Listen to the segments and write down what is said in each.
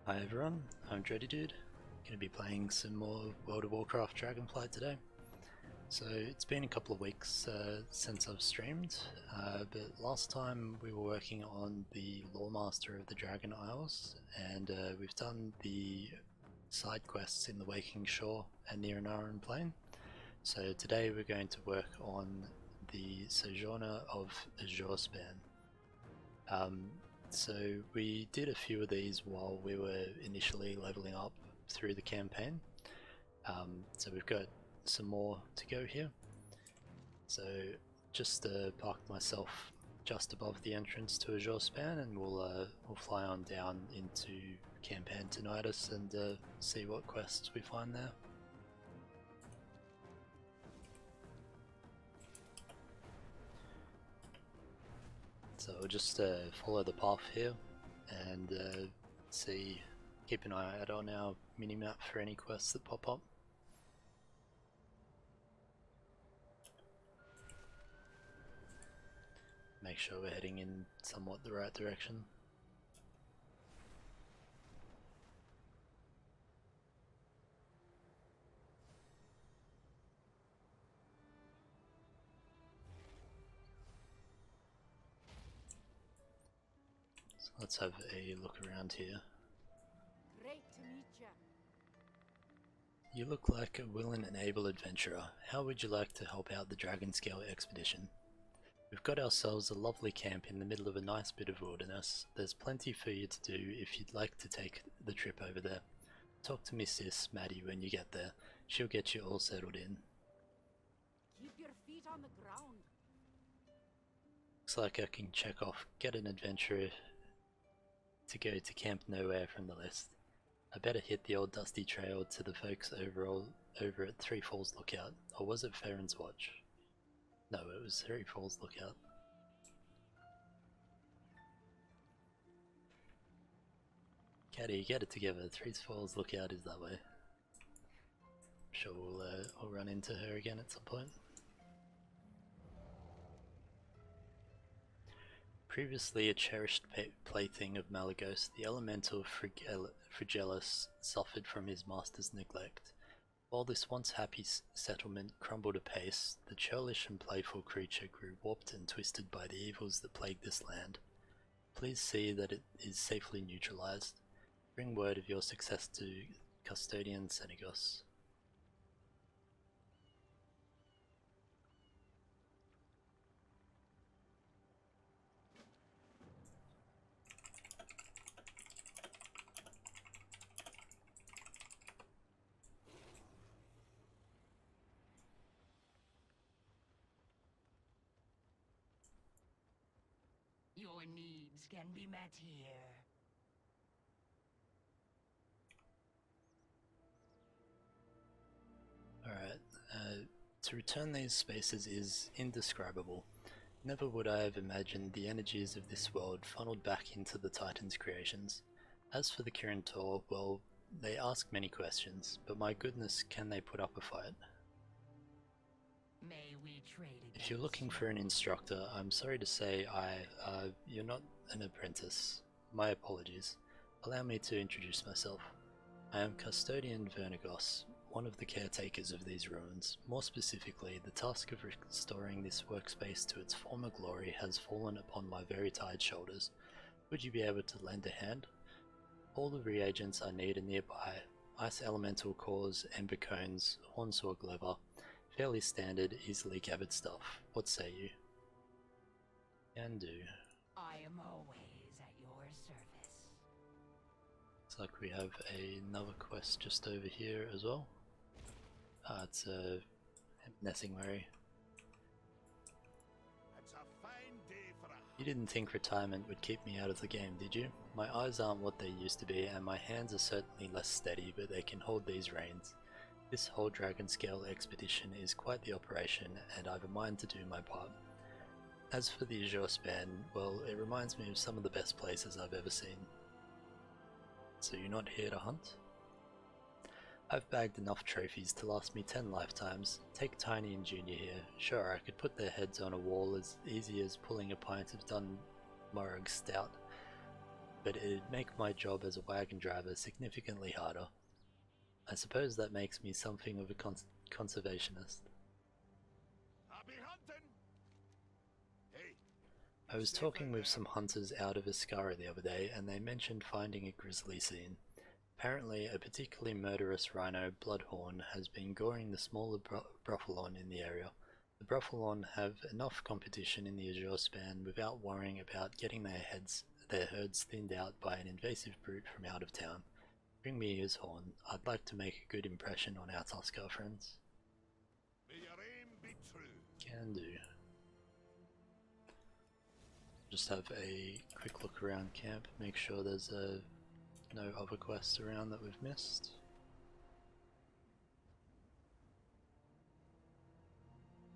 Hi everyone, I'm Dreadydude. Gonna be playing some more World of Warcraft Dragonflight today. So it's been a couple of weeks since I've streamed, but last time we were working on the Loremaster of the Dragon Isles, and we've done the side quests in the Waking Shore and near Naran Plain. So today we're going to work on the Sojourner of Azure Span. So we did a few of these while we were initially leveling up through the campaign. So we've got some more to go here. So just parked myself just above the entrance to Azure Span, and we'll fly on down into Camp Antonidas and see what quests we find there. So we'll just follow the path here and keep an eye out on our minimap for any quests that pop up. Make sure we're heading in somewhat the right direction. So let's have a look around here. Great to meet you. You look like a willing and able adventurer. How would you like to help out the Dragonscale expedition? We've got ourselves a lovely camp in the middle of a nice bit of wilderness. There's plenty for you to do if you'd like to take the trip over there. Talk to Miss Sis, Maddie, when you get there. She'll get you all settled in. Keep your feet on the ground. Looks like I can check off get an adventurer to go to Camp Nowhere from the list. I better hit the old dusty trail to the folks over at Three Falls Lookout. Or was it Farron's Watch? No, it was Three Falls Lookout. Caddy, get it together. Three Falls Lookout is that way. I'm sure we'll run into her again at some point. Previously a cherished plaything of Malagos, the elemental Frigellus suffered from his master's neglect. While this once happy settlement crumbled apace, the churlish and playful creature grew warped and twisted by the evils that plague this land. Please see that it is safely neutralized. Bring word of your success to Custodian Senegos. Your needs can be met here. Alright, to return these spaces is indescribable. Never would I have imagined the energies of this world funneled back into the Titan's creations. As for the Kirintor, well, they ask many questions, but my goodness, can they put up a fight? May we trade If you're looking for an instructor, I'm sorry to say you're not an apprentice. My apologies. Allow me to introduce myself. I am Custodian Vernagos, one of the caretakers of these ruins. More specifically, the task of restoring this workspace to its former glory has fallen upon my very tired shoulders. Would you be able to lend a hand? All the reagents I need are nearby. Ice elemental cores, ember cones, hornsword leather. Fairly standard, easily gathered stuff. What say you? Can do. I am always at your service. Looks like we have another quest just over here as well. It's a Nessingwary. It's a fine day for a... You didn't think retirement would keep me out of the game, did you? My eyes aren't what they used to be, and my hands are certainly less steady, but they can hold these reins. This whole Dragonscale expedition is quite the operation, and I've a mind to do my part. As for the Azure Span, well, it reminds me of some of the best places I've ever seen. So you're not here to hunt? I've bagged enough trophies to last me 10 lifetimes. Take Tiny and Junior here. Sure, I could put their heads on a wall as easy as pulling a pint of Dunmorag stout. but it'd make my job as a wagon driver significantly harder. I suppose that makes me something of a conservationist. Happy hunting! Hey, I was talking with some hunters out of Iskaara the other day, and they mentioned finding a grizzly scene. Apparently, a particularly murderous rhino, Bloodhorn, has been goring the smaller Bruffalon in the area. The Bruffalon have enough competition in the Azure span without worrying about getting their herds thinned out by an invasive brute from out of town. Bring me his horn. I'd like to make a good impression on our Tuskar friends. may your aim be true. Can do. Just have a quick look around camp, make sure there's no other quests around that we've missed.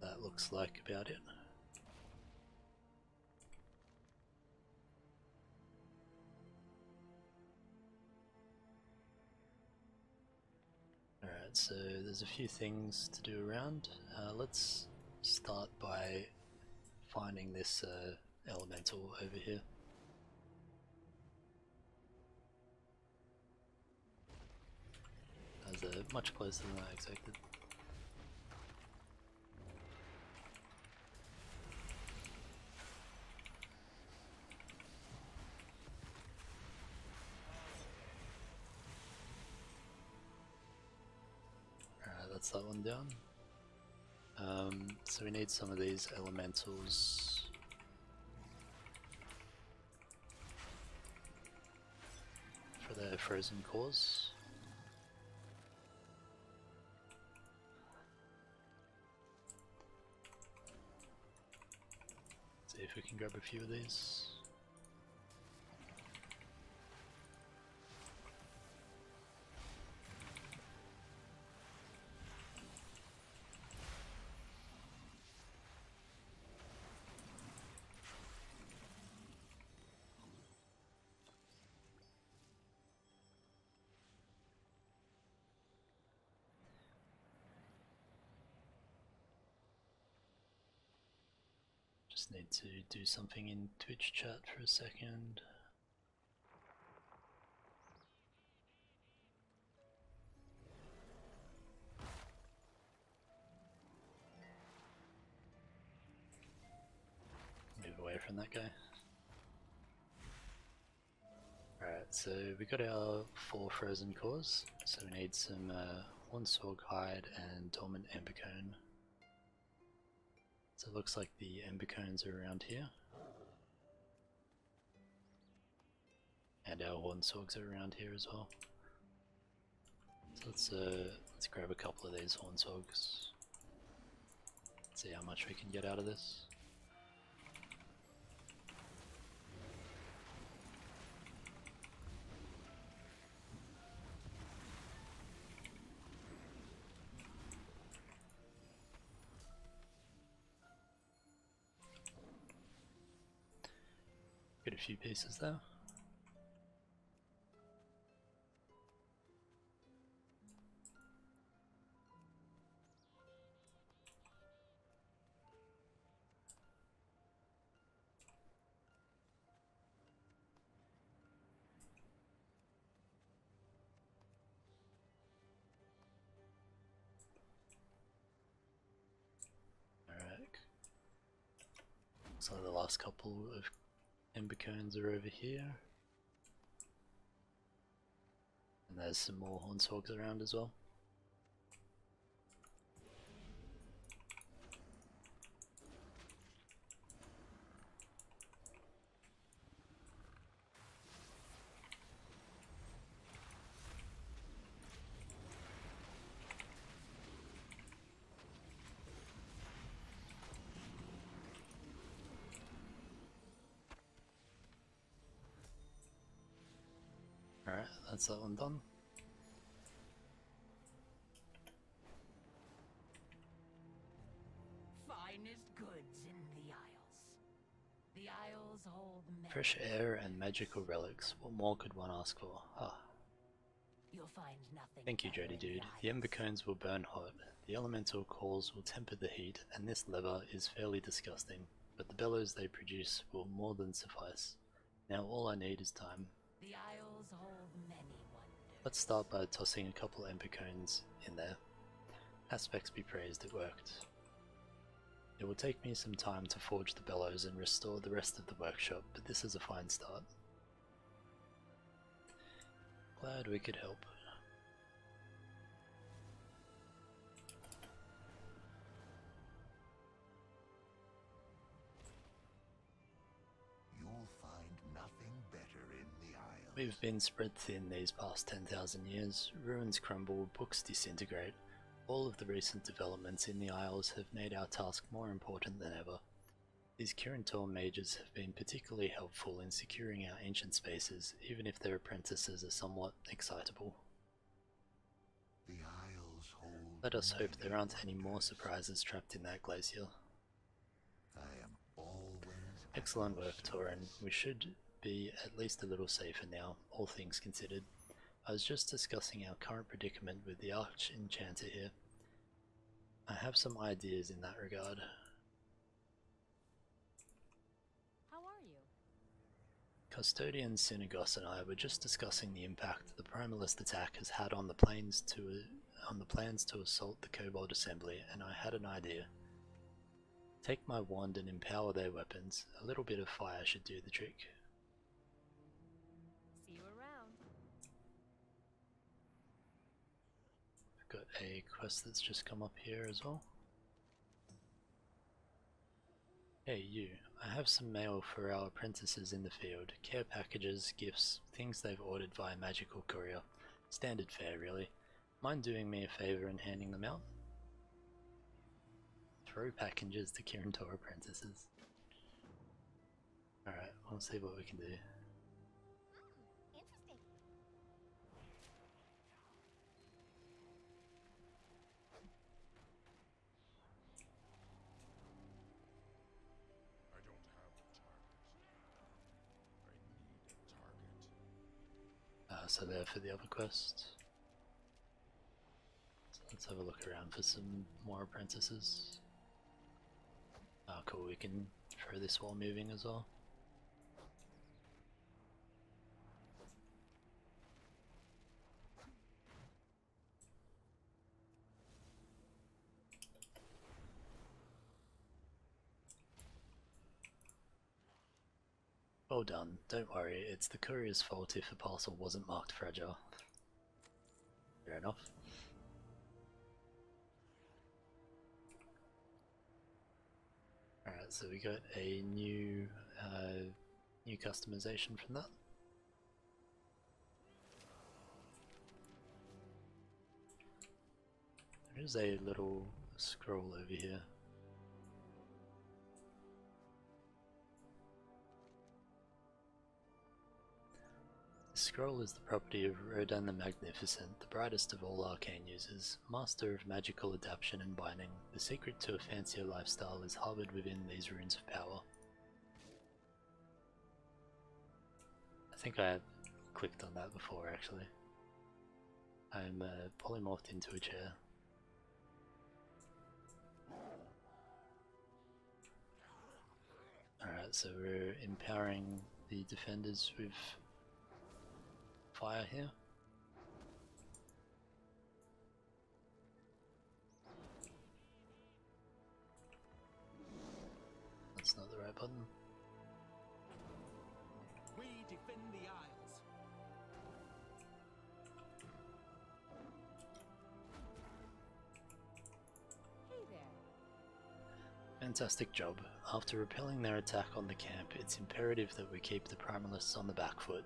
That looks like about it. Alright, so there's a few things to do around. Let's start by finding this elemental over here. That's much closer than I expected. Alright, that's that one down. So we need some of these elementals. For their frozen cores. See if we can grab a few of these. Just need to do something in Twitch chat for a second. Move away from that guy. Alright, so we got our 4 frozen cores, so we need some Hornswogg hide and Dormant Embercone. So it looks like the Embercones are around here. And our Hornswoggs are around here as well. So let's grab a couple of these Hornswoggs. See how much we can get out of this. Get a few pieces there. Alright. Looks like the last couple of Embercones are over here. And there's some more Hornswoggs around as well. Alright, that's that one done. Finest goods in the Isles. The Isles hold many. Fresh air and magical relics. What more could one ask for? Ah. You'll find nothing. Thank you, better Jody in Dude. The Isles. Embercones will burn hot. The elemental cores will temper the heat, and this lever is fairly disgusting, but the bellows they produce will more than suffice. Now all I need is time. The Isles hold many wonders. Let's start by tossing a couple ember cones in there. Aspects be praised, it worked. It will take me some time to forge the bellows and restore the rest of the workshop, but this is a fine start. Glad we could help. You'll find nothing better in the Isles. We've been spread thin these past 10,000 years. Ruins crumble, books disintegrate. All of the recent developments in the Isles have made our task more important than ever. These Kirin mages have been particularly helpful in securing our ancient spaces, even if their apprentices are somewhat excitable. The Isles hold Let us hope many there aren't any more surprises trapped in that glacier. I am always Excellent work, Theron. We should be at least a little safer now, all things considered. I was just discussing our current predicament with the Arch-Enchanter here. I have some ideas in that regard. How are you? Custodian Synagos and I were just discussing the impact the Primalist attack has had on the plans to assault the Kobold Assembly, and I had an idea. Take my wand and empower their weapons. A little bit of fire should do the trick. See you around. Got a quest that's just come up here as well. Hey you, I have some mail for our apprentices in the field. Care packages, gifts, things they've ordered via magical courier. Standard fare really. Mind doing me a favour and handing them out? Throw packages to Kirin apprentices. Alright, we'll see what we can do. I don't have a target. I need a target. So there for the other quest. So let's have a look around for some more apprentices. Oh cool, we can throw this while moving as well. Well done, don't worry, it's the courier's fault if a parcel wasn't marked fragile. Fair enough. Alright, so we got a new customization from that. There is a little scroll over here. The scroll is the property of Rhonin the Magnificent, the brightest of all arcane users, master of magical adaptation and binding. The secret to a fancier lifestyle is harbored within these runes of power. I think I clicked on that before actually. I'm polymorphed into a chair. Alright, so we're empowering the defenders with fire here. That's not the right button. We defend the Isles. Hey there. Fantastic job. After repelling their attack on the camp, it's imperative that we keep the Primalists on the back foot.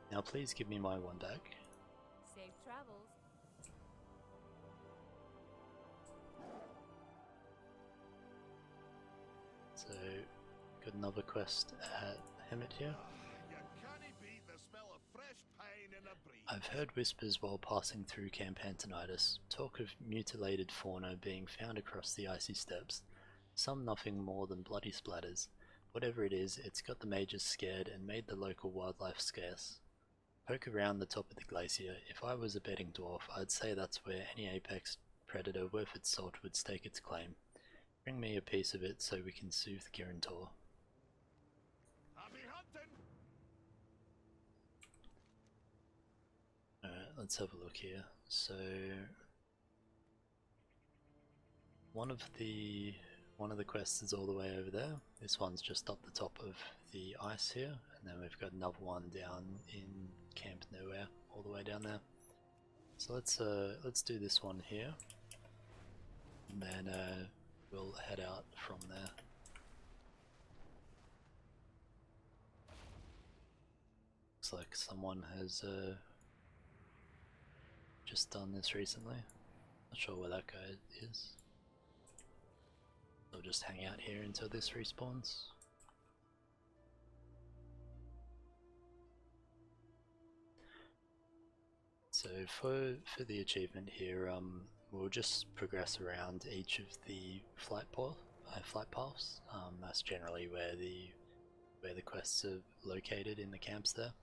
Now please give me my one back. Safe travels. So, got another quest at Hemet here. You can't beat the smell of fresh pine in a breeze. I've heard whispers while passing through Camp Antonidas, talk of mutilated fauna being found across the icy steppes. Some nothing more than bloody splatters. Whatever it is, it's got the mages scared and made the local wildlife scarce. Poke around the top of the glacier. If I was a betting dwarf, I'd say that's where any apex predator worth its salt would stake its claim. Bring me a piece of it so we can soothe Kirin. Happy hunting! let's have a look here. So one of the quests is all the way over there. This one's just up the top of the ice here, and then we've got another one down in Camp Nowhere, all the way down there. So let's do this one here, and then we'll head out from there. Looks like someone has just done this recently. Not sure where that guy is. I'll just hang out here until this respawns. So for the achievement here, we'll just progress around each of the flight paths. That's generally where the quests are located in the camps there.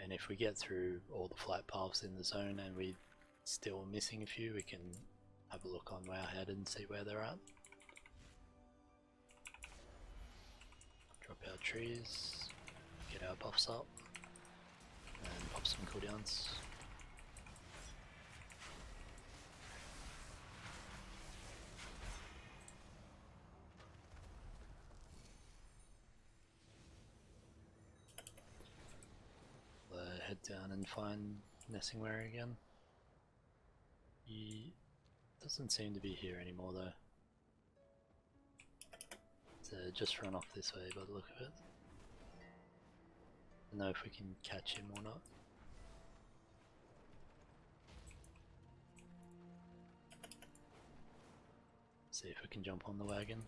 And if we get through all the flight paths in the zone and we're still missing a few, we can have a look on Wowhead and see where they're at. Drop our trees, get our buffs up, and pop some cooldowns. Head down and find Nessingware again. He doesn't seem to be here anymore though. So just run off this way by the look of it. I don't know if we can catch him or not. See if we can jump on the wagon.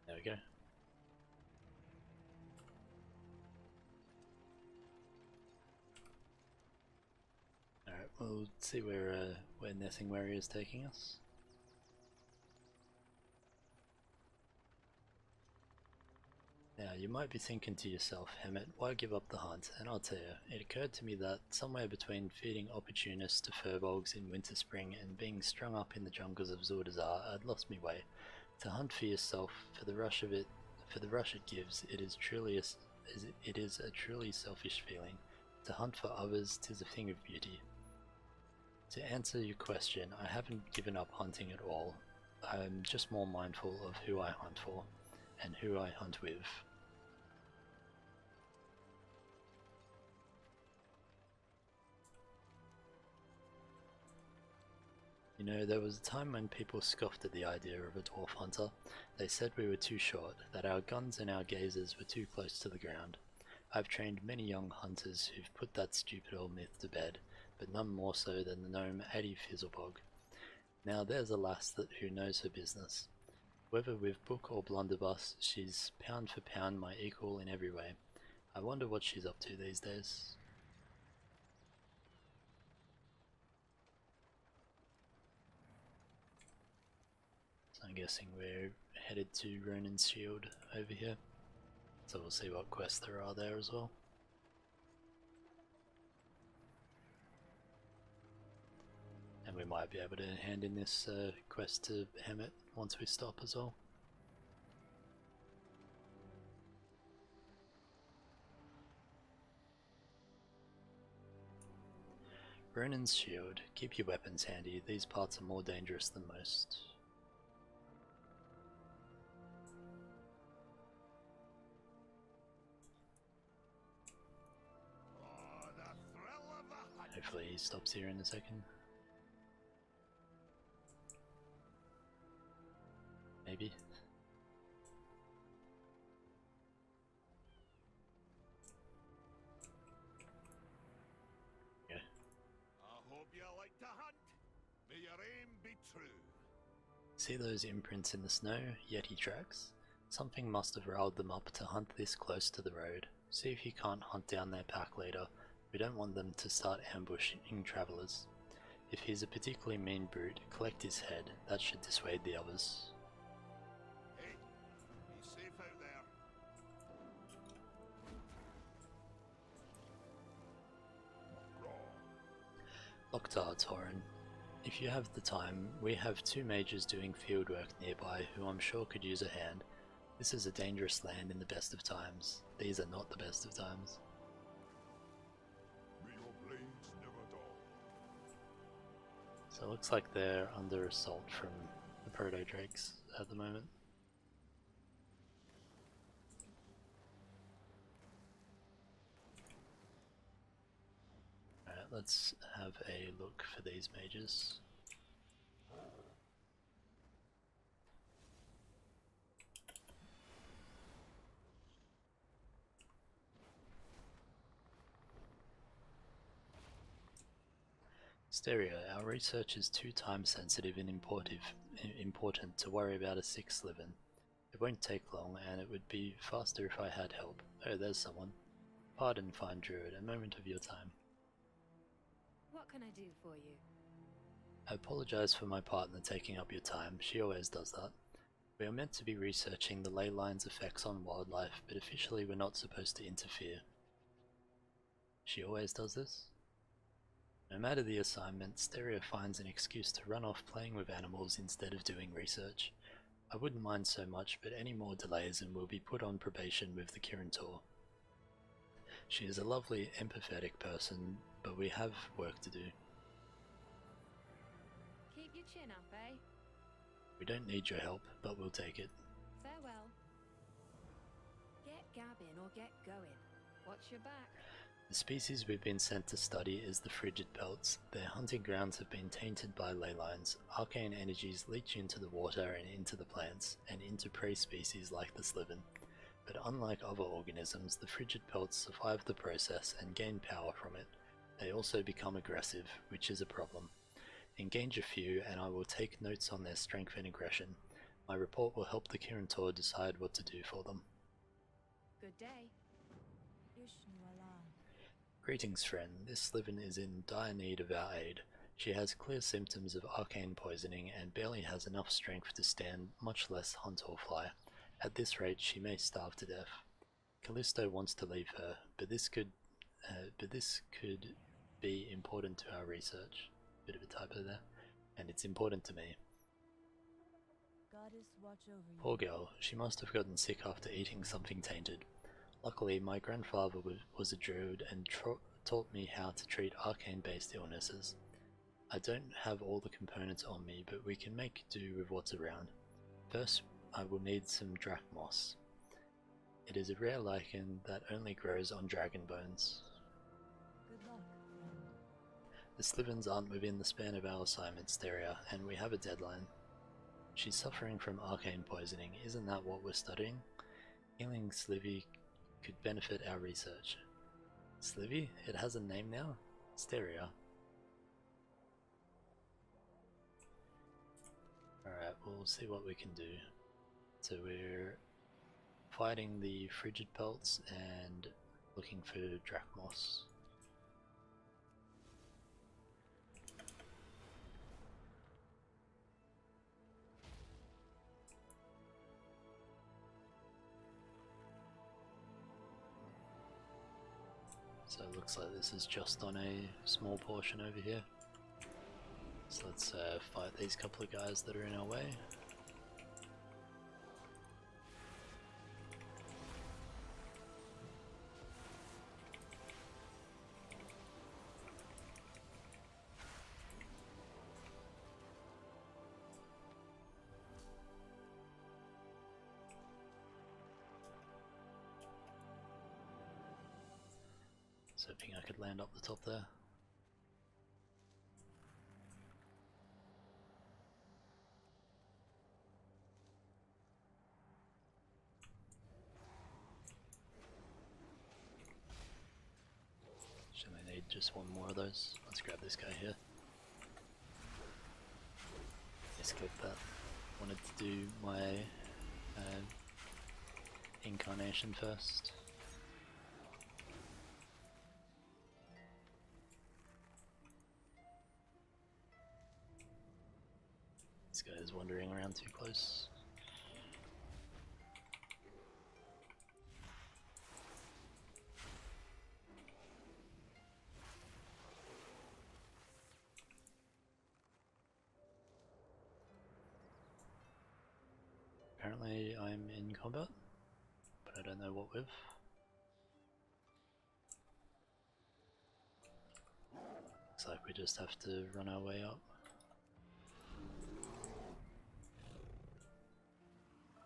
There we go. Alright, we'll see where Nessingware is taking us. Now, you might be thinking to yourself, Hemet, why give up the hunt? And I'll tell you, it occurred to me that somewhere between feeding opportunists to furbolgs in Winter Spring and being strung up in the jungles of Zordazar, I'd lost me way. To hunt for yourself, for the rush it gives, it is a truly selfish feeling. To hunt for others, 'tis a thing of beauty. To answer your question, I haven't given up hunting at all. I'm just more mindful of who I hunt for, and who I hunt with. You know, there was a time when people scoffed at the idea of a dwarf hunter. They said we were too short, that our guns and our gazers were too close to the ground. I've trained many young hunters who've put that stupid old myth to bed, but none more so than the gnome Addie Fizzlebog. Now there's a lass who knows her business. Whether with book or blunderbuss, she's pound for pound my equal in every way. I wonder what she's up to these days. I'm guessing we're headed to Rhonin's Shield over here, so we'll see what quests there are there as well. And we might be able to hand in this quest to Hemet once we stop as well. Rhonin's Shield. Keep your weapons handy, these parts are more dangerous than most. Hopefully he stops here in a second. Maybe. Yeah. I hope you like to hunt. May your aim be true. See those imprints in the snow? Yeti tracks? Something must have riled them up to hunt this close to the road. See if you can't hunt down their pack leader. We don't want them to start ambushing travellers. If he's a particularly mean brute, collect his head. That should dissuade the others. Hey, be safe out there. Locktar Thorin. If you have the time, we have two mages doing fieldwork nearby who I'm sure could use a hand. This is a dangerous land in the best of times. These are not the best of times. May your blades never dull. So it looks like they're under assault from the proto-drakes at the moment. Alright, let's have a look for these mages. Stereo, our research is too time sensitive and important to worry about a sick Sliven. It won't take long, and it would be faster if I had help. Oh, there's someone. Pardon, fine druid, a moment of your time. What can I do for you? I apologize for my partner taking up your time, she always does that. We are meant to be researching the ley line's effects on wildlife, but officially we're not supposed to interfere. She always does this? No matter the assignment, Stereo finds an excuse to run off playing with animals instead of doing research. I wouldn't mind so much, but any more delays and we'll be put on probation with the Kirintor. She is a lovely, empathetic person, but we have work to do. Keep your chin up, eh? We don't need your help, but we'll take it. Farewell. Get gabbing or get going. Watch your back. The species we've been sent to study is the frigid pelts. Their hunting grounds have been tainted by ley lines. Arcane energies leach into the water and into the plants, and into prey species like the Sliven. But unlike other organisms, the frigid pelts survive the process and gain power from it. They also become aggressive, which is a problem. Engage a few, and I will take notes on their strength and aggression. My report will help the Kirintor decide what to do for them. Good day. Greetings, friend. This Sliven is in dire need of our aid. She has clear symptoms of arcane poisoning and barely has enough strength to stand, much less hunt or fly. At this rate, she may starve to death. Callisto wants to leave her, but this could be important to our research. Bit of a typo there. And it's important to me. Goddess watch over you. Poor girl, she must have gotten sick after eating something tainted. Luckily, my grandfather was a druid and taught me how to treat arcane-based illnesses. I don't have all the components on me, but we can make do with what's around. First, I will need some drac moss. It is a rare lichen that only grows on dragon bones. Good luck, friend. The Slivens aren't within the span of our assignment, Steria, and we have a deadline. She's suffering from arcane poisoning, isn't that what we're studying? Healing Slivy could benefit our research. Slivy? It has a name now? Steria. Alright, we'll see what we can do. So we're fighting the frigid pelts and looking for Drachmos. So it looks like this is just on a small portion over here. So let's fight these couple of guys that are in our way. So hoping I could land up the top there. Should I need just one more of those? Let's grab this guy here. Let's click that. Wanted to do my incarnation first. This guy is wandering around too close. Apparently I'm in combat, but I don't know what with. Looks like we just have to run our way up.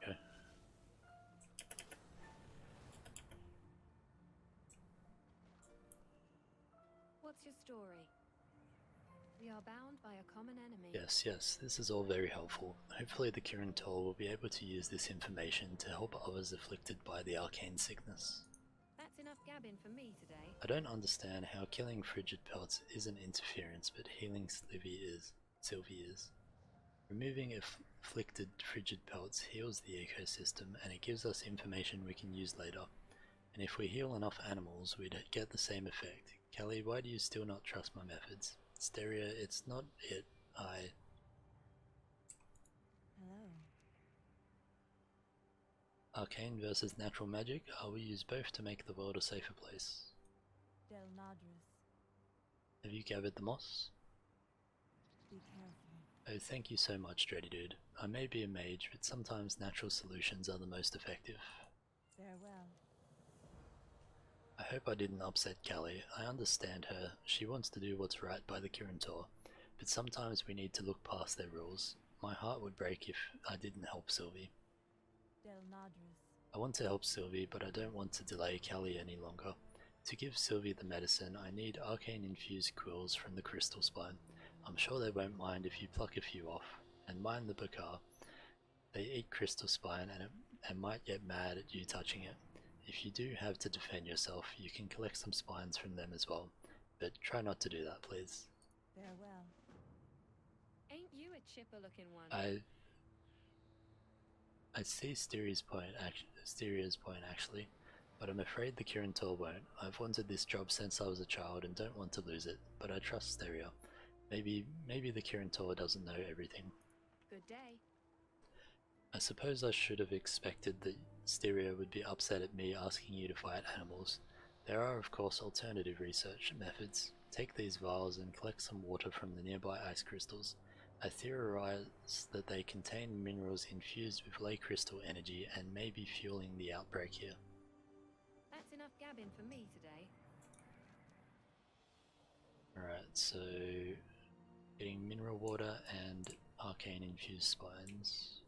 Okay. What's your story? We are bound by a common enemy. Yes, this is all very helpful. Hopefully the Kirin Tor will be able to use this information to help others afflicted by the arcane sickness. That's enough gabbing for me today. I don't understand how killing frigid pelts isn't interference, but healing Sylvie is. Removing afflicted frigid pelts heals the ecosystem, and it gives us information we can use later. And if we heal enough animals, we'd get the same effect. Callie, why do you still not trust my methods? Steria, it's not it. Hello. Arcane versus natural magic, I will use both to make the world a safer place. Del Nadris. Have you gathered the moss? Be careful. Oh, thank you so much, Dreddy Dude. I may be a mage, but sometimes natural solutions are the most effective. Farewell. I hope I didn't upset Callie. I understand her. She wants to do what's right by the Kirin Tor, but sometimes we need to look past their rules. My heart would break if I didn't help Sylvie. Del Nadris. I want to help Sylvie, but I don't want to delay Callie any longer. To give Sylvie the medicine, I need arcane-infused quills from the crystal spine. I'm sure they won't mind if you pluck a few off. And mind the Bakar. They eat crystal spine and might get mad at you touching it. If you do have to defend yourself, you can collect some spines from them as well. But try not to do that, please. Farewell. Ain't you a chipper looking one? I see Styria's point actually, but I'm afraid the Kirin Tor won't. I've wanted this job since I was a child and don't want to lose it, but I trust Styria. Maybe the Kirin Tor doesn't know everything. Good day. I suppose I should have expected that Styria would be upset at me asking you to fight animals. There are of course alternative research methods. Take these vials and collect some water from the nearby ice crystals. I theorize that they contain minerals infused with ley crystal energy and may be fueling the outbreak here. That's enough gabbing for me today. Alright, so getting mineral water and arcane infused spines.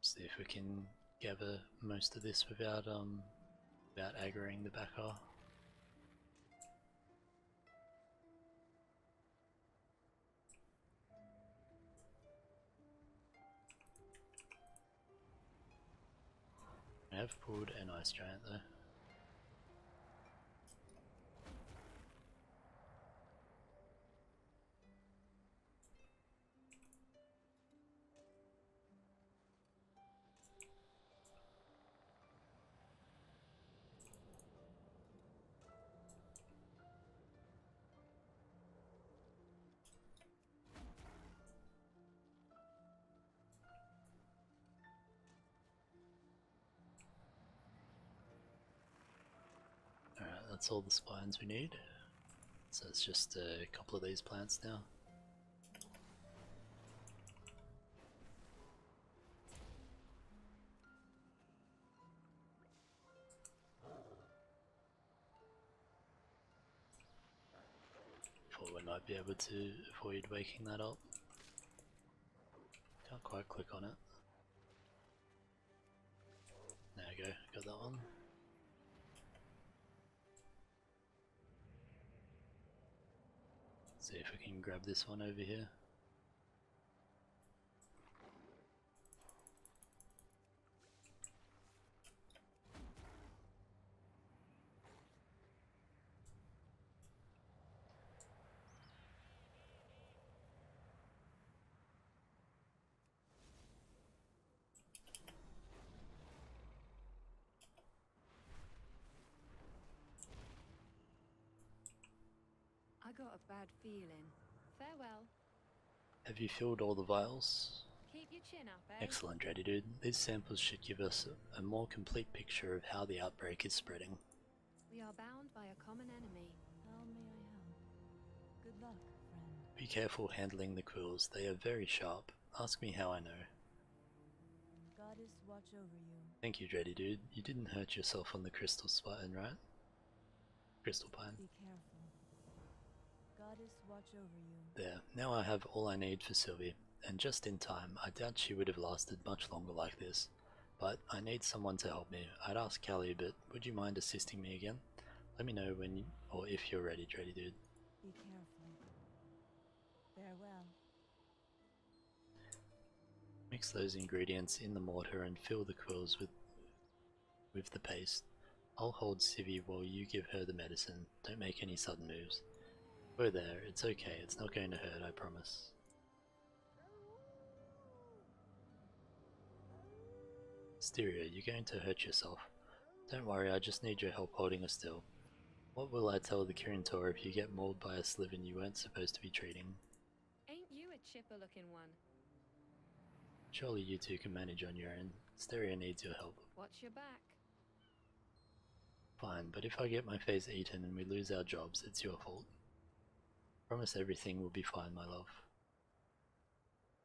See if we can gather most of this without aggroing the Bakar. I have pulled an ice giant though. Alright, that's all the spines we need. So it's just a couple of these plants now. Thought we might be able to avoid waking that up. Can't quite click on it. There we go, got that one. See if we can grab this one over here. I got a bad feeling. Farewell. Have you filled all the vials? Keep your chin up, eh? Excellent, Ready Dude. These samples should give us a more complete picture of how the outbreak is spreading. We are bound by a common enemy. How may I help? Good luck, friend. Be careful handling the quills, they are very sharp. Ask me how I know. Goddess watch over you. Thank you, Ready Dude. You didn't hurt yourself on the crystal spine, right? Crystal pine. Be careful. Goddess watch over you. There, now I have all I need for Sylvie, and just in time. I doubt she would have lasted much longer like this. But I need someone to help me. I'd ask Callie, but would you mind assisting me again? Let me know when you, or if you're ready, Ready Dude. Be careful. Farewell. Mix those ingredients in the mortar and fill the quills with the paste. I'll hold Civvy while you give her the medicine. Don't make any sudden moves. Go there, it's okay, it's not going to hurt, I promise. Styria, you're going to hurt yourself. Don't worry, I just need your help holding her still. What will I tell the Kirintor if you get mauled by a Sliven you weren't supposed to be treating? Ain't you a chipper looking one? Surely you two can manage on your own. Styria needs your help. Watch your back. Fine, but if I get my face eaten and we lose our jobs, it's your fault. Promise everything will be fine, my love.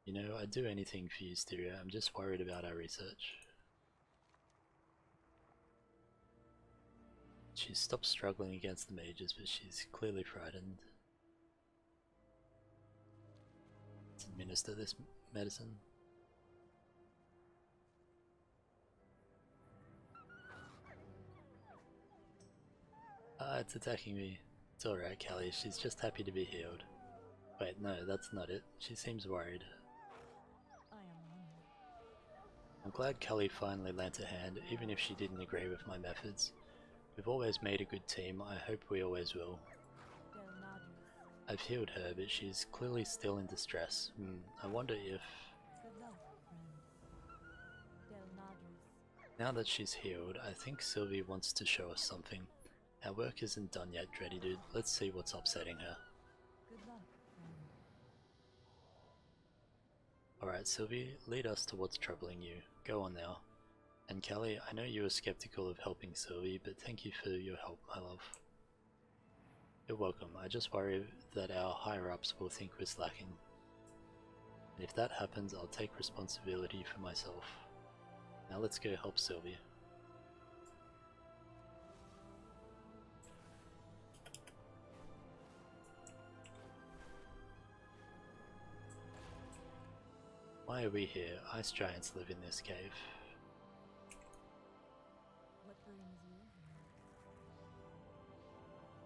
You know, I'd do anything for you, Styria. I'm just worried about our research. She's stopped struggling against the mages, but she's clearly frightened. Let's administer this medicine. Ah, it's attacking me. It's alright, Callie, she's just happy to be healed. Wait, no, that's not it. She seems worried. I am hungry. I'm glad Callie finally lent a hand, even if she didn't agree with my methods. We've always made a good team, I hope we always will. I've healed her, but she's clearly still in distress. I wonder if... Good luck, friend. Now that she's healed, I think Sylvie wants to show us something. Our work isn't done yet, Dreddy Dude. Let's see what's upsetting her. Good luck, friend. Alright, Sylvie, lead us to what's troubling you. Go on now. And Callie, I know you were skeptical of helping Sylvie, but thank you for your help, my love. You're welcome. I just worry that our higher-ups will think we're slacking. And if that happens, I'll take responsibility for myself. Now let's go help Sylvie. Why are we here? Ice giants live in this cave. What brings you here?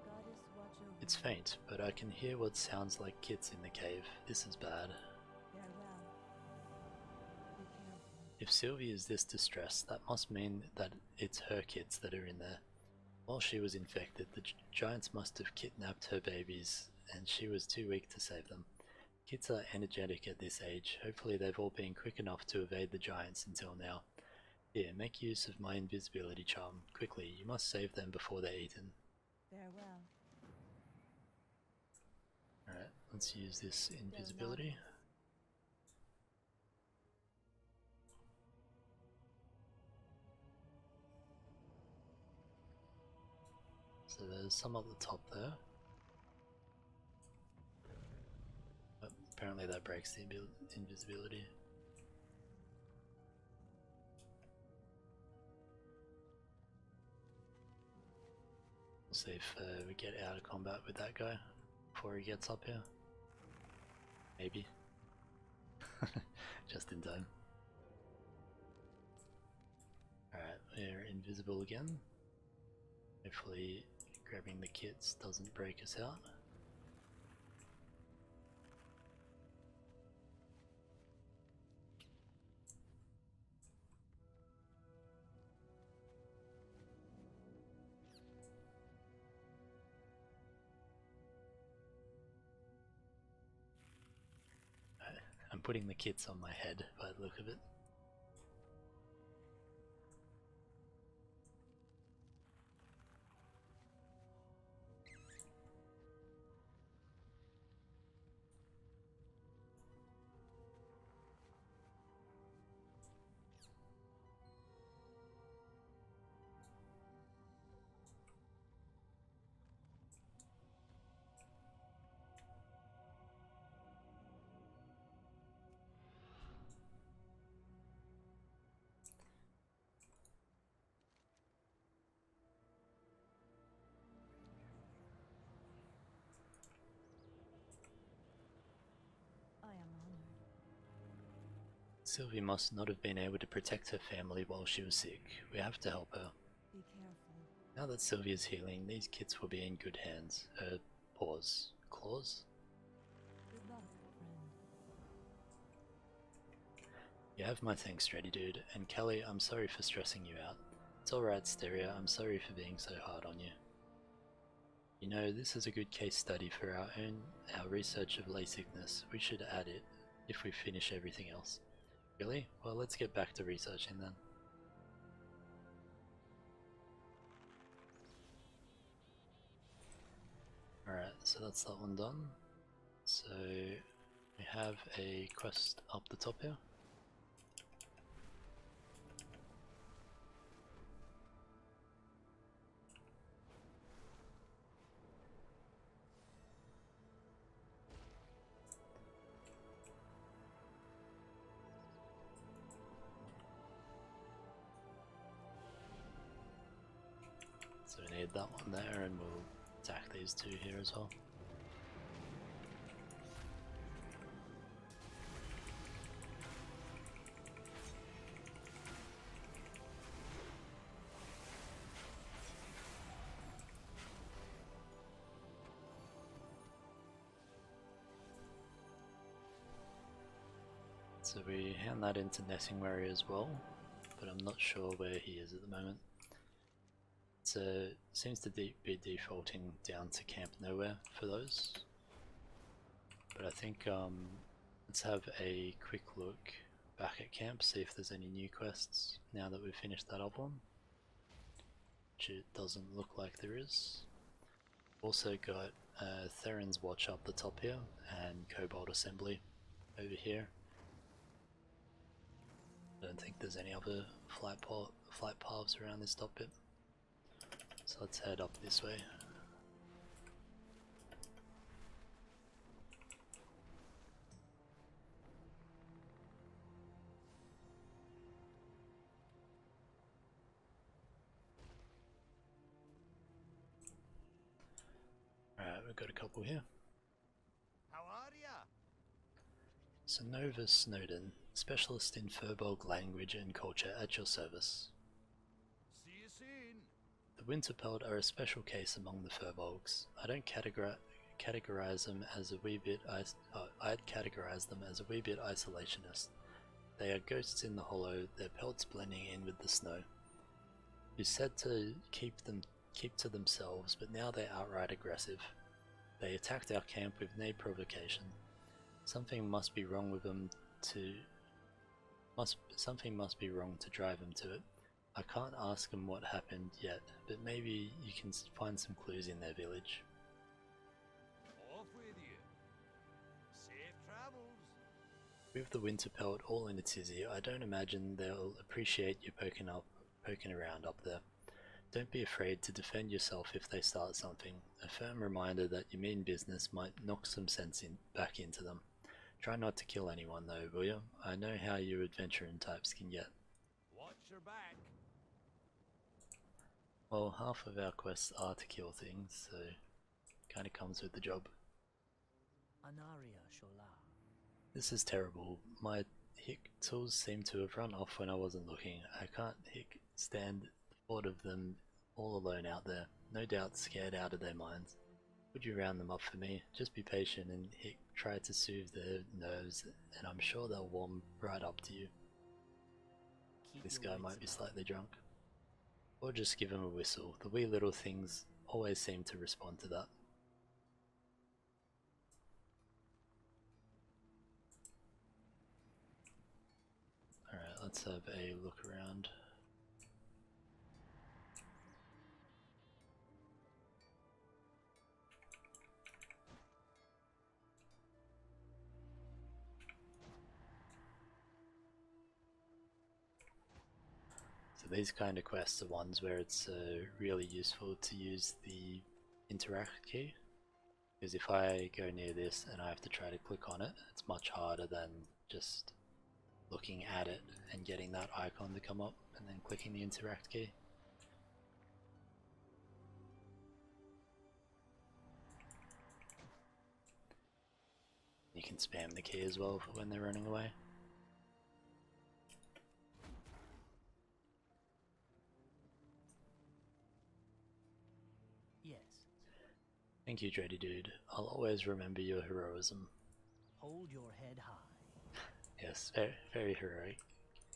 Goddess watch over It's you. faint, but I can hear what sounds like kids in the cave. This is bad. Farewell. Be careful. If Sylvie is this distressed, that must mean that it's her kids that are in there. While she was infected, the giants must have kidnapped her babies, and she was too weak to save them. Kids are energetic at this age. Hopefully they've all been quick enough to evade the giants until now. Here, make use of my invisibility charm. Quickly, you must save them before they're eaten. Farewell. Alright, let's use this invisibility. So there's some at the top there. But apparently that breaks the invisibility. We'll see if we get out of combat with that guy before he gets up here. Maybe. Just in time. Alright, we're invisible again. Hopefully grabbing the kits doesn't break us out. I'm putting the kits on my head by the look of it. Sylvie must not have been able to protect her family while she was sick. We have to help her. Be careful. Now that Sylvie is healing, these kits will be in good hands. Paws. Claws? Good luck, friend. You have my thanks ready, dude. And Kelly, I'm sorry for stressing you out. It's alright, Steria, I'm sorry for being so hard on you. You know, this is a good case study for our research of lay sickness. We should add it if we finish everything else. Really? Well, let's get back to researching then. Alright, so that's that one done. So we have a quest up the top here. So we need that one there, and we'll attack these two here as well. So we hand that into Nessingwary as well, but I'm not sure where he is at the moment. It seems to be defaulting down to Camp Nowhere for those. But I think let's have a quick look back at camp, see if there's any new quests now that we've finished that other one. Which it doesn't look like there is. Also got Theron's Watch up the top here, and Cobalt Assembly over here. I don't think there's any other flight paths around this top bit. So let's head up this way. Alright, we've got a couple here. How are ya? Sonova Snowden, specialist in Furbolg language and culture at your service. See you soon. The Winterpelt are a special case among the Furbolgs. I don't categorize them as a wee bit. I'd categorize them as a wee bit isolationist. They are ghosts in the hollow, their pelts blending in with the snow. You said to keep to themselves, but now they're outright aggressive. They attacked our camp with no provocation. Something must be wrong with them something must be wrong to drive them to it. I can't ask them what happened yet, but maybe you can find some clues in their village. Off with you. Safe travels. With the Winterpelt all in a tizzy, I don't imagine they'll appreciate you poking around up there. Don't be afraid to defend yourself if they start something. A firm reminder that you mean business might knock some sense back into them. Try not to kill anyone though, will you? I know how you adventuring types can get. Watch your back. Well, half of our quests are to kill things, so kinda comes with the job. Anaria Shola. This is terrible. My hick tools seem to have run off when I wasn't looking. I can't stand the thought of them all alone out there, no doubt scared out of their minds. Would you round them up for me? Just be patient and try to soothe their nerves, and I'm sure they'll warm right up to you. This guy might be slightly drunk. Or just give him a whistle. The wee little things always seem to respond to that. Alright, let's have a look around. So these kind of quests are ones where it's really useful to use the interact key. Because if I go near this and I have to try to click on it, it's much harder than just looking at it and getting that icon to come up and then clicking the interact key. You can spam the key as well for when they're running away. Thank you, Dready Dude. I'll always remember your heroism. Hold your head high. Yes, very, very heroic.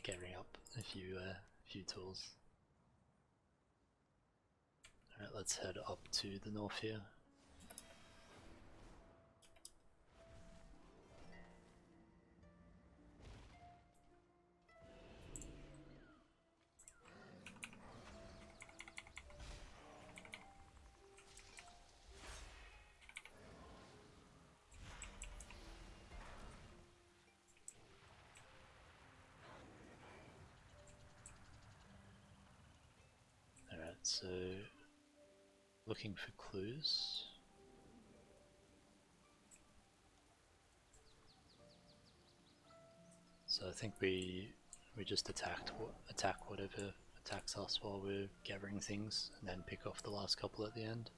Gathering up a few tools. Alright, let's head up to the north here. Alright, so looking for clues. So I think we just attack whatever attacks us while we're gathering things, and then pick off the last couple at the end.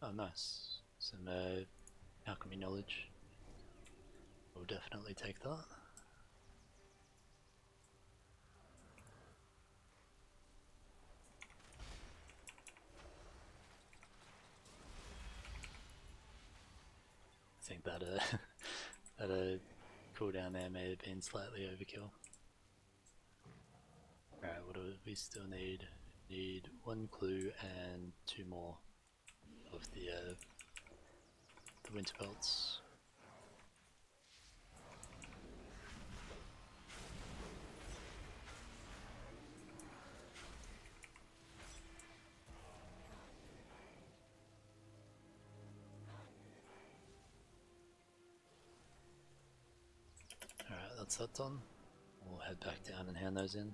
Oh, nice. Some alchemy knowledge. We'll definitely take that. I think that that cooldown there may have been slightly overkill. Alright, what do we still need? Need 1 clue and 2 more of the winter belts. Alright, that's that done. We'll head back down and hand those in.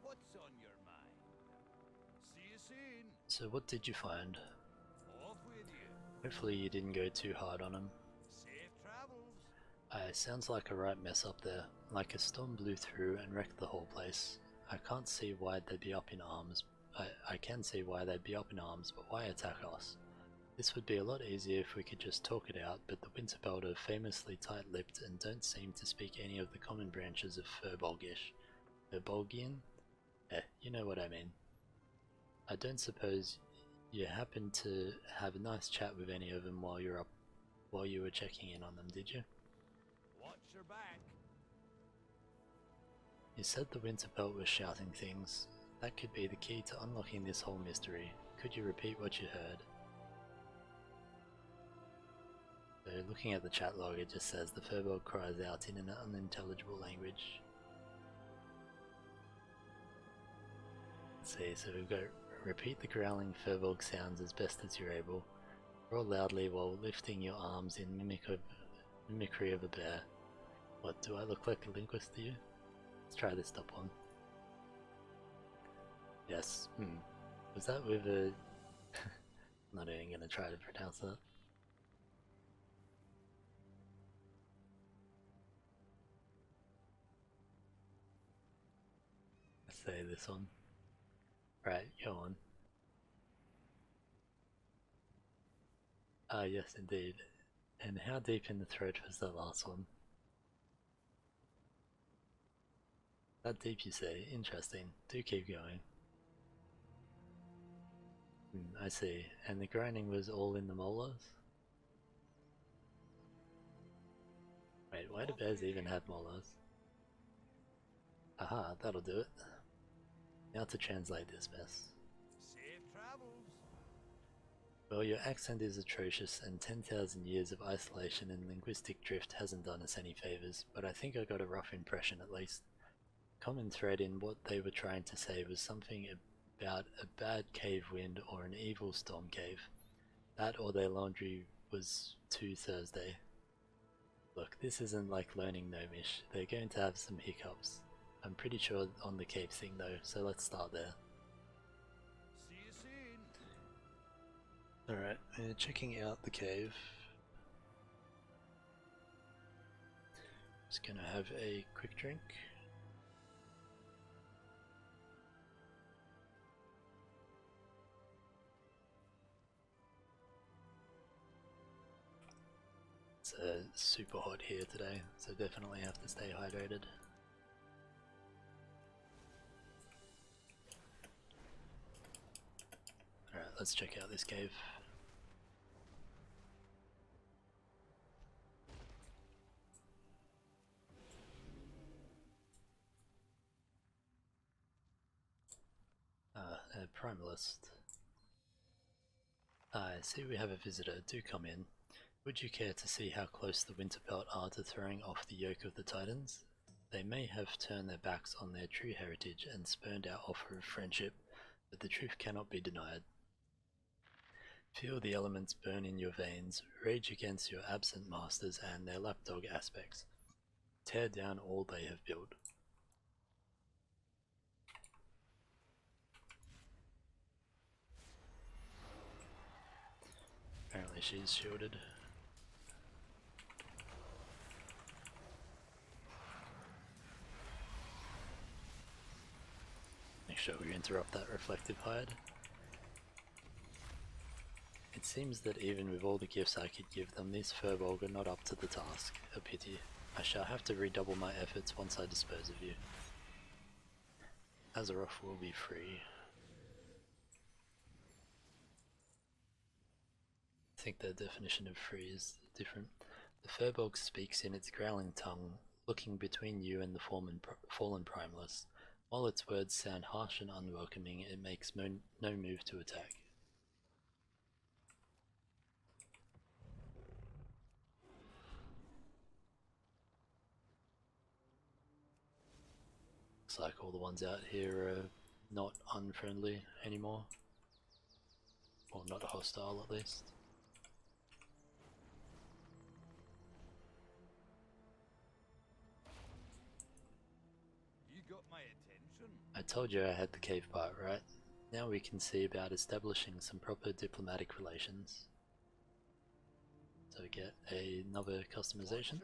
What's on your mind? See you soon. So what did you find? Off with you. Hopefully you didn't go too hard on him. Safe travels. Sounds like a right mess up there. Like a storm blew through and wrecked the whole place. I can't see why they'd be up in arms. I can see why they'd be up in arms, but why attack us? This would be a lot easier if we could just talk it out, but the Winterbelt are famously tight-lipped and don't seem to speak any of the common branches of Furbolgish. Furbolgian? You know what I mean. I don't suppose you happened to have a nice chat with any of them while you were checking in on them, did you? Watch your back. You said the Winterbelt was shouting things. That could be the key to unlocking this whole mystery. Could you repeat what you heard? So looking at the chat log, it just says the Furbolg cries out in an unintelligible language. Let's see, so we've got repeat the growling Furbolg sounds as best as you're able. Roar loudly while lifting your arms in mimicry of a bear. What, do I look like a linguist to you? Let's try this top one. Yes, was that with a... Not even gonna try to pronounce that. Let's say this one. Right, go on. Ah, yes indeed. And how deep in the throat was that last one? That deep, you say? Interesting. Do keep going. I see. And the grinding was all in the molars? Wait, why do bears even have molars? Aha, that'll do it. Now to translate this mess. Safe travels. Well, your accent is atrocious, and 10,000 years of isolation and linguistic drift hasn't done us any favors, but I think I got a rough impression at least. Common thread in what they were trying to say was something about a bad cave wind or an evil storm cave. That or their laundry was too Thursday. Look, this isn't like learning Gnomish. They're going to have some hiccups. I'm pretty sure on the cave thing though, so let's start there. Alright, we're checking out the cave. Just gonna have a quick drink. It's super hot here today, so definitely have to stay hydrated. Alright, let's check out this cave. Primalist. I see we have a visitor, do come in. Would you care to see how close the Winterbelt are to throwing off the yoke of the Titans? They may have turned their backs on their true heritage and spurned our offer of friendship, but the truth cannot be denied. Feel the elements burn in your veins, rage against your absent masters and their lapdog aspects. Tear down all they have built. Apparently she's shielded. Make sure we interrupt that reflective hide. It seems that even with all the gifts I could give them, these Furbolg are not up to the task. A pity. I shall have to redouble my efforts once I dispose of you. Azeroth will be free. I think the definition of free is different. The Furbolg speaks in its growling tongue, looking between you and the fallen Primalist. While its words sound harsh and unwelcoming, it makes no move to attack. Looks like all the ones out here are not unfriendly anymore. Or not hostile at least. You got my attention. I told you I had the cave part right. Now we can see about establishing some proper diplomatic relations. So we get another customization.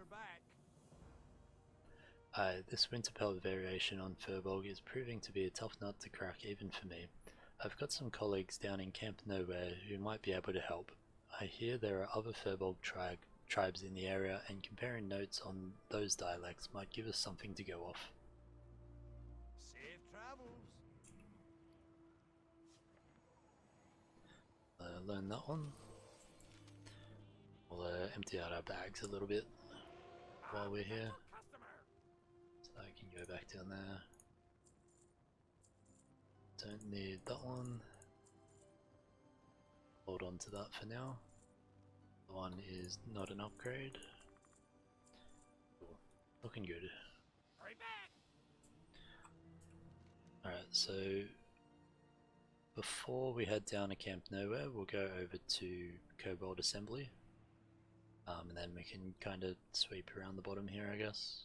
This Winterpelt variation on Furbolg is proving to be a tough nut to crack even for me. I've got some colleagues down in Camp Nowhere who might be able to help. I hear there are other Furbolg tribes in the area, and comparing notes on those dialects might give us something to go off. Safe travels. Learn that one. We'll empty out our bags a little bit while we're here. So I can go back down there. Don't need that one. Hold on to that for now. The one is not an upgrade. Cool. Looking good. Alright, so before we head down to Camp Nowhere, we'll go over to Kobold Assembly. And then we can kind of sweep around the bottom here, I guess.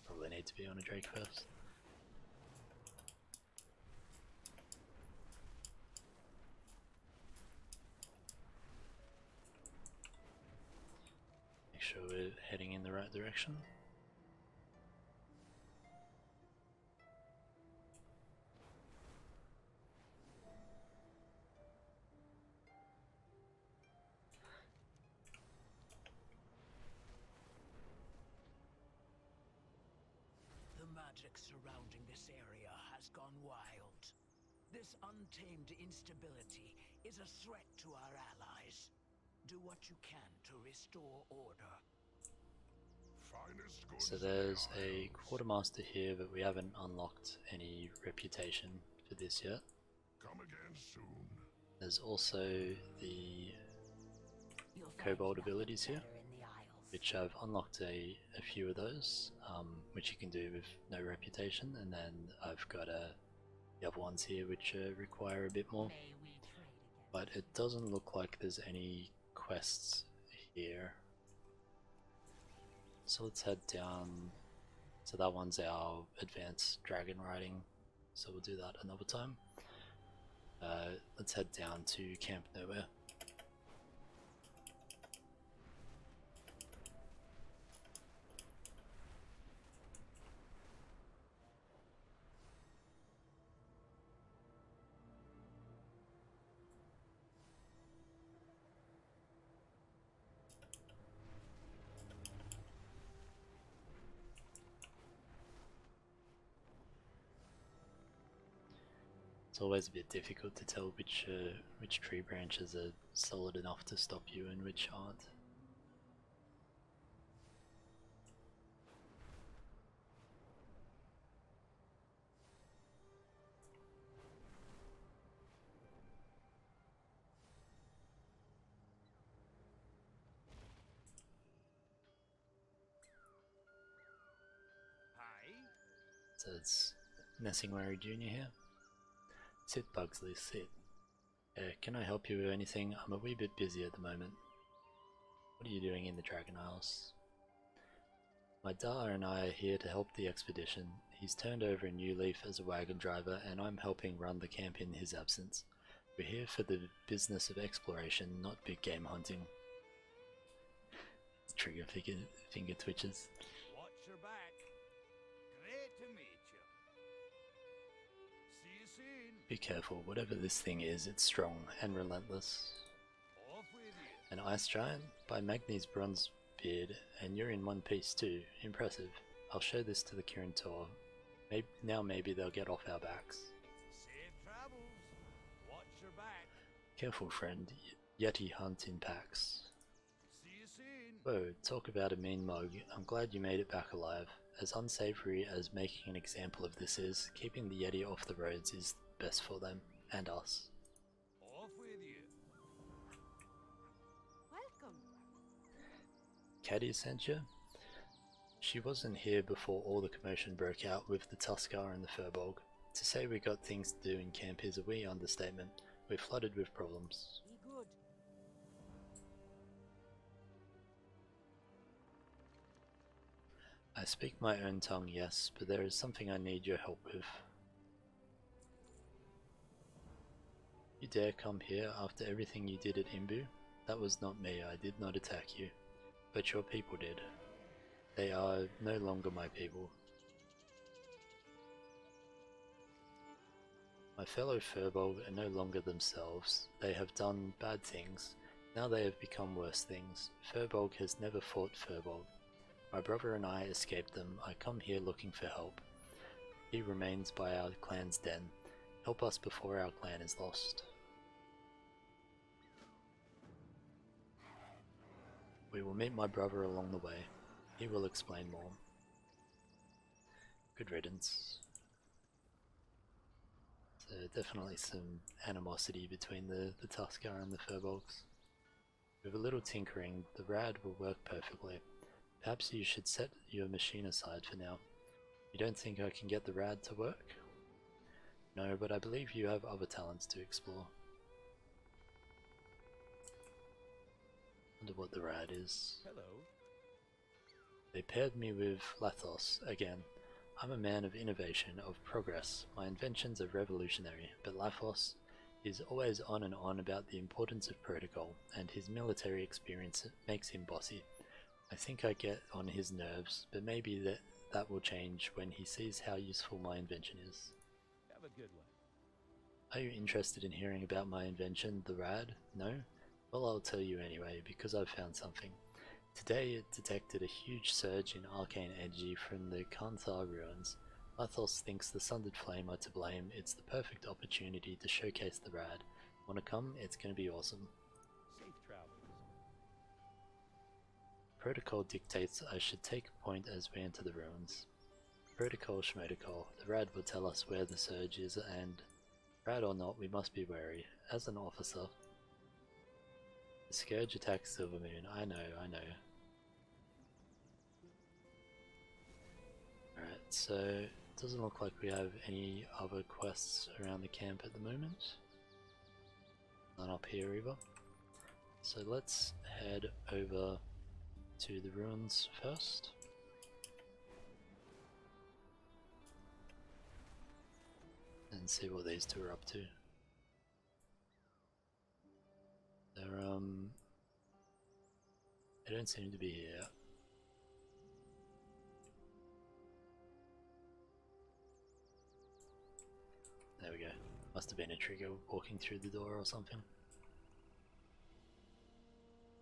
Probably need to be on a Drake first. Make sure we're heading in the right direction. Magic surrounding this area has gone wild. This untamed instability is a threat to our allies. Do what you can to restore order. Finest goods So there's a quartermaster here, but we haven't unlocked any reputation for this yet. come again soon. There's also the Kobold abilities here, which I've unlocked a few of those, which you can do with no reputation, and then I've got the other ones here which require a bit more. But it doesn't look like there's any quests here. So let's head down. So that one's our advanced dragon riding, so we'll do that another time. Let's head down to Camp Nowhere. It's always a bit difficult to tell which tree branches are solid enough to stop you and which aren't. Hi. So it's Nessingwary Jr. here. Sit, Bugsley, sit. Can I help you with anything? I'm a wee bit busy at the moment. What are you doing in the Dragon Isles? My Dar and I are here to help the expedition. He's turned over a new leaf as a wagon driver, and I'm helping run the camp in his absence. We're here for the business of exploration, not big game hunting. Trigger finger twitches. Watch your back. Great to meet you. See you soon. Be careful, whatever this thing is, it's strong and relentless. Off with you. An ice giant? By Magni's bronze beard, and you're in one piece too. Impressive. I'll show this to the Kirin Tor. Maybe they'll get off our backs. Safe travels. Watch your back. Careful, friend. Yeti hunt in packs. See you soon. Whoa, talk about a mean mug. I'm glad you made it back alive. As unsavory as making an example of this is, keeping the Yeti off the roads is best for them, and us. Off with you. Welcome. Caddy sent you? She wasn't here before all the commotion broke out with the Tuskar and the Furbolg. To say we got things to do in camp is a wee understatement. We're flooded with problems. Be good. I speak my own tongue, yes, but there is something I need your help with. You dare come here after everything you did at Imbu? That was not me, I did not attack you. But your people did. They are no longer my people. My fellow Furbolg are no longer themselves. They have done bad things. Now they have become worse things. Furbolg has never fought Furbolg. My brother and I escaped them. I come here looking for help. He remains by our clan's den. Help us before our clan is lost. We will meet my brother along the way. He will explain more. Good riddance. So definitely some animosity between the Tuskar and the Furbolgs. With a little tinkering, the rad will work perfectly. Perhaps you should set your machine aside for now. You don't think I can get the rad to work? No, but I believe you have other talents to explore. Wonder what the rad is. Hello. They paired me with Lathos again. I'm a man of innovation, of progress. My inventions are revolutionary, but Lathos is always on and on about the importance of protocol, and his military experience makes him bossy. I think I get on his nerves, but maybe that will change when he sees how useful my invention is. Have a good one. Are you interested in hearing about my invention, the rad? No? Well, I'll tell you anyway, because I've found something. Today it detected a huge surge in arcane energy from the Kanthar ruins. Lathos thinks the Sundered Flame are to blame. It's the perfect opportunity to showcase the rad. Wanna come? It's gonna be awesome. Safe travels. Protocol dictates I should take a point as we enter the ruins. Protocol schmotocol. The rad will tell us where the surge is, and rad or not, we must be wary. As an officer, the Scourge attacks Silvermoon. I know. Alright, so it doesn't look like we have any other quests around the camp at the moment. None up here either. So let's head over to the ruins first. And see what these two are up to. They don't seem to be here. There we go. Must have been a trigger walking through the door or something.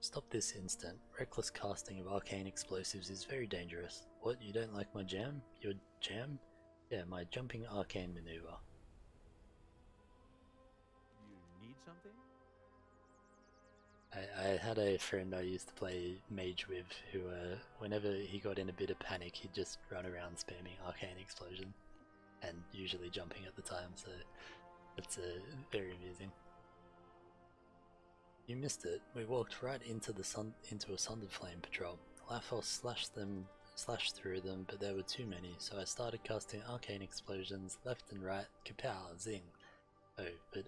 Stop this instant. Reckless casting of arcane explosives is very dangerous. What, you don't like my jam? Your jam? Yeah, my jumping arcane maneuver. You need something? I had a friend I used to play mage with who, whenever he got in a bit of panic, he'd just run around spamming arcane explosion, and usually jumping at the time, so it's very amusing. You missed it. We walked right into a Sundered Flame patrol. Laphos slashed through them, but there were too many, so I started casting arcane explosions left and right. Kapow! Zing! Oh, but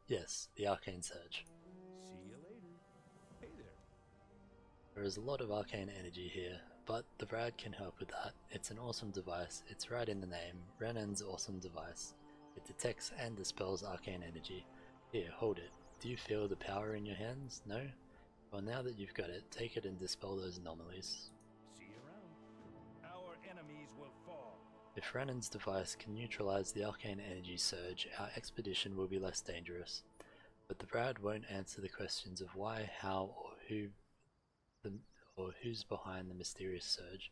yes, the arcane surge. See you later. Hey there. There is a lot of arcane energy here, but the Brad can help with that. It's an awesome device. It's right in the name. Rhonin's awesome device. It detects and dispels arcane energy. Here, hold it. Do you feel the power in your hands? No? Well, now that you've got it, take it and dispel those anomalies. See you around. Our enemies will fall. If Rhonin's device can neutralize the arcane energy surge, our expedition will be less dangerous. But the Brad won't answer the questions of why, how, or who's behind the mysterious surge.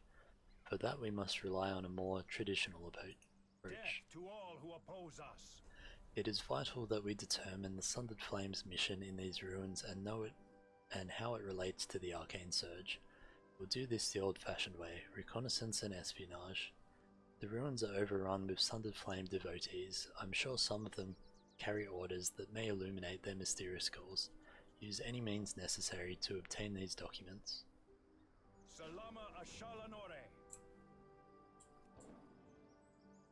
For that we must rely on a more traditional approach. Death to all who oppose us. It is vital that we determine the Sundered Flame's mission in these ruins and know it and how it relates to the arcane surge. We'll do this the old-fashioned way, reconnaissance and espionage. The ruins are overrun with Sundered Flame devotees. I'm sure some of them carry orders that may illuminate their mysterious goals. Use any means necessary to obtain these documents. Salama Ashalanore.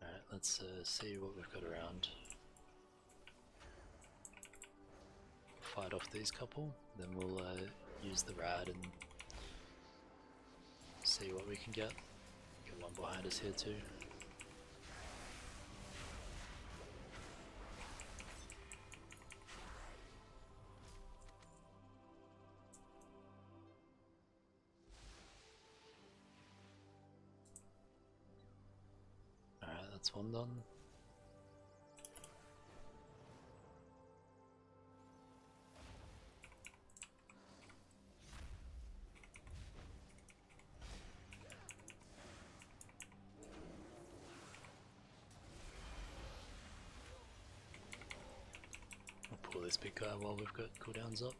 Alright, let's see what we've got around. Fight off these couple, then we'll use the rad and see what we can get. Get one behind us here too. Alright, that's one done. Pull this big guy while we've got cooldowns up.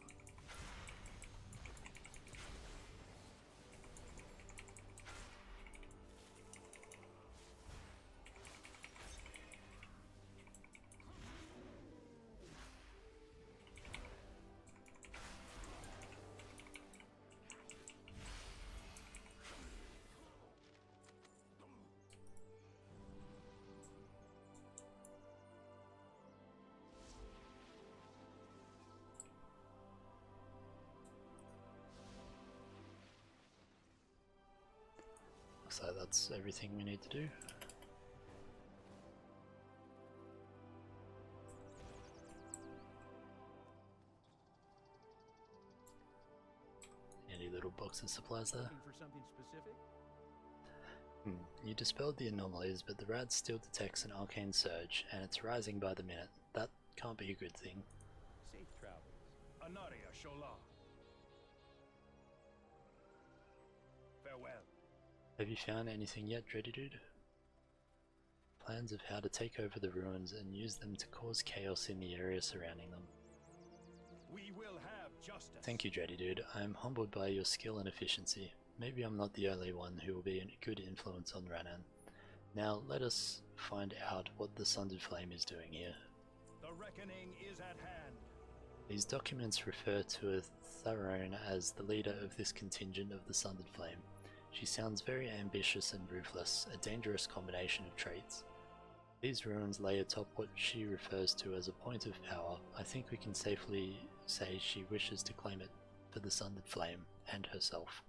So that's everything we need to do. Any little box of supplies there? Looking for something specific? You dispelled the anomalies, but the rad still detects an arcane surge, and it's rising by the minute. That can't be a good thing. Safe travels. Anaria Shola. Farewell. Have you found anything yet, Dready Dude? Plans of how to take over the ruins and use them to cause chaos in the area surrounding them. We will have justice. Thank you, Dready Dude. I am humbled by your skill and efficiency. Maybe I'm not the only one who will be a good influence on Rhonin. Now let us find out what the Sundered Flame is doing here. The reckoning is at hand. These documents refer to Theron as the leader of this contingent of the Sundered Flame. She sounds very ambitious and ruthless, a dangerous combination of traits. These ruins lay atop what she refers to as a point of power. I think we can safely say she wishes to claim it for the Sundered Flame and herself,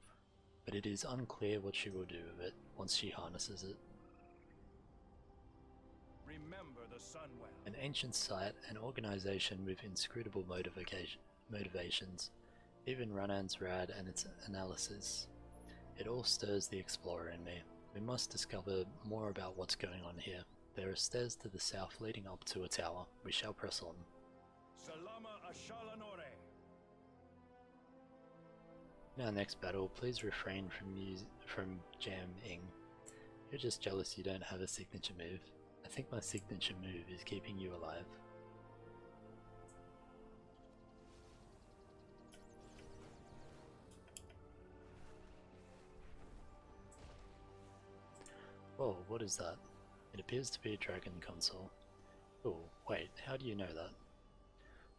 but it is unclear what she will do with it once she harnesses it. Remember the Sunwell. An ancient site, an organization with inscrutable motivations. Even Rhonin's rad and its analysis. It all stirs the explorer in me. We must discover more about what's going on here. There are stairs to the south leading up to a tower. We shall press on. Salama Ashalanore. In our next battle, please refrain from jamming. You're just jealous you don't have a signature move. I think my signature move is keeping you alive. Whoa, what is that? It appears to be a dragon console. Oh, wait, how do you know that?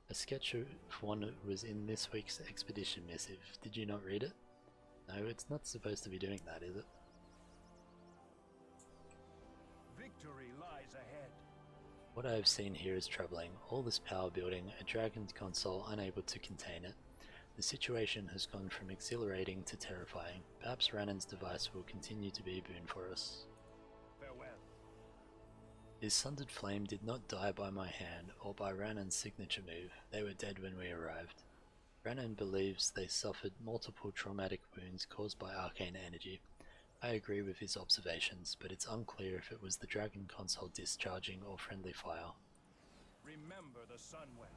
A sketch of one was in this week's expedition missive. Did you not read it? No, it's not supposed to be doing that, is it? Victory lies ahead. What I have seen here is troubling. All this power building, a dragon console unable to contain it. The situation has gone from exhilarating to terrifying. Perhaps Rhonin's device will continue to be a boon for us. Farewell. His sundered flame did not die by my hand or by Rhonin's signature move. They were dead when we arrived. Rhonin believes they suffered multiple traumatic wounds caused by arcane energy. I agree with his observations, but it's unclear if it was the dragon console discharging or friendly fire. Remember the Sunwell.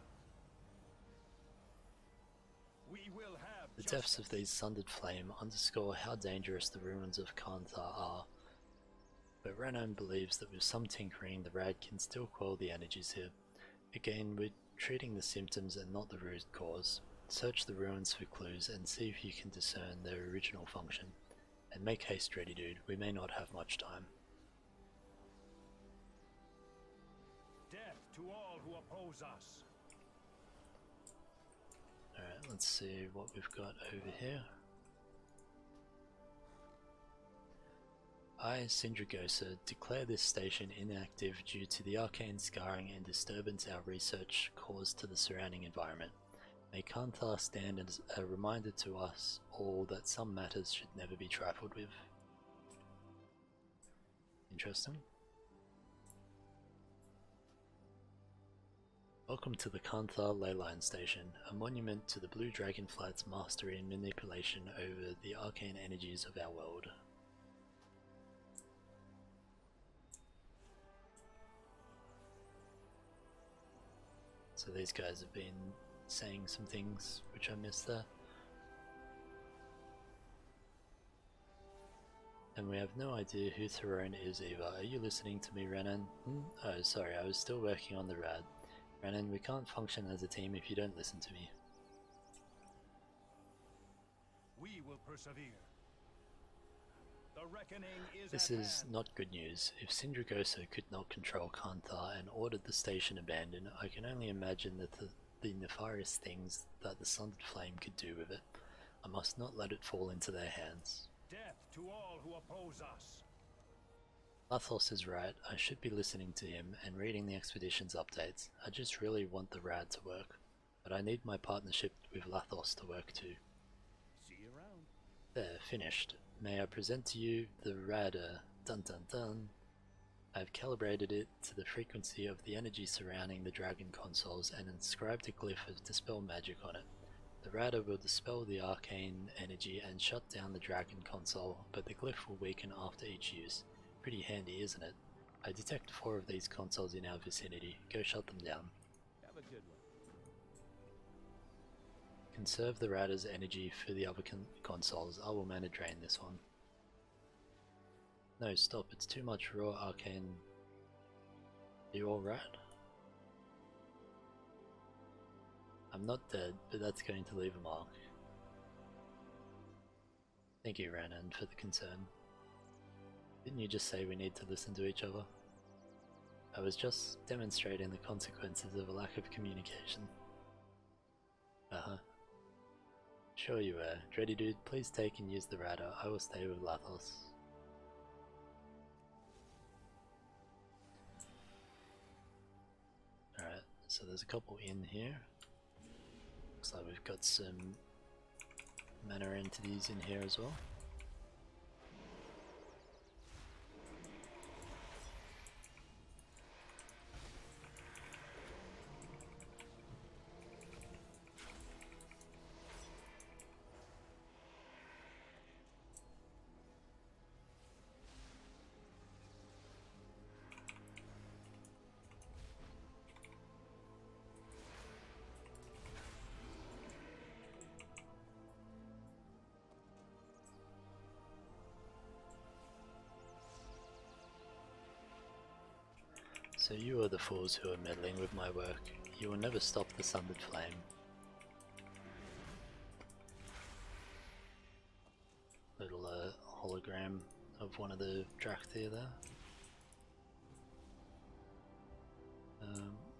We will have The depths of these sundered flame underscore how dangerous the ruins of Kanthar are. But Rhonin believes that with some tinkering the rad can still quell the energies here. Again, we're treating the symptoms and not the root cause. Search the ruins for clues and see if you can discern their original function. And make haste, ready dude, we may not have much time. death to all who oppose us. Alright, let's see what we've got over here. I, Sindragosa, declare this station inactive due to the arcane scarring and disturbance our research caused to the surrounding environment. May Kanthar stand as a reminder to us all that some matters should never be trifled with. Interesting. Welcome to the Kanthar Leyline Station, a monument to the Blue Dragonflight's mastery and manipulation over the arcane energies of our world. So these guys have been saying some things which I missed there. And we have no idea who Theron is either. Are you listening to me, Rhonin? Oh, sorry, I was still working on the rad. Rhonin, we can't function as a team if you don't listen to me. We will persevere. The reckoning is This at is hand. not good news. If Sindragosa could not control Kanthar and ordered the station abandoned, I can only imagine that the nefarious things that the Sundered Flame could do with it. I must not let it fall into their hands. Death to all who oppose us. Lathos is right, I should be listening to him and reading the expedition's updates. I just really want the rad to work, but I need my partnership with Lathos to work too. See you around. There, finished. May I present to you the radar. Dun dun dun. I have calibrated it to the frequency of the energy surrounding the dragon consoles and inscribed a glyph of dispel magic on it. The radar will dispel the arcane energy and shut down the dragon console, but the glyph will weaken after each use. Pretty handy, isn't it? I detect 4 of these consoles in our vicinity. Go shut them down. Have a good one. Conserve the radar's energy for the other consoles. I will mana drain this one. No, stop. It's too much raw arcane. Are you alright? I'm not dead, but that's going to leave a mark. Thank you, Rhonin, for the concern. Didn't you just say we need to listen to each other? I was just demonstrating the consequences of a lack of communication. Uh-huh. Sure you were. Dready dude, please take and use the radar. I will stay with Lathos. Alright, so there's a couple in here. Looks like we've got some mana entities in here as well. So you are the fools who are meddling with my work. You will never stop the sundered flame. Little hologram of one of the Drakthir there.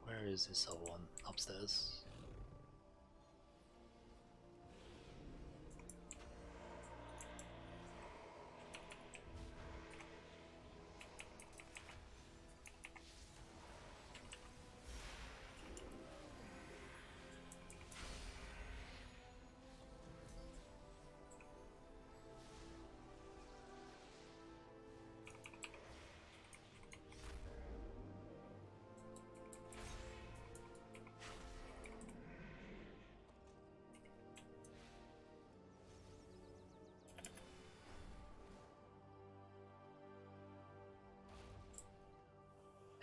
Where is this other one? Upstairs.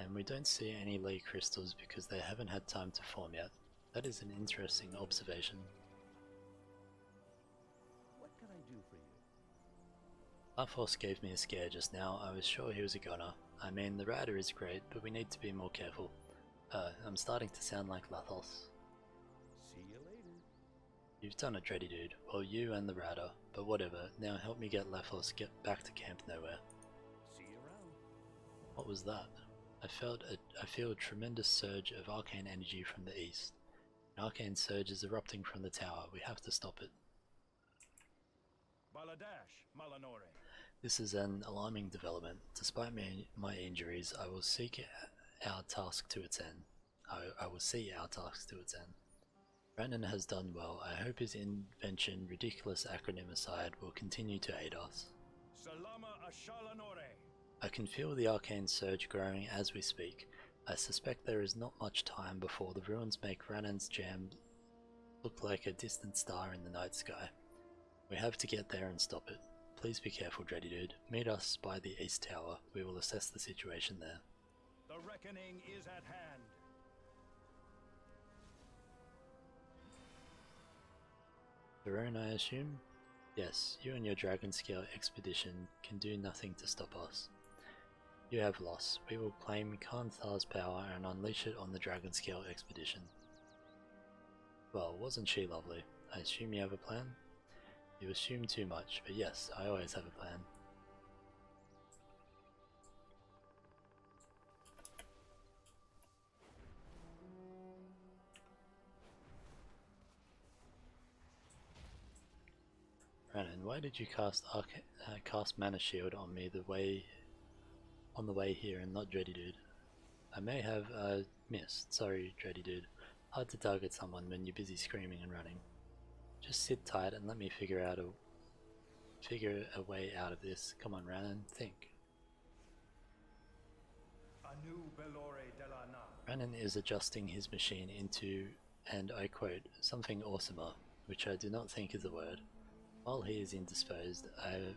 And we don't see any Lee crystals because they haven't had time to form yet. That is an interesting observation. What can I do for you? Lathos gave me a scare just now. I was sure he was a goner. I mean, the rider is great, but we need to be more careful. I'm starting to sound like Lathos. See you later. You've done it, Dreddy dude. Well, you and the rider. But whatever. Now help me get Lathos back to Camp Nowhere. See you around. What was that? I feel a tremendous surge of arcane energy from the east. An arcane surge is erupting from the tower. We have to stop it. Baladash, Malanore. This is an alarming development. Despite my injuries, I will seek our task to its end. I will see our task to its end. Rhonin has done well. I hope his invention, ridiculous acronym aside, will continue to aid us. Salama Ashalanore. I can feel the arcane surge growing as we speak. I suspect there is not much time before the ruins make Rhonin's jam look like a distant star in the night sky. We have to get there and stop it. Please be careful, Dreddy dude. Meet us by the east tower. We will assess the situation there. The reckoning is at hand. Theron, I assume? Yes, you and your dragon scale expedition can do nothing to stop us. You have lost. We will claim Kanthar's power and unleash it on the dragon scale expedition. Well, wasn't she lovely? I assume you have a plan? You assume too much, but yes, I always have a plan. Rhonin, why did you cast Mana Shield on me on the way here and not Dreddy dude? I may have missed. Sorry, Dreddy dude. Hard to target someone when you're busy screaming and running. Just sit tight and let me figure a way out of this. Come on, Rhonin, think. Anu Belore Delana. Rhonin is adjusting his machine into, and I quote, something awesomer, which I do not think is a word. While he is indisposed, I have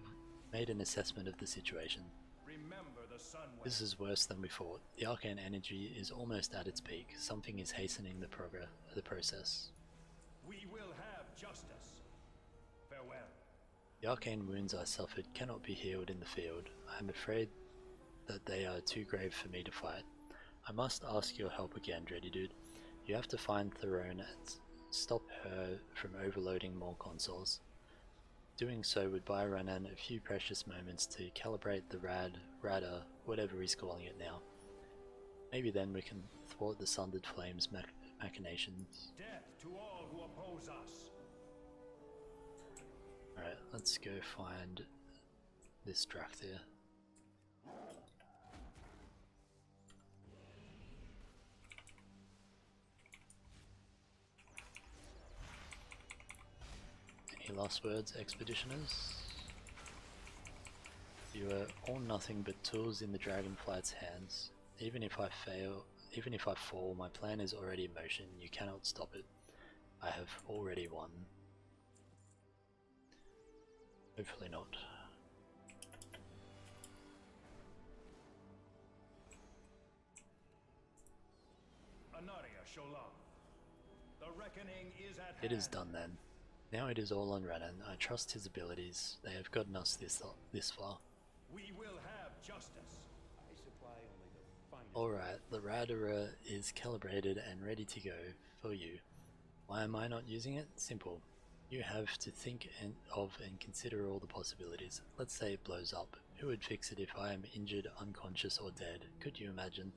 made an assessment of the situation. Remember the sun. This is worse than we thought. The arcane energy is almost at its peak. Something is hastening the process. We will have justice. Farewell. The arcane wounds I suffered cannot be healed in the field. I am afraid that they are too grave for me to fight. I must ask your help again, Dreddy dude. You have to find Theron and stop her from overloading more consoles. Doing so would buy Rhonin a few precious moments to calibrate the radar, whatever he's calling it now. Maybe then we can thwart the Sundered Flames machinations. Death to all who oppose us. Alright, let's go find this Drakthir. Any last words, expeditioners? You are all nothing but tools in the Dragonflight's hands. Even if I fall, my plan is already in motion. You cannot stop it. I have already won. Hopefully not. Anaria Sholam. The reckoning is at hand. It is done then. Now it is all on Rhonin. I trust his abilities. They have gotten us this far. We will have justice. I supply only the finest Alright, the Radara is calibrated and ready to go for you. Why am I not using it? Simple. You have to think of and consider all the possibilities. Let's say it blows up. Who would fix it if I am injured, unconscious or dead? Could you imagine?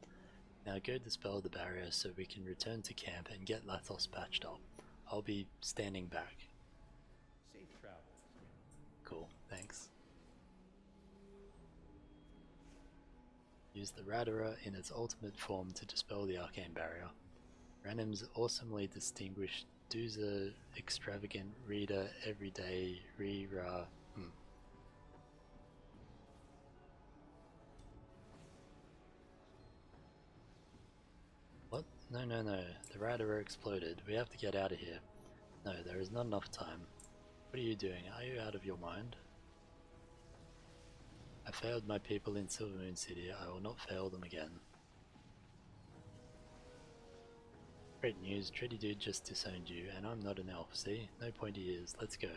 Now go dispel the barrier so we can return to camp and get Lathos patched up. I'll be standing back. Safe travels. Cool, thanks. Use the Radara in its ultimate form to dispel the arcane barrier. Ranim's awesomely distinguished Doozer extravagant reader everyday re-ra. What? No. The Radara exploded. We have to get out of here. No, there is not enough time. What are you doing? Are you out of your mind? I failed my people in Silvermoon City. I will not fail them again. Great news, Treaty Dude just disowned you, and I'm not an elf, see? No pointy ears, let's go.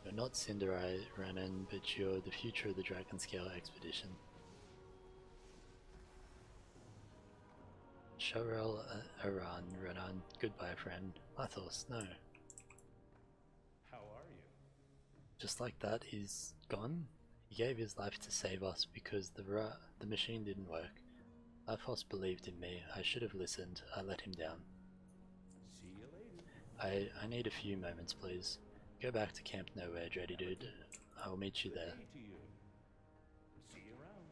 You're not Cinderai, Rhonin, but you're the future of the Dragonscale expedition. Sharel Aran, Rhonin, goodbye friend. Lathos, no. How are you? Just like that, he's gone? He gave his life to save us because the machine didn't work. Lathos believed in me. I should have listened. I let him down. See you later. I need a few moments, please. Go back to Camp Nowhere, Dready Dude. I will meet you there. Good day to you. See you around.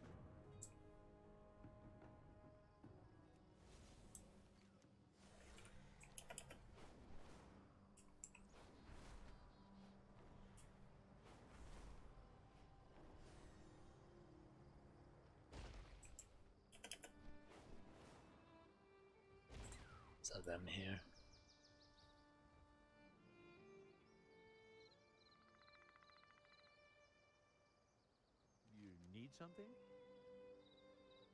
So them here. You need something?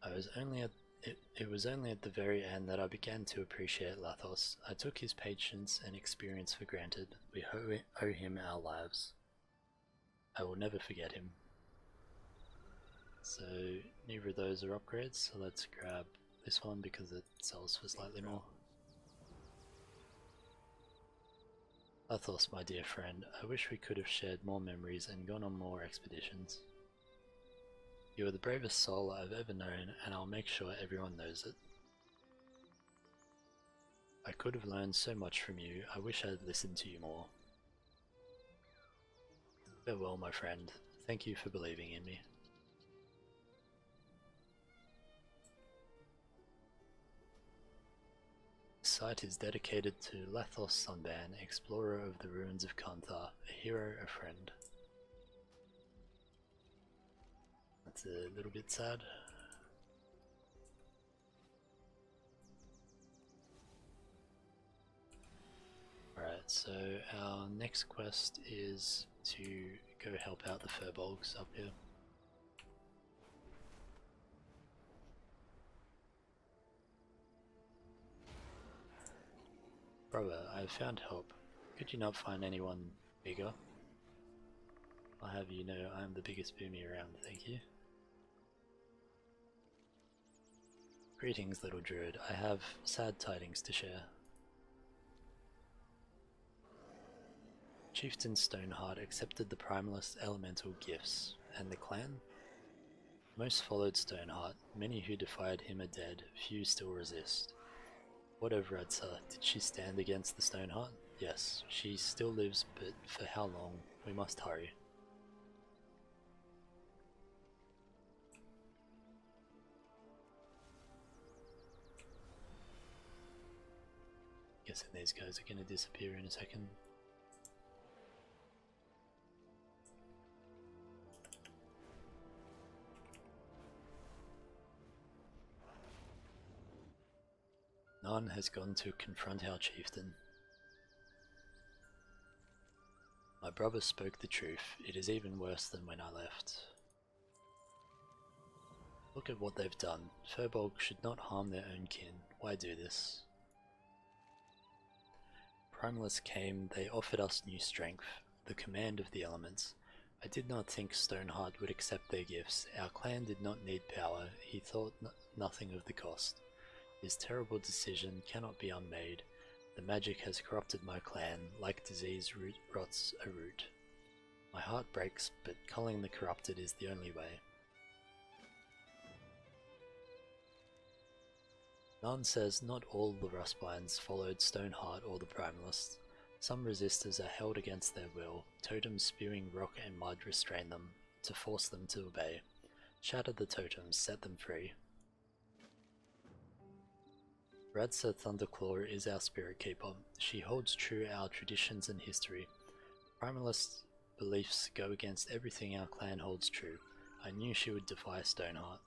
It was only at the very end that I began to appreciate Lathos. I took his patience and experience for granted. We owe him our lives. I will never forget him. So neither of those are upgrades, so let's grab this one because it sells for slightly more. Lathos, my dear friend, I wish we could have shared more memories and gone on more expeditions. You are the bravest soul I've ever known, and I'll make sure everyone knows it. I could have learned so much from you. I wish I'd listened to you more. Farewell, my friend. Thank you for believing in me. The site is dedicated to Lathos Sunban, explorer of the ruins of Kanthar, a hero, a friend. That's a little bit sad. Alright, so our next quest is to go help out the Furbolgs up here. Brother, I have found help. Could you not find anyone bigger? I'll have you know I am the biggest boomy around, thank you. Greetings, little druid. I have sad tidings to share. Chieftain Stoneheart accepted the Primalist elemental gifts, and the clan? Most followed Stoneheart. Many who defied him are dead, few still resist. What of Radsa? Did she stand against the Stoneheart? Yes, she still lives, but for how long? We must hurry. Guessing these guys are going to disappear in a second. None has gone to confront our chieftain. My brother spoke the truth. It is even worse than when I left. Look at what they've done. Furbolg should not harm their own kin. Why do this? Primalists came, they offered us new strength, the command of the elements. I did not think Stoneheart would accept their gifts. Our clan did not need power. He thought nothing of the cost. His terrible decision cannot be unmade. The magic has corrupted my clan, like disease rots a root. My heart breaks, but culling the corrupted is the only way. Nan says not all the Rustbinds followed Stoneheart or the Primalists. Some resistors are held against their will. Totems spewing rock and mud restrain them, to force them to obey. Shatter the totems, set them free. Radsa Thunderclaw is our spirit keeper. She holds true our traditions and history. Primalist beliefs go against everything our clan holds true. I knew she would defy Stoneheart.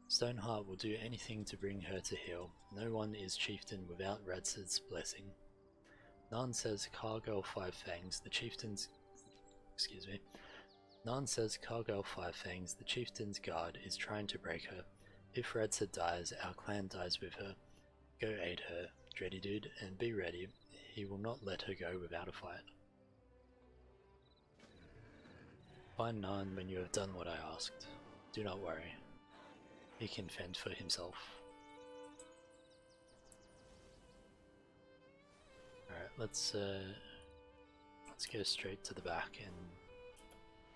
Stoneheart will do anything to bring her to heel. No one is chieftain without Radsa's blessing. Nan says Cargill Five Fangs, the chieftain's... Nan says Cargill Five Fangs, the chieftain's guard, is trying to break her. If Radsa dies, our clan dies with her. Go aid her, Dready Dude, and be ready. He will not let her go without a fight. Find Nan when you have done what I asked. Do not worry. He can fend for himself. Alright, let's go straight to the back and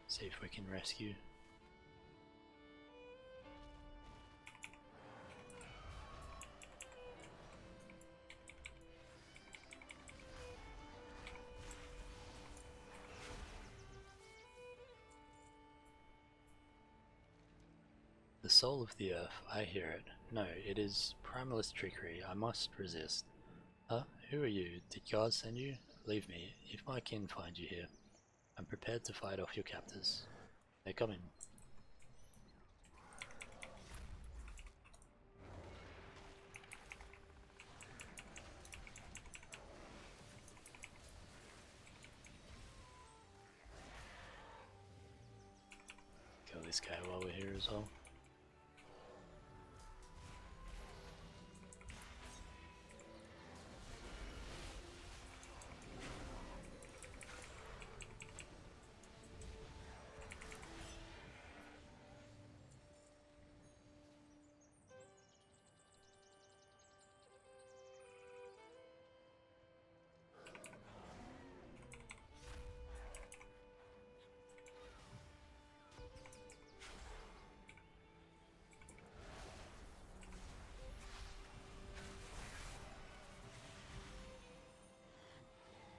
see if we can rescue. The soul of the earth, I hear it. No, it is primalist trickery. I must resist. Huh? Who are you? Did God send you? Leave me. If my kin find you here, I'm prepared to fight off your captors. They're coming. Kill this guy while we're here as well.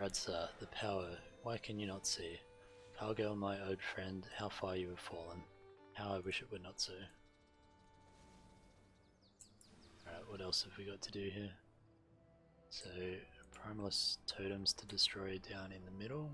Radsa, the power, why can you not see? Cargill, my old friend, how far you have fallen. How I wish it were not so. Alright, what else have we got to do here? So, Primalist totems to destroy down in the middle.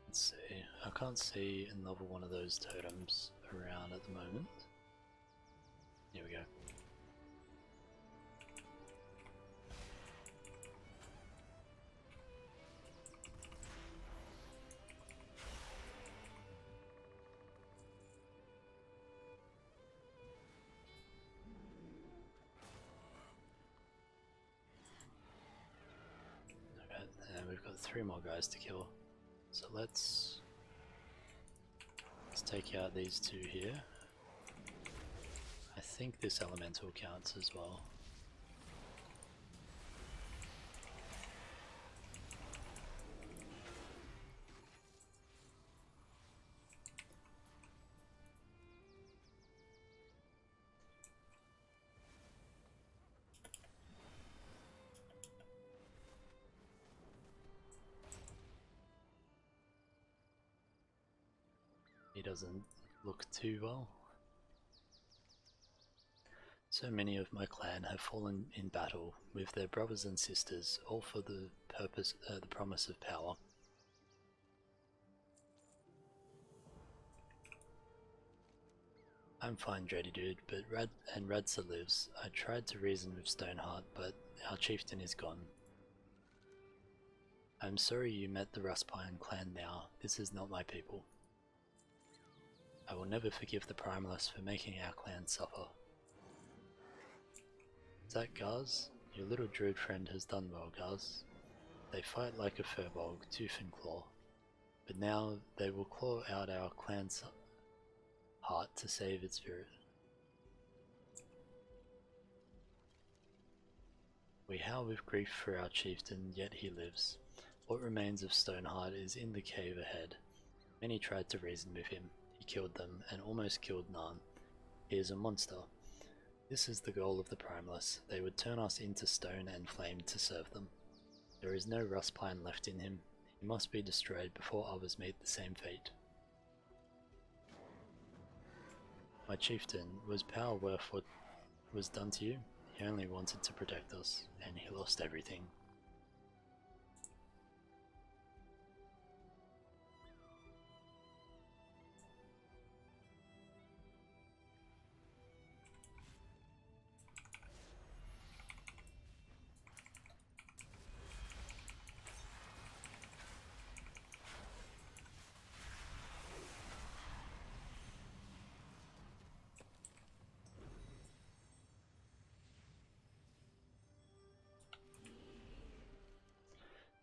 Let's see, I can't see another one of those totems around at the moment. Here we go. Alright, and we've got 3 more guys to kill. So let's take out these 2 here. I think this elemental counts as well. He doesn't look too well. So many of my clan have fallen in battle with their brothers and sisters, all for the promise of power. I'm fine, Dready Dude, but Radsa lives. I tried to reason with Stoneheart, but our chieftain is gone. I'm sorry you met the Rustpine clan now. This is not my people. I will never forgive the Primalists for making our clan suffer. Is that Gaz? Your little druid friend has done well, Gaz. They fight like a furbolg, tooth and claw. But now they will claw out our clan's heart to save its spirit. We howl with grief for our chieftain, yet he lives. What remains of Stoneheart is in the cave ahead. Many tried to reason with him. He killed them, and almost killed Narn. He is a monster. This is the goal of the Primalists. They would turn us into stone and flame to serve them. There is no Rustpine left in him. He must be destroyed before others meet the same fate. My chieftain, was power worth what was done to you? He only wanted to protect us, and he lost everything.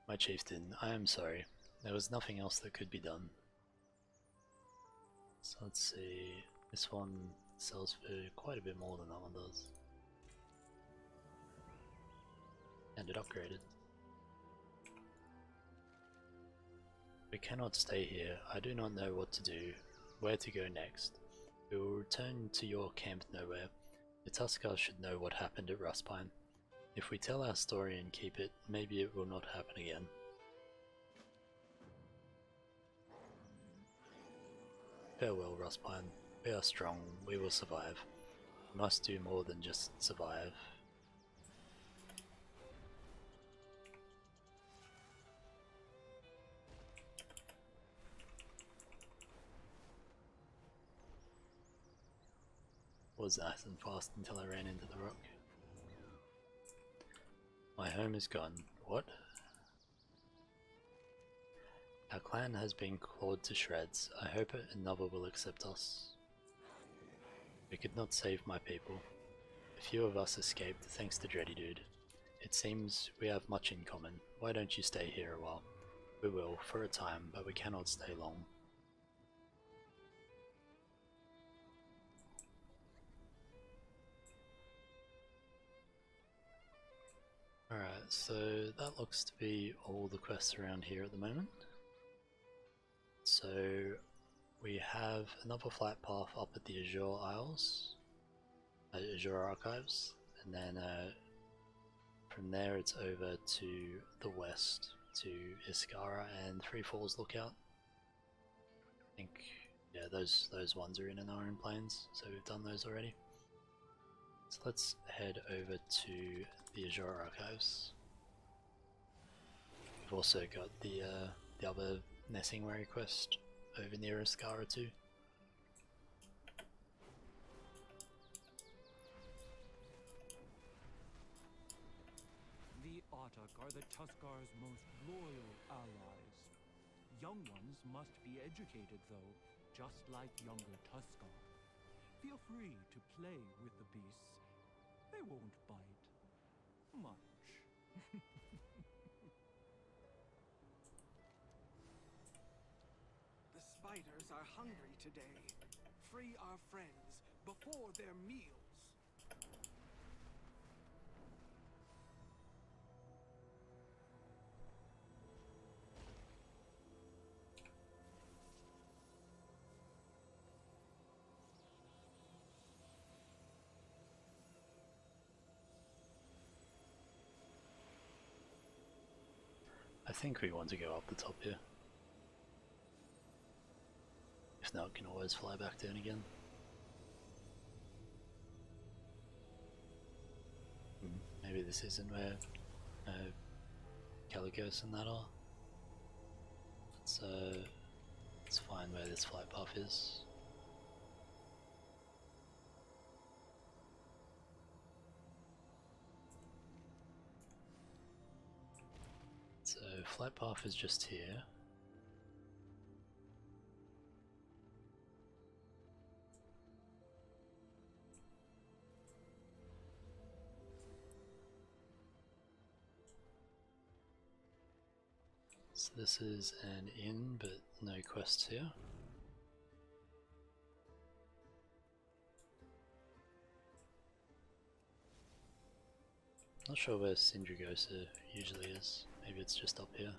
My chieftain, I am sorry. There was nothing else that could be done. So let's see, this one sells for quite a bit more than that one does. And it upgraded. We cannot stay here. I do not know what to do, where to go next. We will return to your camp nowhere. The Tuskars should know what happened at Rustpine. If we tell our story and keep it, maybe it will not happen again. Farewell, Rustpine. We are strong, we will survive. We must do more than just survive. Was nice and fast until I ran into the rock. My home is gone. What? Our clan has been clawed to shreds. I hope another will accept us. We could not save my people. A few of us escaped thanks to Dready Dude. It seems we have much in common. Why don't you stay here a while? We will, for a time, but we cannot stay long. Alright, so that looks to be all the quests around here at the moment. So we have another flight path up at the Azure Isles, Azure Archives, and then from there it's over to the west to Iskaara and Three Falls Lookout. I think, yeah, those ones are in an Iron Plains, so we've done those already. So let's head over to the Azure Archives. We've also got the other Nessingwary quest over near Iskaara too. The Autok are the Tuskar's most loyal allies. Young ones must be educated though, just like younger Tuskar. Feel free to play with the beasts. They won't bite much. The spiders are hungry today. Free our friends before their meals. I think we want to go up the top here. If not, we can always fly back down again. this isn't where Caligos and that are. So let's find where this flight path is. So flight path is just here. So this is an inn, but no quests here. Not sure where Sindragosa usually is. Maybe it's just up here.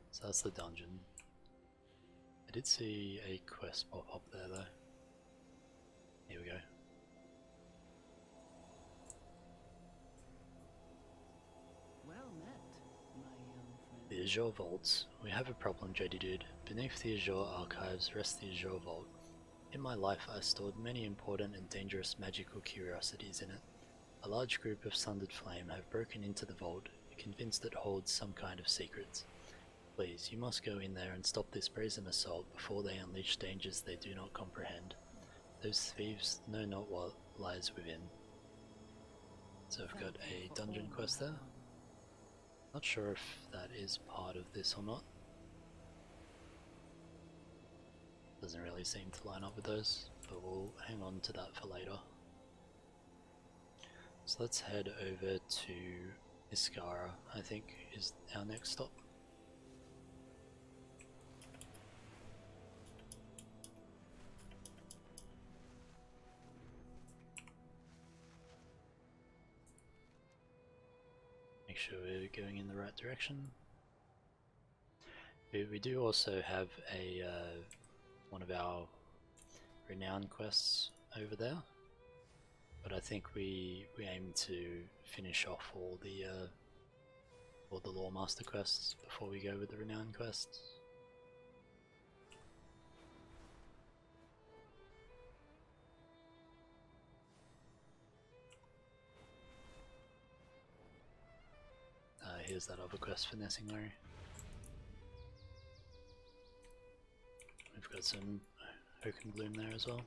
So that's the dungeon. I did see a quest pop up there though. Here we go. Well met, my young friend. The Azure Vaults. We have a problem, JD Dude. Beneath the Azure Archives rests the Azure Vault. In my life I stored many important and dangerous magical curiosities in it. A large group of Sundered Flame have broken into the vault, convinced it holds some kind of secrets. Please, you must go in there and stop this brazen assault before they unleash dangers they do not comprehend. Those thieves know not what lies within. So I've got a dungeon quest there. Not sure if that is part of this or not. Doesn't really seem to line up with those, but we'll hang on to that for later. So let's head over to Iskaara, I think is our next stop. Make sure we're going in the right direction. We do also have a one of our renown quests over there, but I think we aim to finish off all the Loremaster quests before we go with the renown quests. Here's that other quest for Nessing Larry. We've got some Oaken Bloom there as well.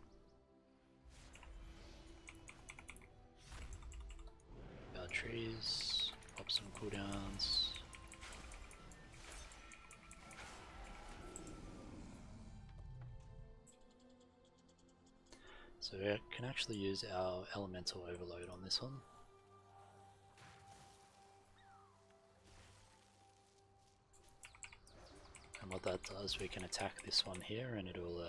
Got trees, pop some cooldowns. So we can actually use our Elemental Overload on this one. And what that does, we can attack this one here and it'll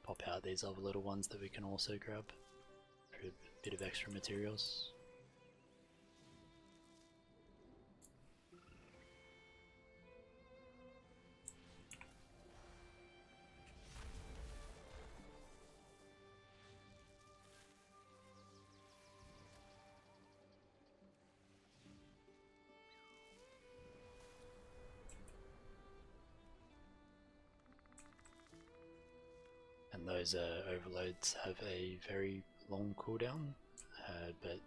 pop out these other little ones that we can also grab for a bit of extra materials. And those overloads have a very long cooldown, but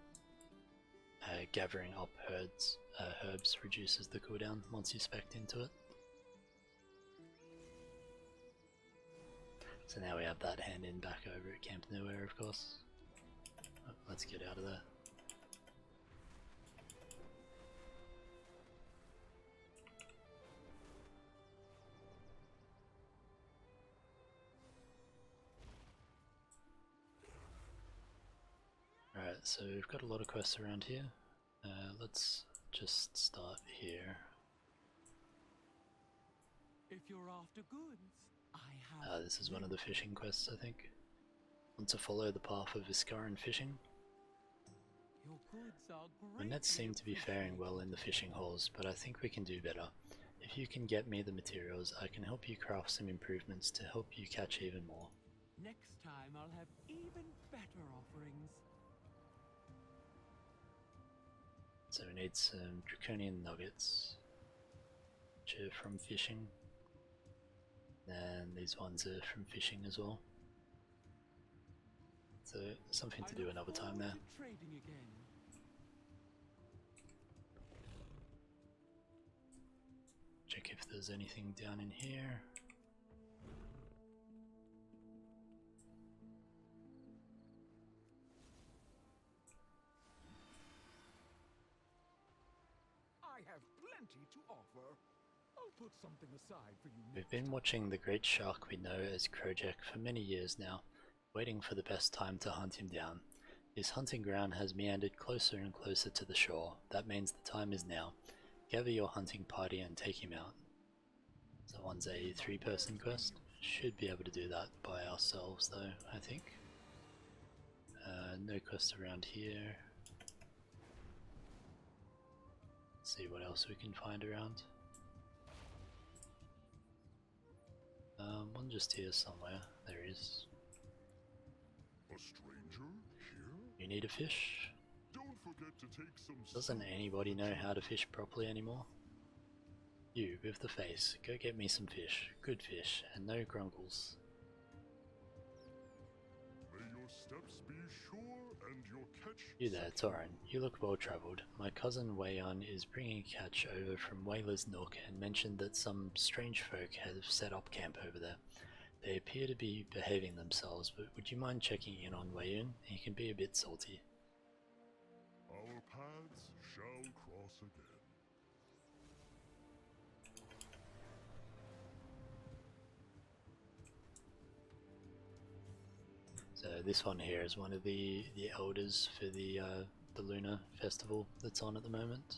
gathering up herbs reduces the cooldown once you spec into it. So now we have that hand in back over at Camp Nowhere, of course. Oh, let's get out of there. Alright, so we've got a lot of quests around here. Let's just start here. If you're after goods, I have. This is one of the fishing quests, I think. Want to follow the path of Iskaaran fishing? Your goods are My nets seem to be faring well in the fishing holes, but I think we can do better. If you can get me the materials, I can help you craft some improvements to help you catch even more. Next time I'll have even better offerings. So we need some draconian nuggets, which are from fishing. Then these ones are from fishing as well. So something to do another time there. Trading again. Check if there's anything down in here. I have plenty to offer. I'll put something aside for you. We've been watching the great shark we know as Krojac for many years now, waiting for the best time to hunt him down. His hunting ground has meandered closer and closer to the shore. That means the time is now. Gather your hunting party and take him out. So one's a 3-person quest. Should be able to do that by ourselves though, I think. No quest around here. Let's see what else we can find around. One just here somewhere. There is. A stranger here? You need a fish? Don't forget to take some. Doesn't anybody know how to fish properly anymore? You, with the face, go get me some fish. Good fish, and no grunkles. May your steps be sure and your catch. You there, Theron. You look well travelled. My cousin Wayon is bringing a catch over from Whaler's Nook and mentioned that some strange folk have set up camp over there. They appear to be behaving themselves, but would you mind checking in on Wayon? He can be a bit salty. Our paths shall cross again. So this one here is one of the elders for the Lunar Festival that's on at the moment.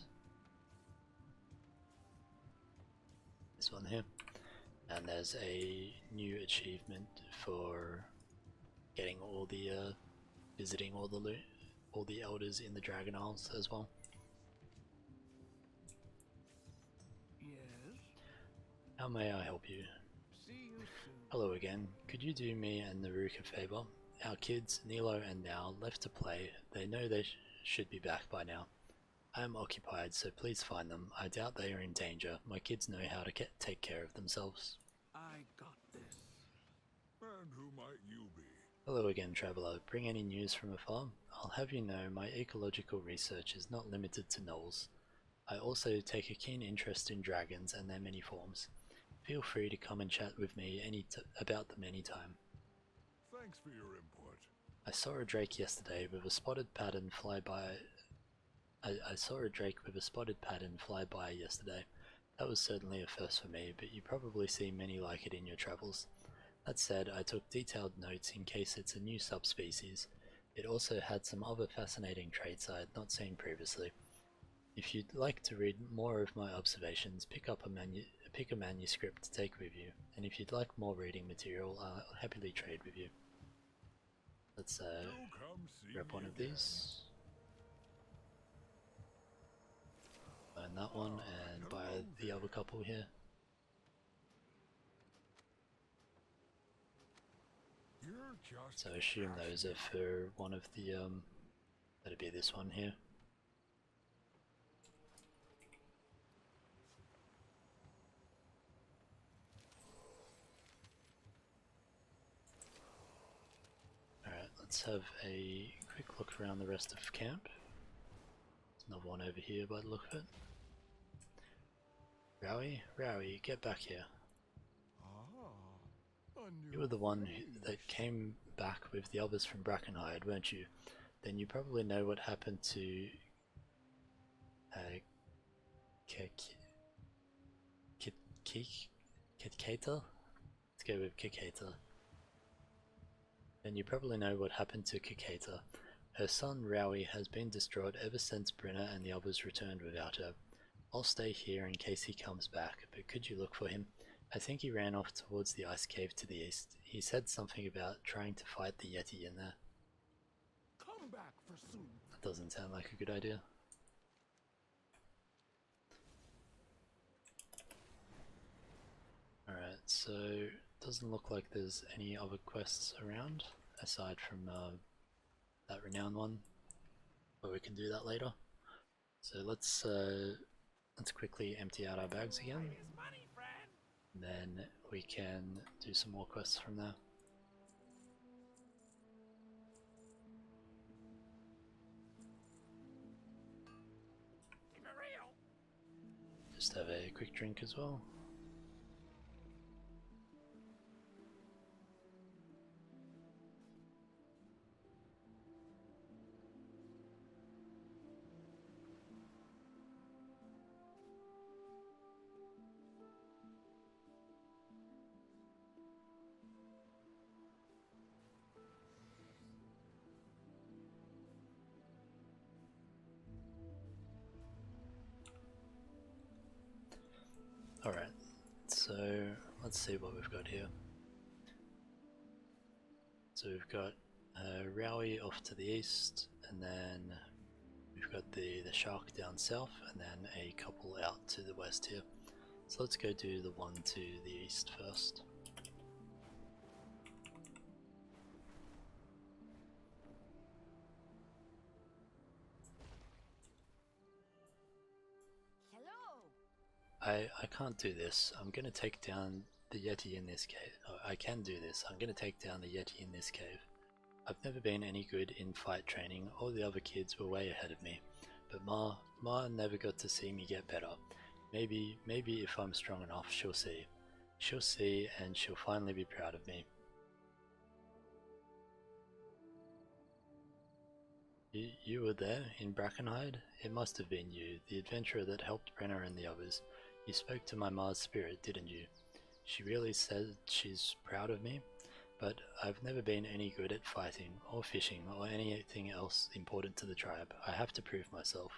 This one here. And there's a new achievement for getting all the visiting all the elders in the Dragon Isles as well. Yes. How may I help you? See you soon. Hello again. Could you do me and Naruk a favor? Our kids, Nilo and Now, left to play. They know they should be back by now. I am occupied, so please find them. I doubt they are in danger. My kids know how to take care of themselves. I got this. And who might you be? Hello again, traveller. Bring any news from afar? I'll have you know my ecological research is not limited to gnolls. I also take a keen interest in dragons and their many forms. Feel free to come and chat with me about them anytime. Thanks for your input. I saw a drake yesterday with a spotted pattern fly by. I saw a drake with a spotted pattern fly by yesterday. That was certainly a first for me, but you probably see many like it in your travels. That said, I took detailed notes in case it's a new subspecies. It also had some other fascinating traits I had not seen previously. If you'd like to read more of my observations, pick a manuscript to take with you, and if you'd like more reading material, I'll happily trade with you. Let's grab one of these. Burn that one and buy the other couple here. So I assume those are for one of the that'd be this one here. Alright, let's have a quick look around the rest of camp. There's another one over here by the look of it. Rowie, get back here. You were the one that came back with the others from Brackenhide, weren't you? Then you probably know what happened to Kikata? Let's go with Kikata. Then you probably know what happened to Kikata. Her son Rowie has been distraught ever since Brenna and the others returned without her. I'll stay here in case he comes back, but could you look for him? I think he ran off towards the ice cave to the east. He said something about trying to fight the Yeti in there. Come back for soon. That doesn't sound like a good idea. Alright, so doesn't look like there's any other quests around aside from that renowned one, but we can do that later. So let's quickly empty out our bags again. Then we can do some more quests from there. Just have a quick drink as well. Alright, so let's see what we've got here. So we've got Rowie off to the east, and then we've got the shark down south, and then a couple out to the west here. So let's go do the one to the east first. I can't do this. I'm gonna take down the Yeti in this cave. Oh, I can do this. I'm gonna take down the Yeti in this cave. I've never been any good in fight training. All the other kids were way ahead of me. But Ma never got to see me get better. Maybe if I'm strong enough, she'll see. She'll see and she'll finally be proud of me. You were there in Brackenhide? It must have been you, the adventurer that helped Brenner and the others. You spoke to my Ma's spirit, didn't you? She really said she's proud of me, but I've never been any good at fighting, or fishing, or anything else important to the tribe. I have to prove myself.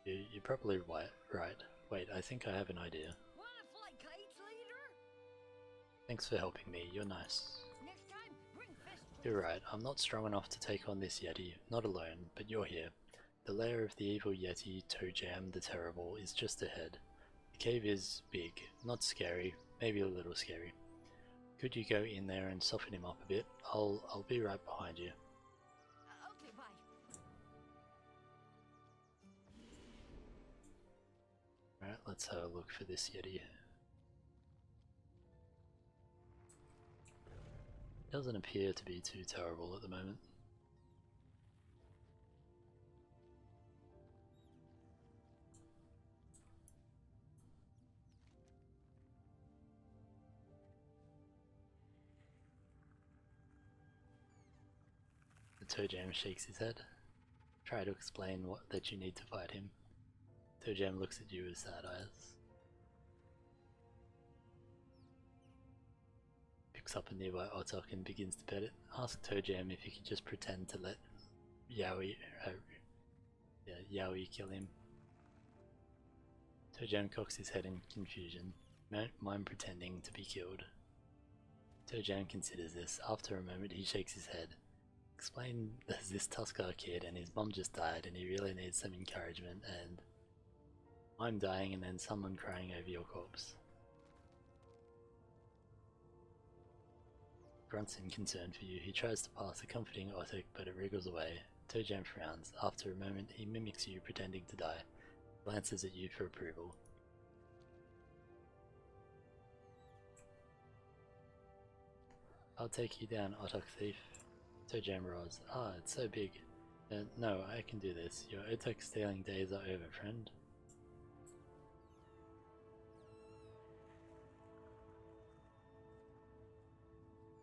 You're probably right. Wait, I think I have an idea. Thanks for helping me, you're nice. You're right, I'm not strong enough to take on this Yeti, not alone, but you're here. The lair of the evil Yeti, Toejam the Terrible, is just ahead. The cave is big, not scary, maybe a little scary. Could you go in there and soften him up a bit? I'll be right behind you. Okay, bye. Alright, let's have a look for this Yeti. Doesn't appear to be too terrible at the moment. The Toejam shakes his head. Try to explain that you need to fight him. Toejam looks at you with sad eyes. Picks up a nearby Otok and begins to pet it. Ask Toejam if he could just pretend to let Yowie kill him. Toejam cocks his head in confusion. Mind pretending to be killed. Toejam considers this. After a moment he shakes his head. Explain there's this Tuskar kid and his mom just died and he really needs some encouragement, and I'm dying and then someone crying over your corpse. Grunts in concern for you. He tries to pass a comforting Otok, but it wriggles away. Toejam frowns. After a moment he mimics you pretending to die. Glances at you for approval. I'll take you down, Otok thief. Toejam roars. Ah, it's so big. No, I can do this. Your Otok stealing days are over, friend.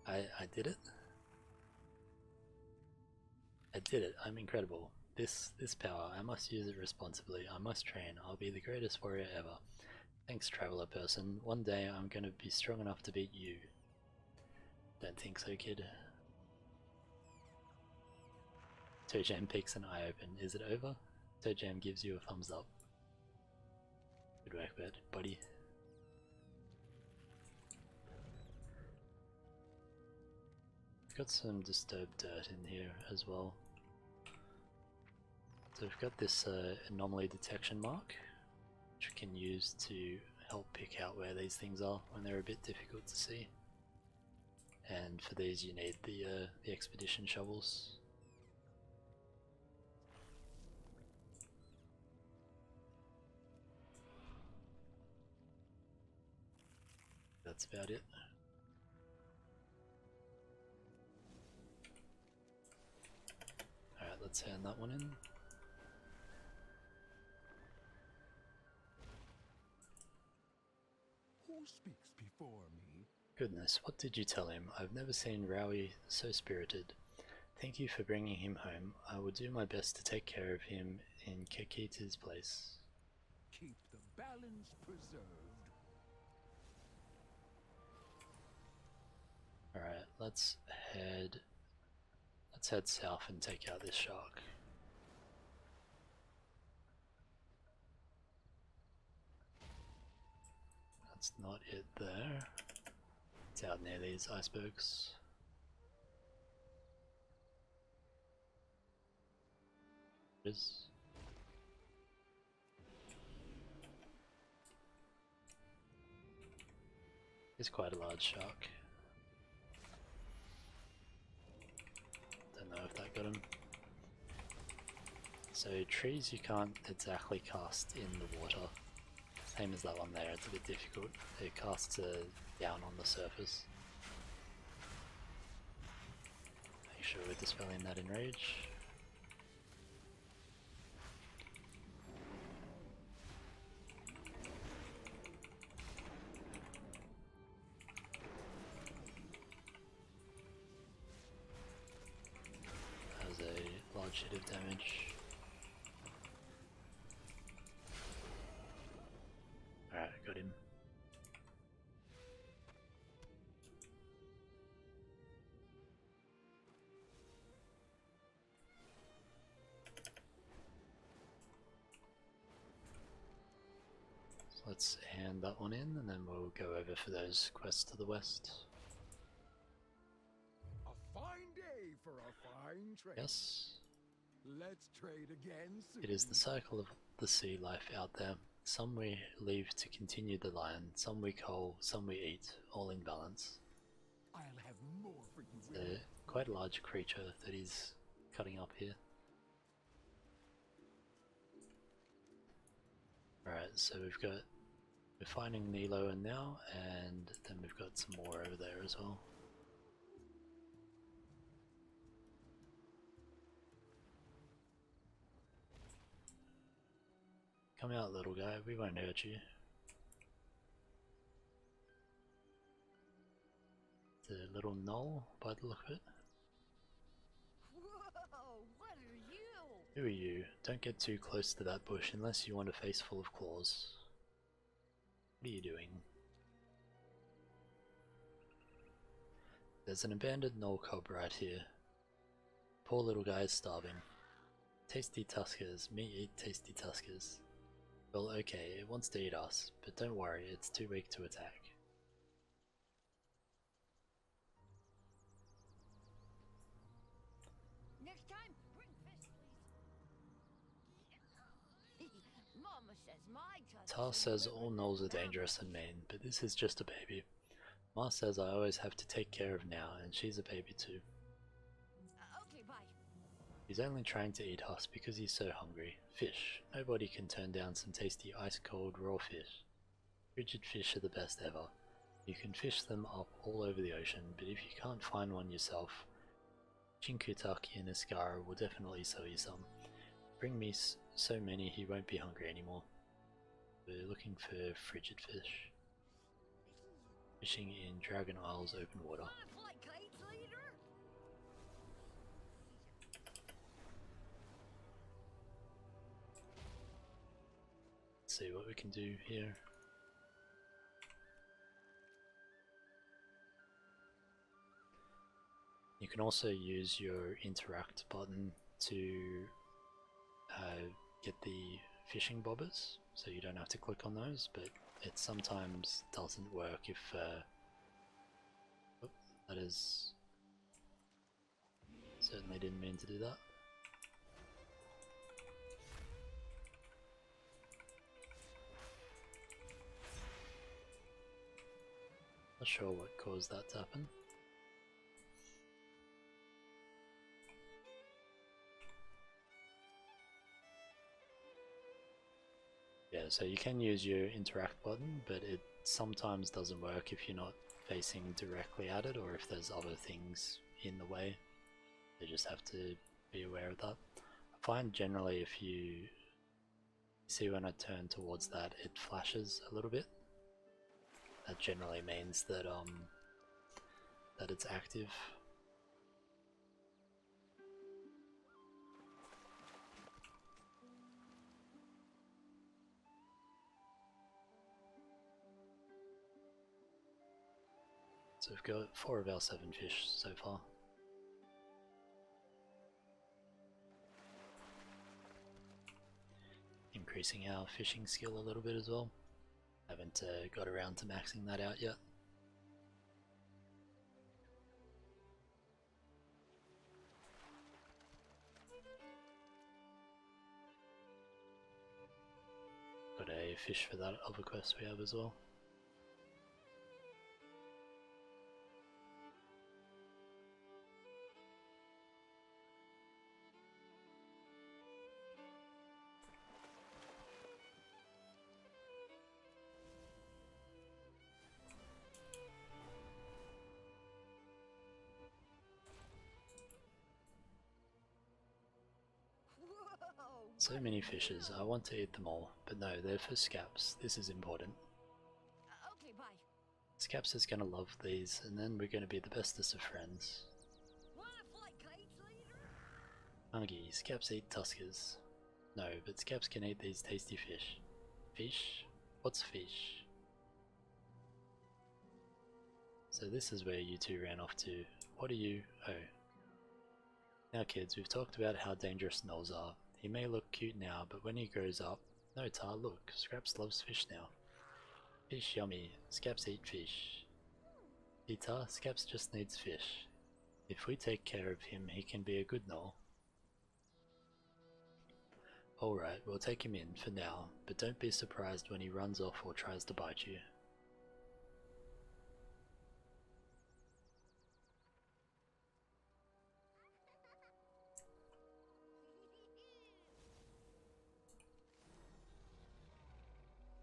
I did it? I did it. I'm incredible. This power, I must use it responsibly. I must train. I'll be the greatest warrior ever. Thanks, traveler person. One day I'm gonna be strong enough to beat you. Don't think so, kid. Toejam peeks an eye open. Is it over? Toejam gives you a thumbs up. Good work, buddy. We've got some disturbed dirt in here as well. So we've got this anomaly detection mark, which we can use to help pick out where these things are when they're a bit difficult to see. And for these you need the expedition shovels. That's about it. Alright, let's hand that one in. Who speaks before me? Goodness, what did you tell him? I've never seen Rowie so spirited. Thank you for bringing him home. I will do my best to take care of him in Kekita's place. Keep the balance preserved. Alright, let's head south and take out this shark. That's not it there. It's out near these icebergs. It is. It's quite a large shark. Don't know if that got him. So trees you can't exactly cast in the water. Same as that one there, it's a bit difficult. It casts down on the surface. Make sure we're dispelling that enrage. That was a large hit of damage. Alright, got him. So let's hand that one in and then we'll go over for those quests to the west. A fine day for a fine trade. Yes. Let's trade again soon. It is the cycle of the sea life out there. Some we leave to continue the line, some we cull, some we eat, all in balance. I'll have more for you. It's quite a large creature that he's cutting up here. Alright, so we're finding Nilo and now, and then we've got some more over there as well. Come out, little guy, we won't hurt you. The little knoll by the look of it. Whoa, what are you? Who are you? Don't get too close to that bush unless you want a face full of claws. What are you doing? There's an abandoned knoll cob right here. Poor little guy is starving. Tasty tuskers, me eat tasty tuskers. Well, okay, it wants to eat us, but don't worry, it's too weak to attack. Next time, bring fish, please. Mama says my Tar says all gnolls are dangerous and mean, but this is just a baby. Ma says I always have to take care of now, and she's a baby too. Okay, bye. He's only trying to eat us because he's so hungry. Fish. Nobody can turn down some tasty ice-cold raw fish. Frigid fish are the best ever. You can fish them up all over the ocean, but if you can't find one yourself, Chinkutak in Iskaara will definitely sell you some. Bring me so many he won't be hungry anymore. We're looking for frigid fish. Fishing in Dragon Isle's open water. Let's see what we can do here. You can also use your interact button to get the fishing bobbers, so you don't have to click on those, but it sometimes doesn't work if that is certainly didn't mean to do that. Not sure what caused that to happen. Yeah, so you can use your interact button, but it sometimes doesn't work if you're not facing directly at it or if there's other things in the way. You just have to be aware of that. I find generally if you see when I turn towards that, it flashes a little bit. that generally means that that it's active. So we've got 4 of our 7 fish so far. Increasing our fishing skill a little bit as well. Haven't got around to maxing that out yet. Got a fish for that other quest we have as well. So many fishes, I want to eat them all, but no, they're for Scaps. This is important. Okay, bye. Scaps is gonna love these, and then we're gonna be the bestest of friends. Wanna fly kites later? Muggy, Scaps eat tuskers. No, but Scaps can eat these tasty fish. Fish? What's fish? So this is where you two ran off to. What are you? Oh. Now kids, we've talked about how dangerous gnolls are. He may look cute now, but when he grows up... No, Tar, look, Scraps loves fish now. Fish yummy, Scaps eat fish. See Tar, Scaps just needs fish. If we take care of him, he can be a good gnoll. Alright, we'll take him in for now, but don't be surprised when he runs off or tries to bite you.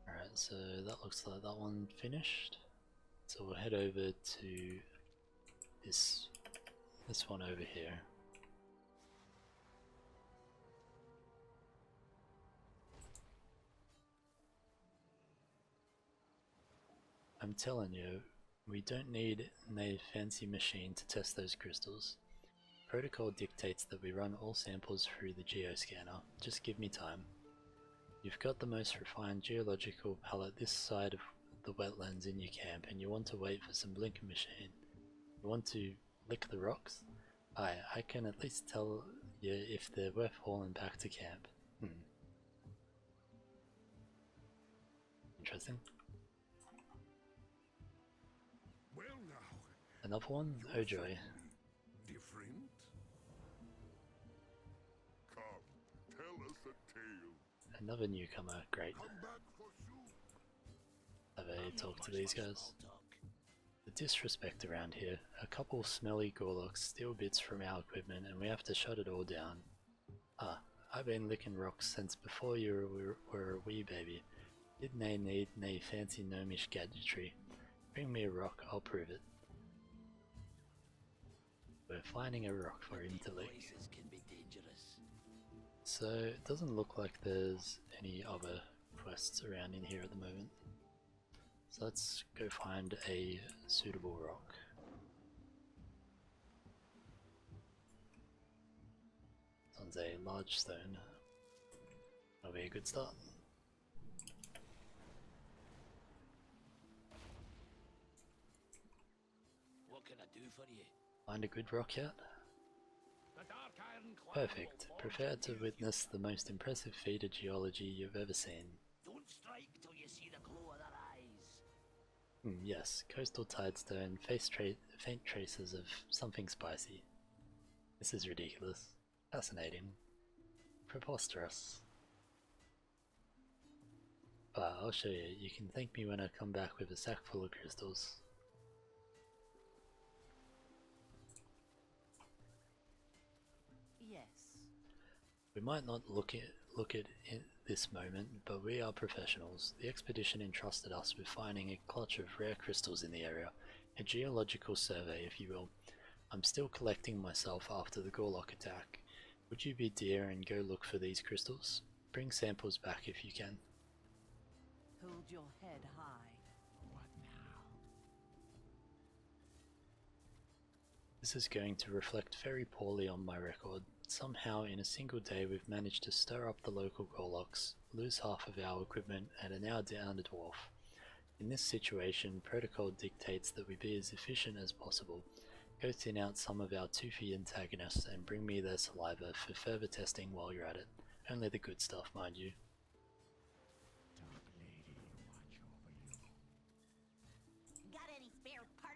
Alright, so that looks like that one finished. So we'll head over to this one over here. I'm telling you, we don't need a fancy machine to test those crystals. Protocol dictates that we run all samples through the geoscanner. Just give me time. You've got the most refined geological palette this side of the wetlands in your camp, and you want to wait for some blinking machine. You want to lick the rocks? Aye, I can at least tell you if they're worth hauling back to camp. Interesting. Well now. Another one? Oh joy. Different? Come, tell us a tale. Another newcomer, great. Come back for soon. Have a talk to these guys. The disrespect around here. A couple smelly gorloks steal bits from our equipment and we have to shut it all down. Ah, I've been licking rocks since before you were a wee baby. Didn't they need nae fancy gnomish gadgetry? Bring me a rock, I'll prove it. We're finding a rock for him to lick. So it doesn't look like there's any other quests around in here at the moment. So let's go find a suitable rock. This one's a large stone. That'll be a good start. What can I do for you? Find a good rock yet? Perfect. Prepare to witness the most impressive feat of geology you've ever seen. Don't strike till you see the glow of their eyes. Yes, coastal tidestone, faint traces of something spicy. This is ridiculous. Fascinating. Preposterous. But I'll show you. You can thank me when I come back with a sack full of crystals. Yes. We might not look at it this moment, but we are professionals. The expedition entrusted us with finding a clutch of rare crystals in the area, a geological survey if you will. I'm still collecting myself after the Gorlock attack. Would you be dear and go look for these crystals? Bring samples back if you can. Hold your head high. What now? This is going to reflect very poorly on my record. Somehow in a single day we've managed to stir up the local Gorloks, lose half of our equipment and are now down a dwarf. In this situation, protocol dictates that we be as efficient as possible. Go thin out some of our toothy antagonists and bring me their saliva for further testing while you're at it. Only the good stuff, mind you. Dark Lady, watch over you. Got any spare parts?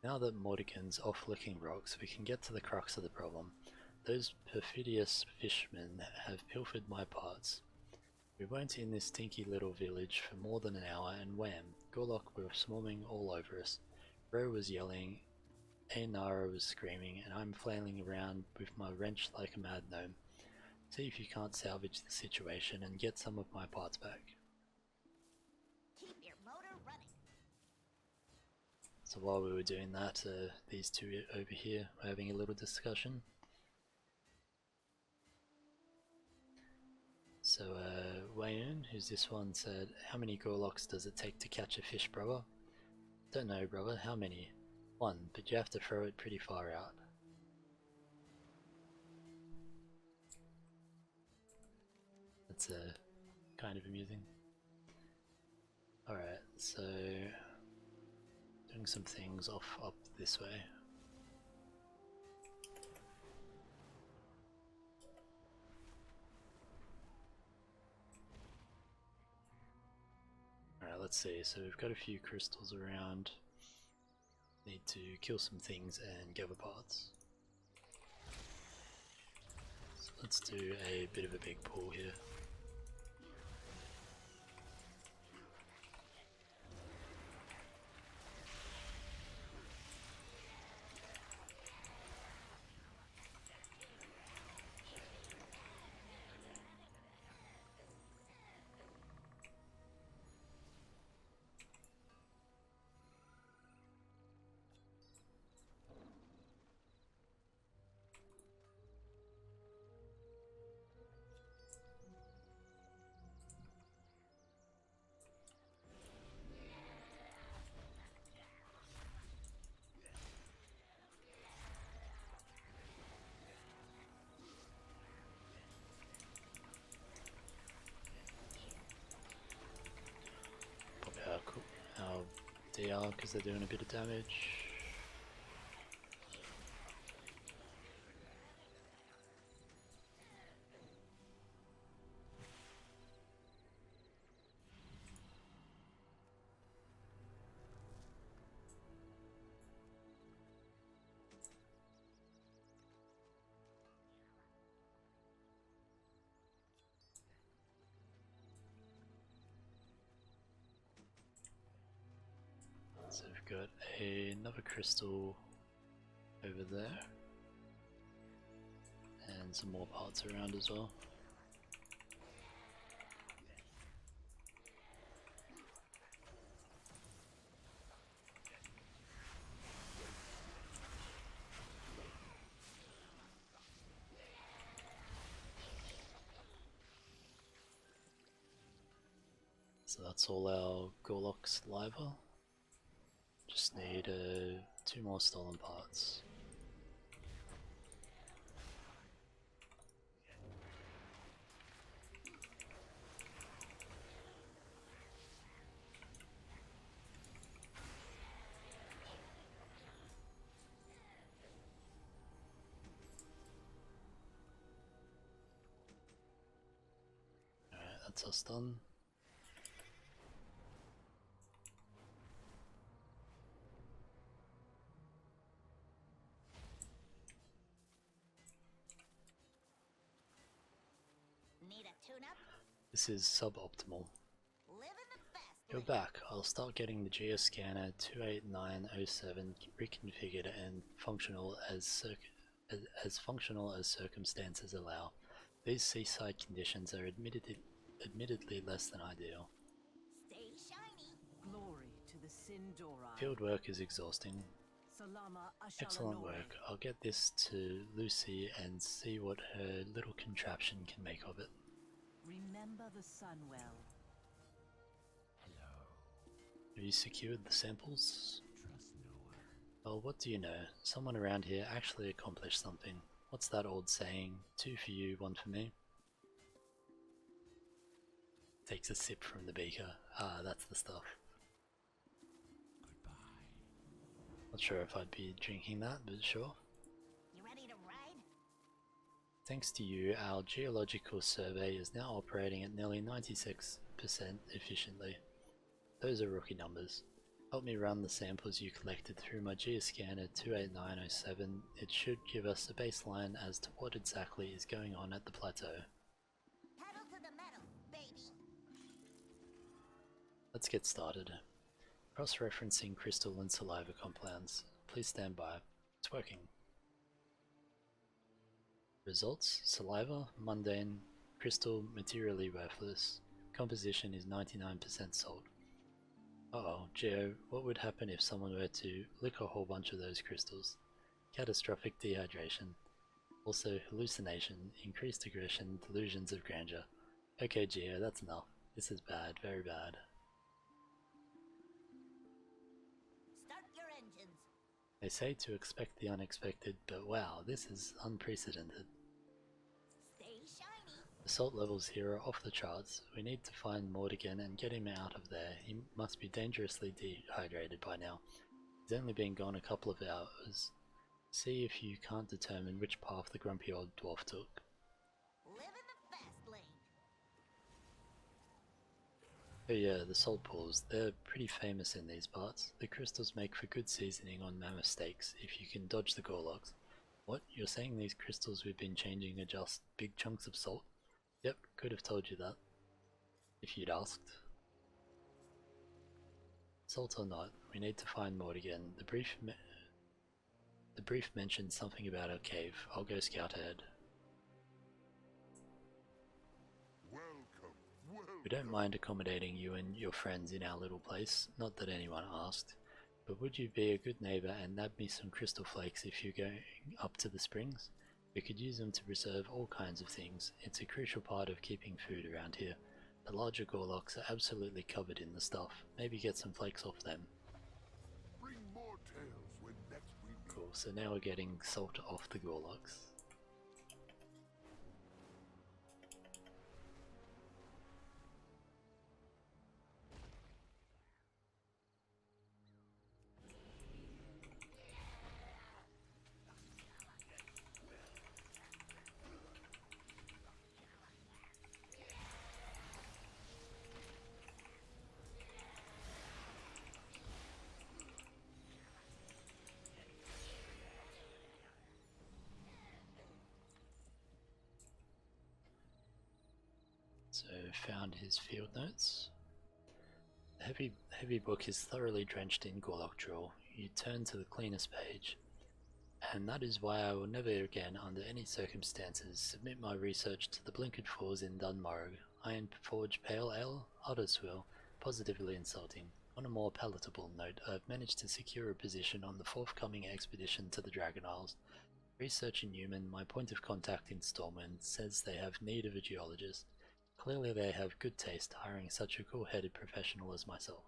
Now that Mordigan's off licking rocks, we can get to the crux of the problem. Those perfidious fishmen have pilfered my parts. We weren't in this stinky little village for more than an hour and wham, Gorlok were swarming all over us. Ro was yelling, Ainara was screaming, and I'm flailing around with my wrench like a mad gnome. See if you can't salvage the situation and get some of my parts back. Keep your motor running. So while we were doing that, these two over here were having a little discussion. So Wayun, who's this one, said, how many Gorloks does it take to catch a fish, brother? Don't know, brother, how many? One, but you have to throw it pretty far out. That's kind of amusing. Alright, so doing some things up this way. Alright, let's see. So we've got a few crystals around. Need to kill some things and gather parts. So let's do a bit of a big pull here. Our DR because they're doing a bit of damage. So we've got another crystal over there, and some more parts around as well. So that's all our Gorlok saliva. Just need 2 more stolen parts. Alright, that's us done. This is suboptimal. You're back. I'll start getting the Geoscanner 28907 reconfigured and functional as functional as circumstances allow. These seaside conditions are admittedly less than ideal. Stay shiny. Glory to the Sindora. Field work is exhausting. Salama Excellent Ashalanoi. work. I'll get this to Lucy and see what her little contraption can make of it. Remember the sun well. Hello. Have you secured the samples? Trust no one. Well, what do you know? Someone around here actually accomplished something. What's that old saying? 2 for you, 1 for me? Takes a sip from the beaker. Ah, that's the stuff. Goodbye. Not sure if I'd be drinking that, but sure. You ready to ride? Thanks to you, our geological survey is now operating at nearly 96% efficiently. Those are rookie numbers. Help me run the samples you collected through my geoscanner 28907. It should give us a baseline as to what exactly is going on at the plateau. Pedal to the metal, baby. Let's get started. Cross-referencing crystal and saliva compounds. Please stand by. It's working. Results: saliva, mundane, crystal, materially worthless. Composition is 99% salt. Uh-oh, Geo, what would happen if someone were to lick a whole bunch of those crystals? Catastrophic dehydration. Also hallucination, increased aggression, delusions of grandeur. Okay Geo, that's enough. This is bad, very bad. Start your engines. They say to expect the unexpected, but wow, this is unprecedented. Stay shiny. The salt levels here are off the charts. We need to find Mordigan and get him out of there. He must be dangerously dehydrated by now. He's only been gone a couple of hours. See if you can't determine which path the grumpy old dwarf took. Live in the fast lane. Oh yeah, the salt pools. They're pretty famous in these parts. The crystals make for good seasoning on mammoth steaks if you can dodge the gorloks. What? You're saying these crystals we've been changing are just big chunks of salt? Yep, could have told you that. If you'd asked. Salt or not, we need to find Mordigan. The brief mentioned something about our cave. I'll go scout ahead. Welcome. We don't mind accommodating you and your friends in our little place, not that anyone asked. But would you be a good neighbor and nab me some crystal flakes if you're going up to the springs? We could use them to preserve all kinds of things. It's a crucial part of keeping food around here. The larger gorloks are absolutely covered in the stuff. Maybe get some flakes off them. Bring more tales when next we meet. Cool, so now we're getting salt off the gorloks. So found his field notes. The heavy book is thoroughly drenched in gorlok drool. You turn to the cleanest page. And that is why I will never again, under any circumstances, submit my research to the blinkered fools in Dunmorg. Iron Forge Pale Ale, Otter Swill, positively insulting. On a more palatable note, I've managed to secure a position on the forthcoming expedition to the Dragon Isles. Research in Newman, my point of contact in Stormwind, says they have need of a geologist. Clearly they have good taste hiring such a cool-headed professional as myself.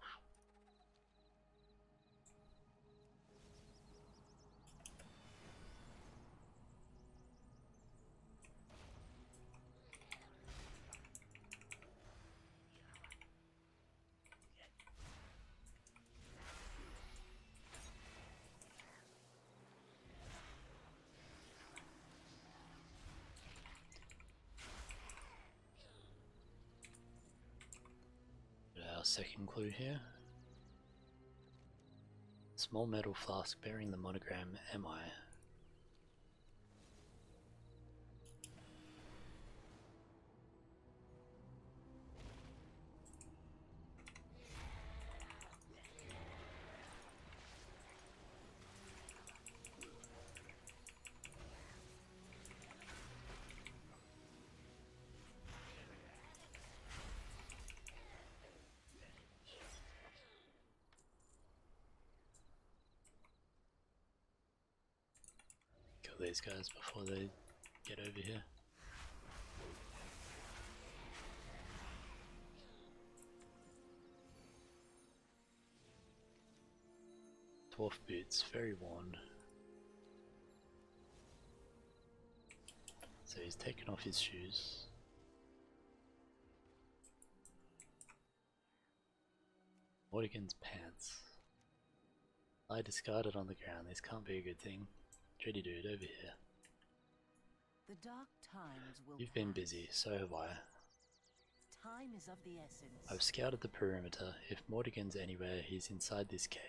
Our second clue here. Small metal flask bearing the monogram MI. Kill these guys before they get over here. dwarf boots, very worn. So he's taken off his shoes. Morrigan's pants. I discarded on the ground, this can't be a good thing. Treaty dude, over here. The dark times will You've been pass. busy, so have I. Time is of the essence. I've scouted the perimeter. If Morrigan's anywhere, he's inside this cave.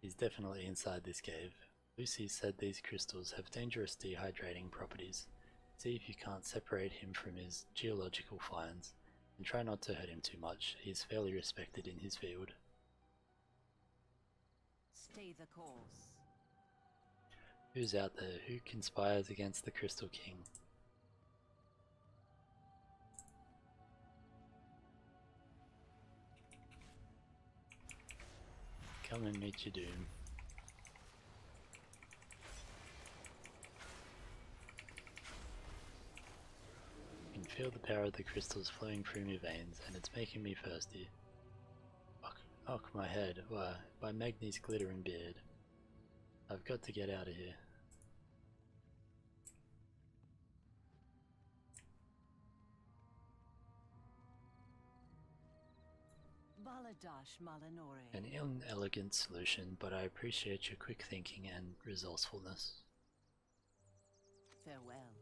He's definitely inside this cave. Lucy said these crystals have dangerous dehydrating properties. See if you can't separate him from his geological finds, and try not to hurt him too much. He's fairly respected in his field. Stay the course. Who's out there? Who conspires against the Crystal King? Come and meet your doom. I can feel the power of the crystals flowing through my veins, and it's making me thirsty. Fuck my head, why, by Magni's glitter and beard. I've got to get out of here. Baladash Malanore. An inelegant solution, but I appreciate your quick thinking and resourcefulness. Farewell.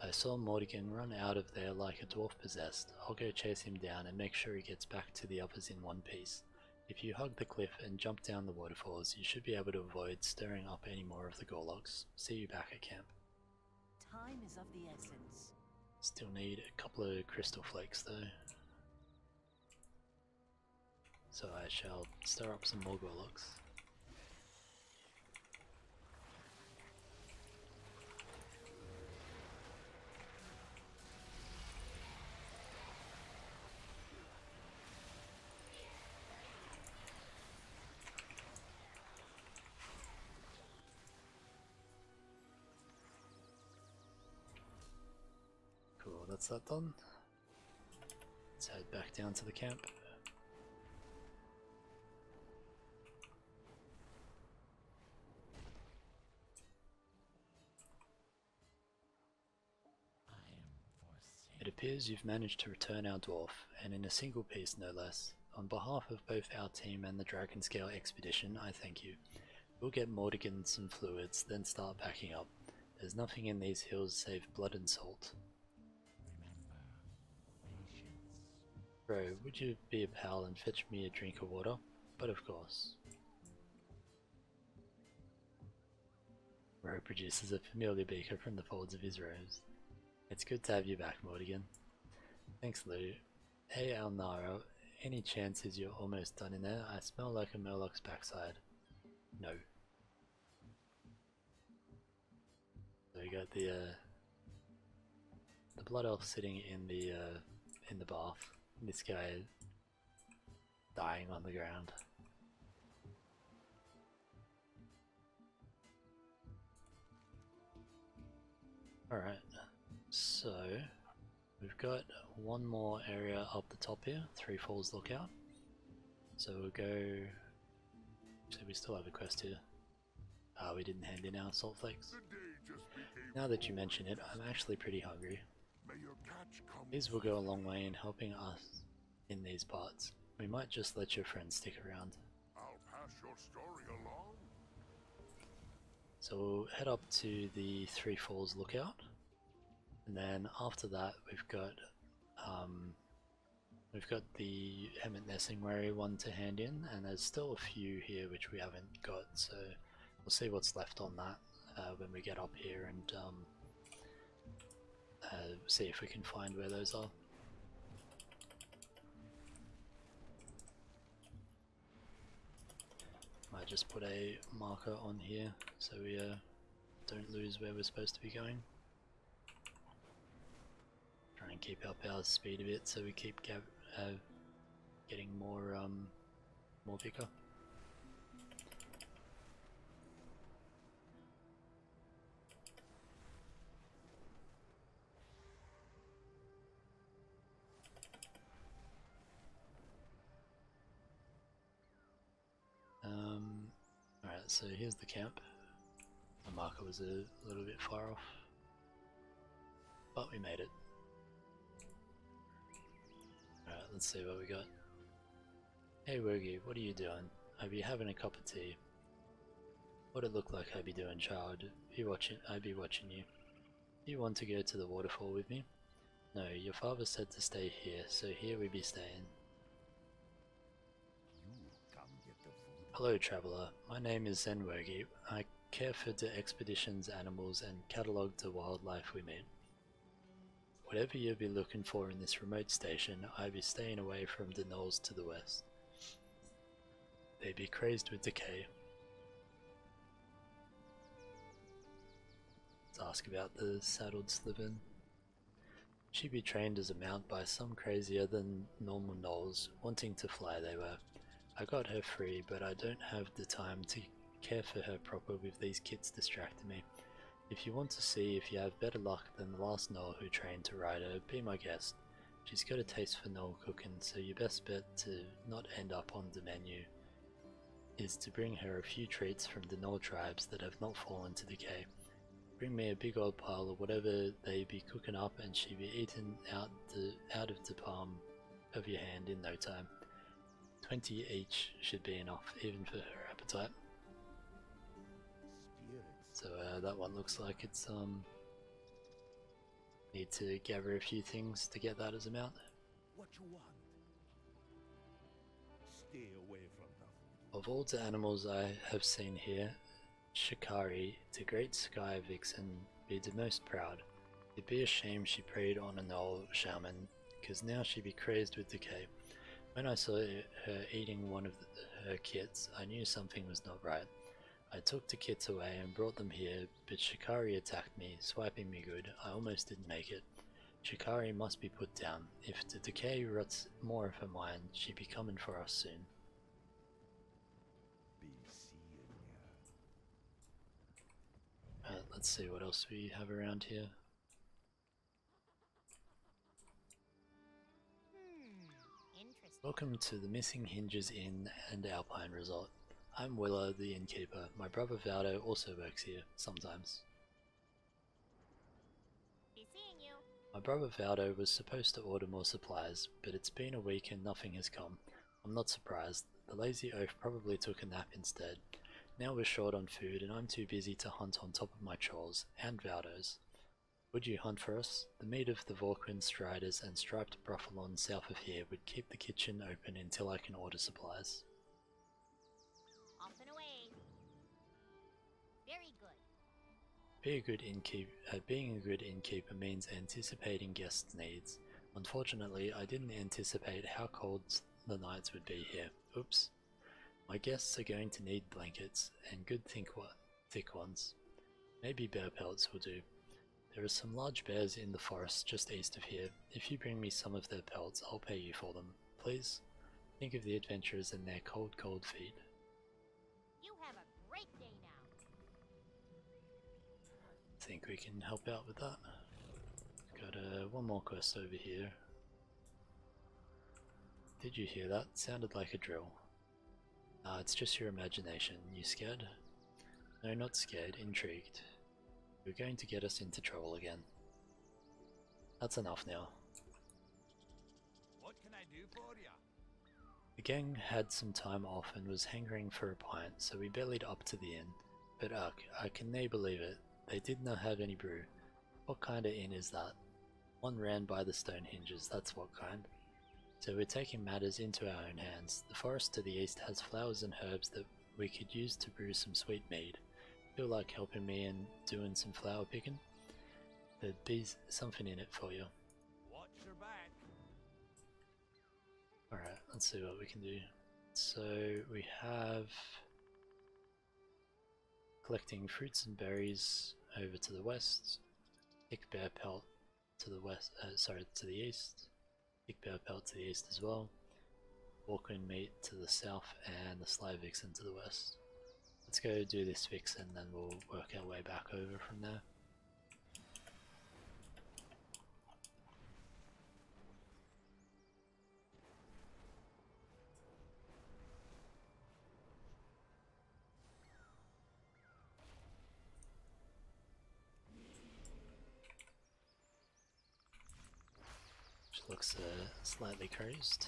I saw Morrigan run out of there like a dwarf possessed. I'll go chase him down and make sure he gets back to the others in one piece. If you hug the cliff and jump down the waterfalls, you should be able to avoid stirring up any more of the Gorloks. See you back at camp. Time is of the essence. Still need a couple of crystal flakes though. So I shall stir up some more Gorloks. Cool, that's that done. Let's head back down to the camp. It appears you've managed to return our dwarf, and in a single piece no less. On behalf of both our team and the Dragonscale expedition, I thank you. We'll get Morrigan some fluids, then start packing up. There's nothing in these hills save blood and salt. Bro, would you be a pal and fetch me a drink of water? But of course. Ro produces a familiar beaker from the folds of his robes. It's good to have you back, Morrigan. Thanks, Lou. Hey, Alnara, any chances you're almost done in there? I smell like a Murloc's backside. No. So we got the blood elf sitting in the bath. This guy dying on the ground. Alright, so we've got one more area up the top here, Three Falls Lookout. So we'll go. So we still have a quest here. We didn't hand in our salt flakes. Now that you mention it, I'm actually pretty hungry. These will go a long way in helping us in these parts. We might just let your friends stick around. I'll pass your story along. So we'll head up to the Three Falls Lookout, and then after that we've got the Emmett Nessingwary one to hand in, and there's still a few here which we haven't got, so we'll see what's left on that when we get up here and see if we can find where those are. Might just put a marker on here so we don't lose where we're supposed to be going. Try and keep up our speed a bit so we keep getting more vigor. so here's the camp. The marker was a little bit far off, but we made it. Alright, let's see what we got. Hey Woogie, what are you doing? I be having a cup of tea. What it look like I be doing, child? I be watching you. Do you want to go to the waterfall with me? No, your father said to stay here, so here we be staying. Hello traveller, my name is Zenwergi. I care for the expedition's animals and catalogue the wildlife we meet. Whatever you be looking for in this remote station, I be staying away from the knolls to the west. They be crazed with decay. Let's ask about the saddled Slytherin. She be trained as a mount by some crazier than normal gnolls, wanting to fly they were. I got her free, but I don't have the time to care for her proper with these kids distracting me. If you want to see if you have better luck than the last gnoll who trained to ride her, be my guest. She's got a taste for gnoll cooking, so your best bet to not end up on the menu is to bring her a few treats from the gnoll tribes that have not fallen to decay. Bring me a big old pile of whatever they be cooking up and she be eaten out of the palm of your hand in no time. 20 each should be enough, even for her appetite. So that one looks like it's need to gather a few things to get that as a mount. What you want? Stay away from them. Of all the animals I have seen here, Shikari, the great sky vixen, be the most proud. It'd be a shame she preyed on a gnoll shaman, cause now she be crazed with decay. When I saw her eating one of her kits, I knew something was not right. I took the kits away and brought them here, but Shikari attacked me, swiping me good. I almost didn't make it. Shikari must be put down. If the decay rots more of her mind, she be coming for us soon. Let's see what else we have around here. Welcome to the Missing Hinges Inn and Alpine Resort. I'm Willa, the innkeeper. My brother Valdo also works here, sometimes. Be seeing you. My brother Valdo was supposed to order more supplies, but it's been a week and nothing has come. I'm not surprised. The lazy oaf probably took a nap instead. Now we're short on food and I'm too busy to hunt on top of my chores, and Valdo's. Would you hunt for us? The meat of the Vorquin striders and striped Bruffalon south of here would keep the kitchen open until I can order supplies. Off and away. Very good. Being a good innkeeper means anticipating guests' needs. Unfortunately, I didn't anticipate how cold the nights would be here. Oops. My guests are going to need blankets, and good thick ones. Maybe bear pelts will do. There are some large bears in the forest just east of here. If you bring me some of their pelts, I'll pay you for them. Please? Think of the adventurers and their cold, cold feet. You have a great day now. Think we can help out with that. Got one more quest over here. Did you hear that? Sounded like a drill. It's just your imagination. You scared? No, not scared, intrigued. You're going to get us into trouble again. That's enough now. What can I do for ya? The gang had some time off and was hankering for a pint, so we bellied up to the inn. But I can nae believe it. They did not have any brew. What kind of inn is that? One ran by the stone hinges, that's what kind. So we're taking matters into our own hands. The forest to the east has flowers and herbs that we could use to brew some sweet mead. Feel like helping me and doing some flower picking? There'd be something in it for you. Watch your back. Alright, let's see what we can do. So we have collecting fruits and berries over to the west, thick bear pelt to the west, to the east, thick bear pelt to the east as well, Vorquin meat to the south, and the sly vixen to the west. Let's go do this vixen, then we'll work our way back over from there. Looks slightly crazed.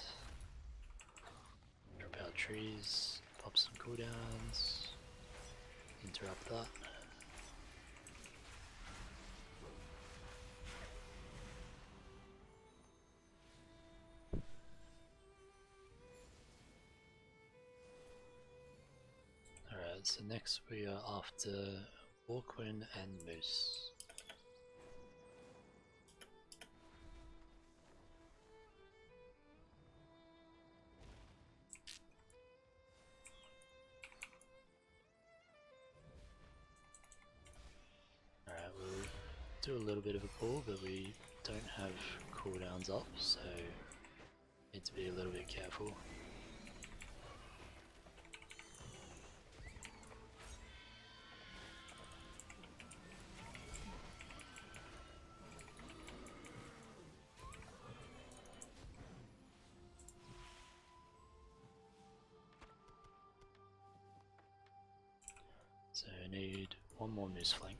Drop out trees, pop some cooldowns, interrupt that. Alright, so next we are after Walkwin and Moose. Alright, we'll do a little bit of a pull, but we don't have cooldowns up, so need to be a little bit careful. So I need one more moose flank.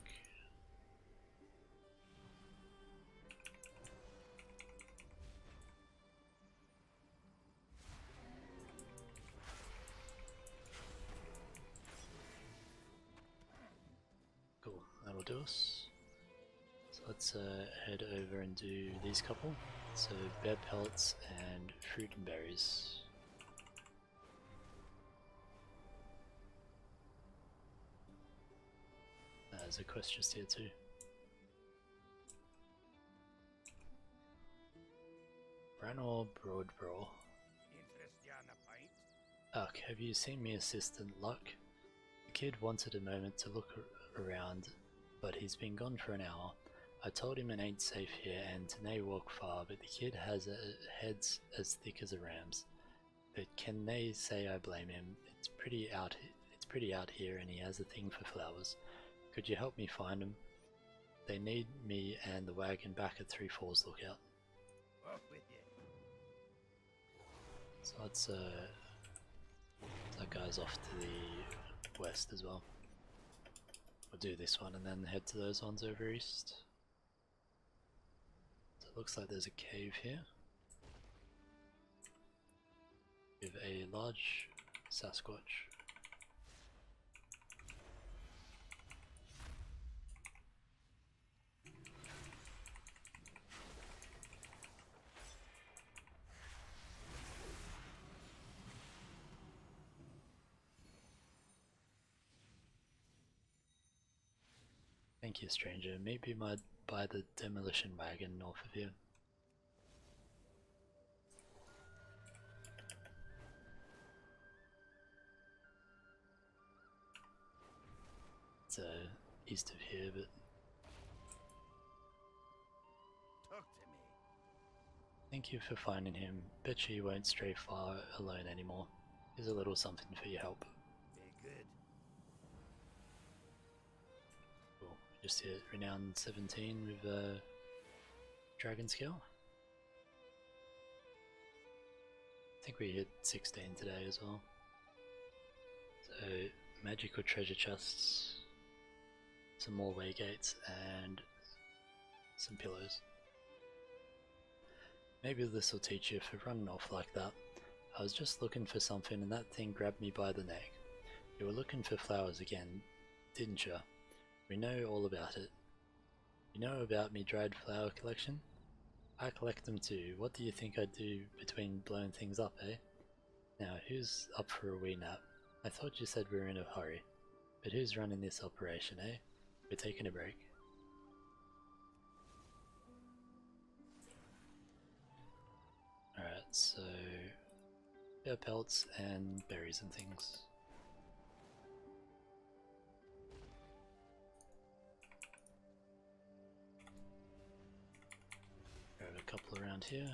Cool, that'll do us. So let's head over and do these couple. So bear pelts and fruit and berries. There's a quest just here too. Branor Broadbrawl. Ugh, have you seen me assistant Luck? The kid wanted a moment to look around, but he's been gone for an hour. I told him it ain't safe here and to nae walk far, but the kid has heads as thick as a ram's. But can they say I blame him? It's pretty out here and he has a thing for flowers. Could you help me find them? They need me and the wagon back at 3 Falls Lookout. Off with you. So let's that guy's off to the west as well. We'll do this one and then head to those ones over east. So it looks like there's a cave here with a large Sasquatch. Thank you, stranger. Maybe might buy the demolition wagon north of here. It's east of here, but Talk to me. thank you for finding him. Bet you won't stray far alone anymore. Here's a little something for your help. Very good. Cool. Just hit renown 17 with dragon scale. I think we hit 16 today as well. So magical treasure chests, some more waygates, and some pillows. Maybe this will teach you for running off like that. I was just looking for something and that thing grabbed me by the neck. You were looking for flowers again, didn't you? We know all about it. You know about me dried flower collection? I collect them too. What do you think I do between blowing things up, eh? Now, who's up for a wee nap? I thought you said we were in a hurry. But who's running this operation, eh? We're taking a break. Alright, so bear pelts and berries and things. Grab a couple around here.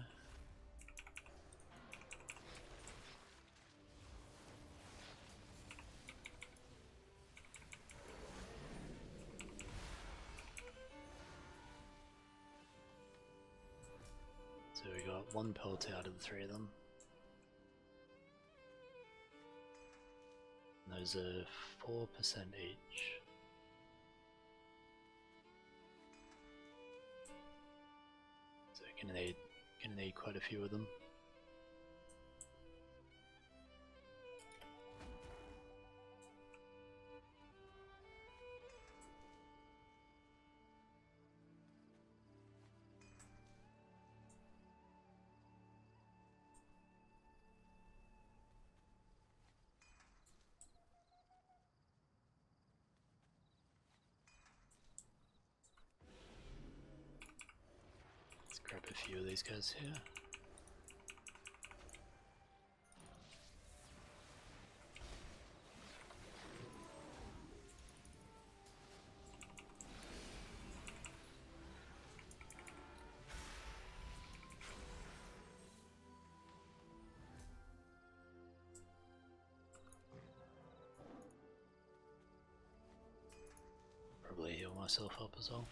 So we got one pelt out of the 3 of them. And those are 4% each. So gonna Gonna need quite a few of them. Let's grab a few of these guys here. Probably heal myself up as well.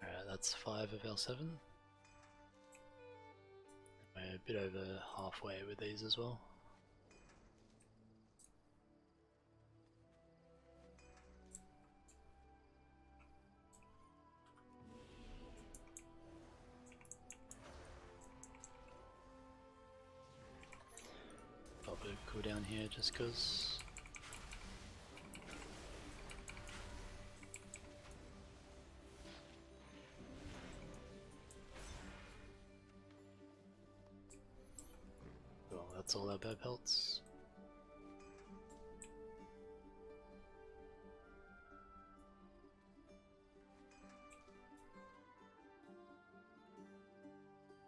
Alright, that's 5 of our 7. We're a bit over halfway with these as well. Pop a cooldown here just cause. Well, that's all our bad pelts.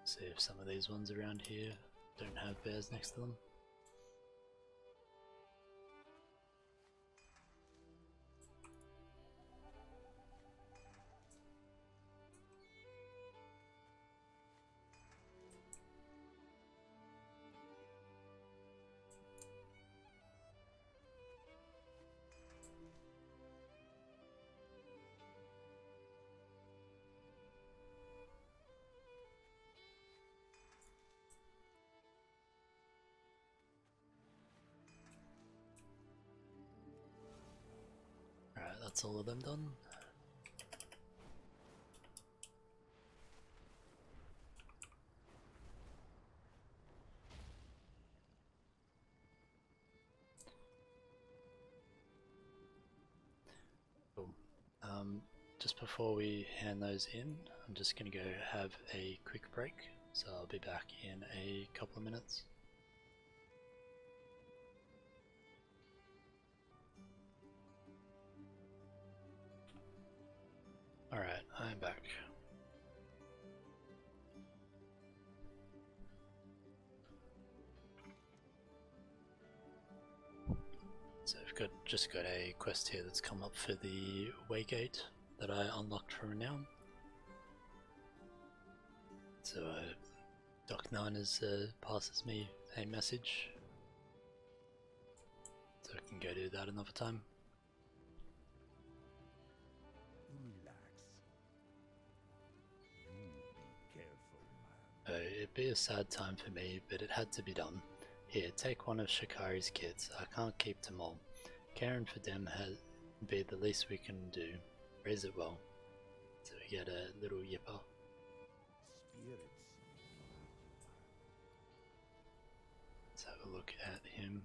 See if some of these ones around here don't have bears next to them. Alright, that's all of them done. Cool. Just before we hand those in, I'm just going to go have a quick break, so I'll be back in a couple of minutes. Alright, I'm back. So I've just got a quest here that's come up for the Waygate that I unlocked for renown. So Doc Niners passes me a message, so I can go do that another time. It'd be a sad time for me, but it had to be done. Here, take one of Shikari's kids. I can't keep them all. Caring for them be the least we can do. Raise it well. So we get a little yipper. Let's have a look at him.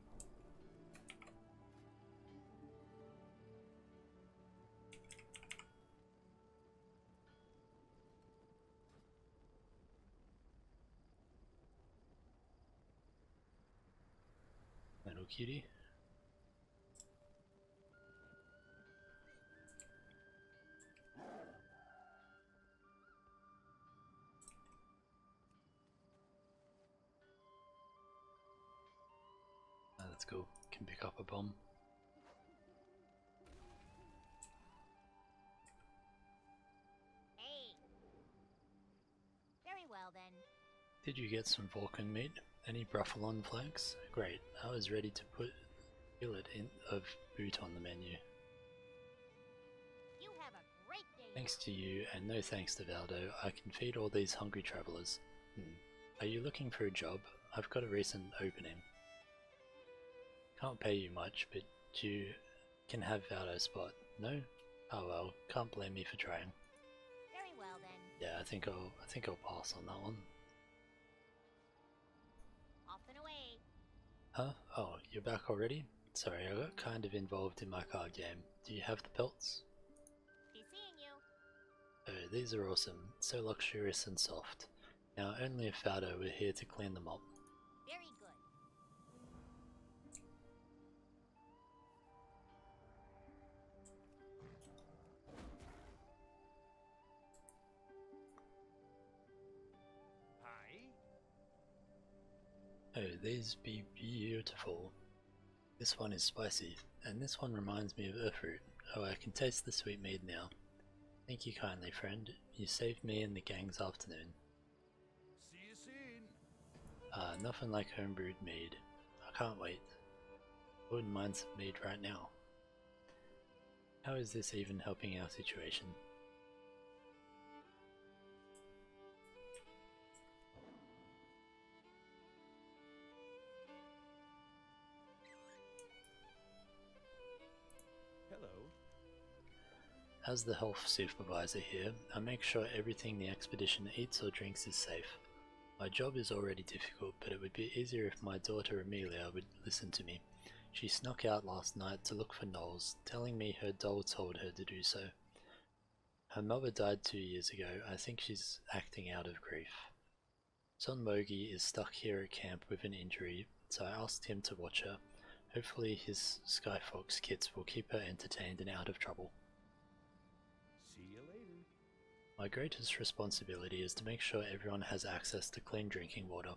Little cutie. Oh, that's cool. Can pick up a bomb. Hey. Very well then. Did you get some Vulcan meat? Any Bruffalon flanks? Great, I was ready to put billet of boot on the menu. You have a great day. Thanks to you, and no thanks to Valdo, I can feed all these hungry travelers. Are you looking for a job? I've got a recent opening. Can't pay you much, but you can have Valdo's spot. No? Oh well, can't blame me for trying. Very well then. Yeah, I think I'll pass on that one. Off and away. Huh? Oh, you're back already? Sorry, I got kind of involved in my card game. Do you have the pelts? Be seeing you. Oh, these are awesome. So luxurious and soft. Now, only if Valdo were here to clean them up. Very good. Oh, these be beautiful. This one is spicy, and this one reminds me of Earthroot. Oh, I can taste the sweet mead now. Thank you kindly, friend. You saved me and the gang's afternoon. See you soon. Nothing like homebrewed mead. I can't wait. I wouldn't mind some mead right now. How is this even helping our situation? As the health supervisor here, I make sure everything the expedition eats or drinks is safe. My job is already difficult, but it would be easier if my daughter Amelia would listen to me. She snuck out last night to look for gnolls, telling me her doll told her to do so. Her mother died 2 years ago. I think she's acting out of grief. Son Mogi is stuck here at camp with an injury, so I asked him to watch her. Hopefully his Skyfox kits will keep her entertained and out of trouble. See you later. My greatest responsibility is to make sure everyone has access to clean drinking water.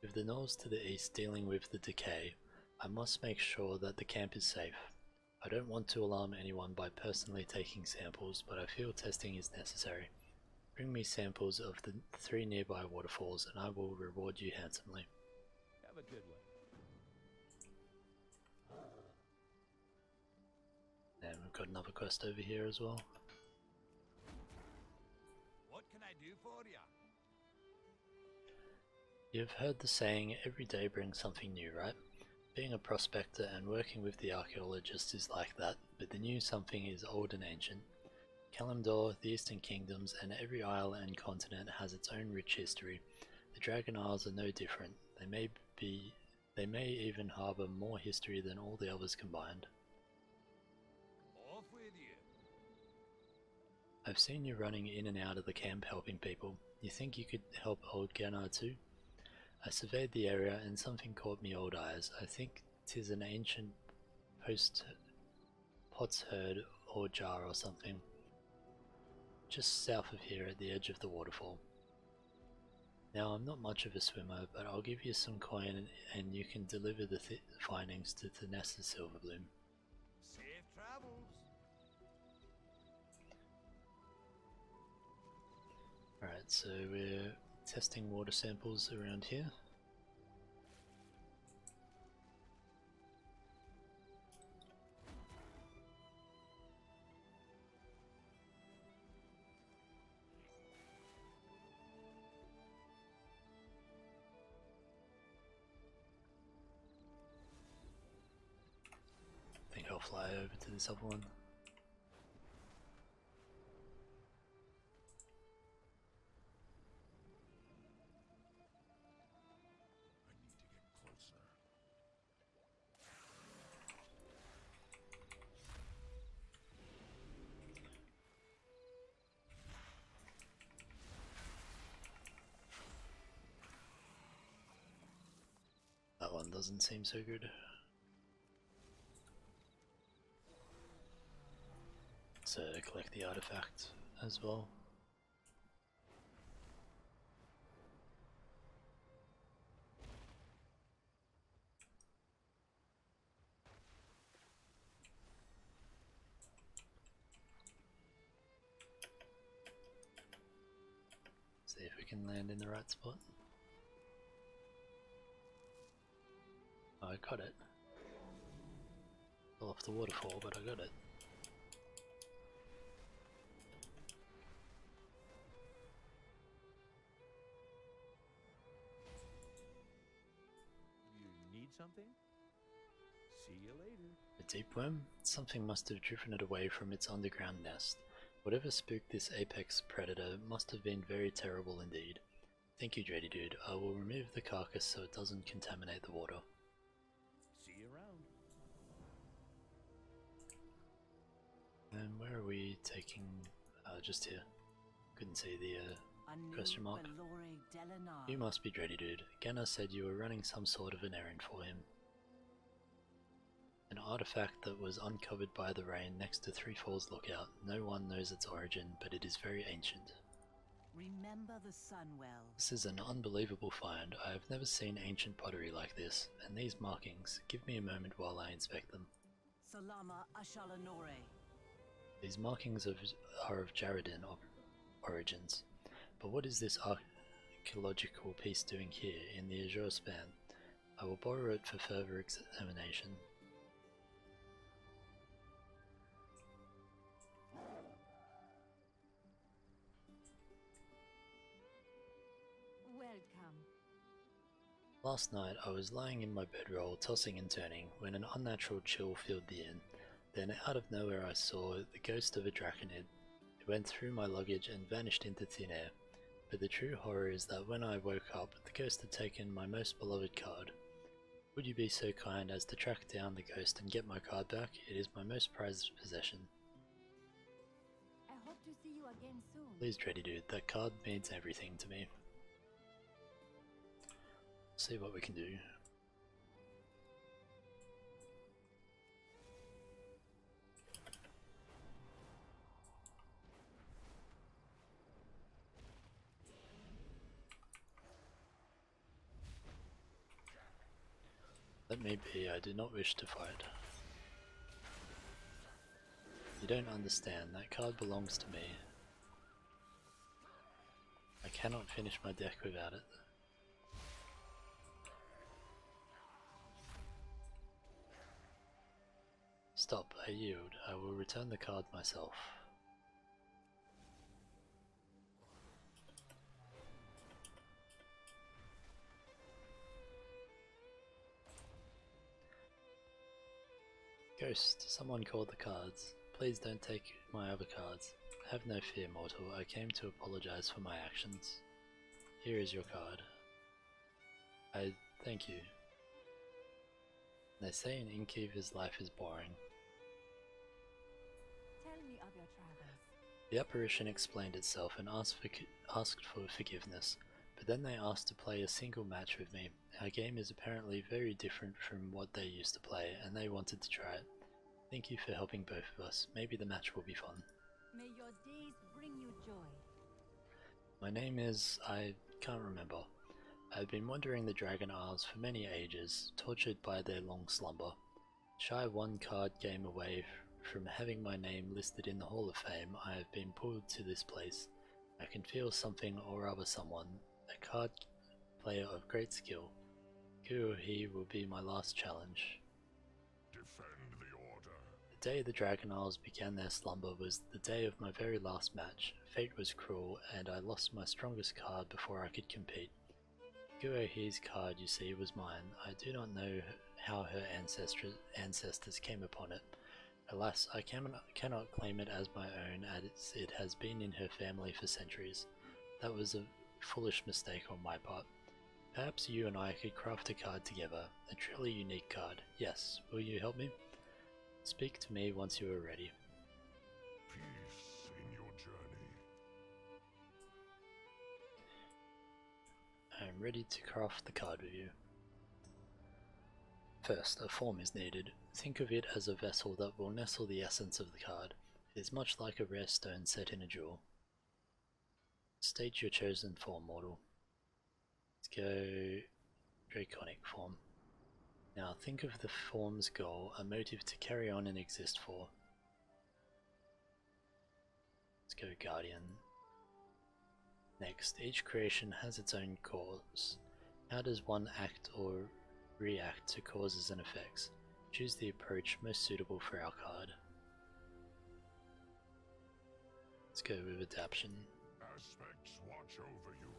With the gnolls to the east dealing with the decay, I must make sure that the camp is safe. I don't want to alarm anyone by personally taking samples, but I feel testing is necessary. Bring me samples of the 3 nearby waterfalls and I will reward you handsomely. Have a good one. And we've got another quest over here as well. What can I do for ya? You've heard the saying, every day brings something new, right? Being a prospector and working with the archaeologists is like that, but the new something is old and ancient. Kalimdor, the Eastern Kingdoms, and every isle and continent has its own rich history. The Dragon Isles are no different. They may even harbour more history than all the others combined. Off with you. I've seen you running in and out of the camp helping people. You think you could help old Ganar too? I surveyed the area and something caught me old eyes. I think 'tis an ancient potsherd or jar or something. Just south of here at the edge of the waterfall. Now I'm not much of a swimmer, but I'll give you some coin and you can deliver the findings to Thanessa Silverbloom. Safe travels. Alright, so we're testing water samples around here. I think I'll fly over to this other one. That one doesn't seem so good. So collect the artifact as well. See if we can land in the right spot. I got it. Fell off the waterfall, but I got it. You need something? See you later. A deep worm? Something must have driven it away from its underground nest. Whatever spooked this apex predator must have been very terrible indeed. Thank you, Dready Dude. I will remove the carcass so it doesn't contaminate the water. See you around. And where are we taking? Just here. Couldn't see the question mark. You must be Dready Dude. Ganna said you were running some sort of an errand for him. An artifact that was uncovered by the rain next to Three Falls Lookout. No one knows its origin, but it is very ancient. Remember the Sunwell. This is an unbelievable find. I have never seen ancient pottery like this. And these markings. Give me a moment while I inspect them. Salama Ashalanore. These markings are of Jaredin origins. But what is this archaeological piece doing here in the Azure span? I will borrow it for further examination. Welcome. Last night I was lying in my bedroll, tossing and turning, when an unnatural chill filled the inn. Then out of nowhere I saw the ghost of a Drachenid. It went through my luggage and vanished into thin air. But the true horror is that when I woke up, the ghost had taken my most beloved card. Would you be so kind as to track down the ghost and get my card back? It is my most prized possession. I hope to see you again soon. Please, Dready Dude, that card means everything to me. See what we can do. Let me be, I do not wish to fight. You don't understand, that card belongs to me. I cannot finish my deck without it. Stop, I yield. I will return the card myself. Ghost, someone called the cards. Please don't take my other cards. Have no fear, mortal. I came to apologize for my actions. Here is your card. I thank you. They say in Innkeeper's life is boring. Tell me of your travels. The apparition explained itself and asked for forgiveness, but then they asked to play a single match with me. Our game is apparently very different from what they used to play, and they wanted to try it. Thank you for helping both of us. Maybe the match will be fun. May your days bring you joy. My name is... I can't remember. I've been wandering the Dragon Isles for many ages, tortured by their long slumber. Shy one card game away from having my name listed in the Hall of Fame, I have been pulled to this place. I can feel something or other someone, a card player of great skill. Who or he will be my last challenge. Defend the order. The day the Dragon Isles began their slumber was the day of my very last match. Fate was cruel, and I lost my strongest card before I could compete. Guohe's card, you see, was mine. I do not know how her ancestors came upon it. Alas, I cannot claim it as my own, as it has been in her family for centuries. That was a foolish mistake on my part. Perhaps you and I could craft a card together, a truly unique card. Yes, will you help me? Speak to me once you are ready. Peace in your journey. I am ready to craft the card with you. First, a form is needed. Think of it as a vessel that will nestle the essence of the card. It is much like a rare stone set in a jewel. State your chosen form, mortal. Let's go Draconic form. Now think of the form's goal, a motive to carry on and exist for. Let's go Guardian. Next, each creation has its own cause. How does one act or react to causes and effects. Choose the approach most suitable for our card. Let's go with adaptation. Aspects watch over you.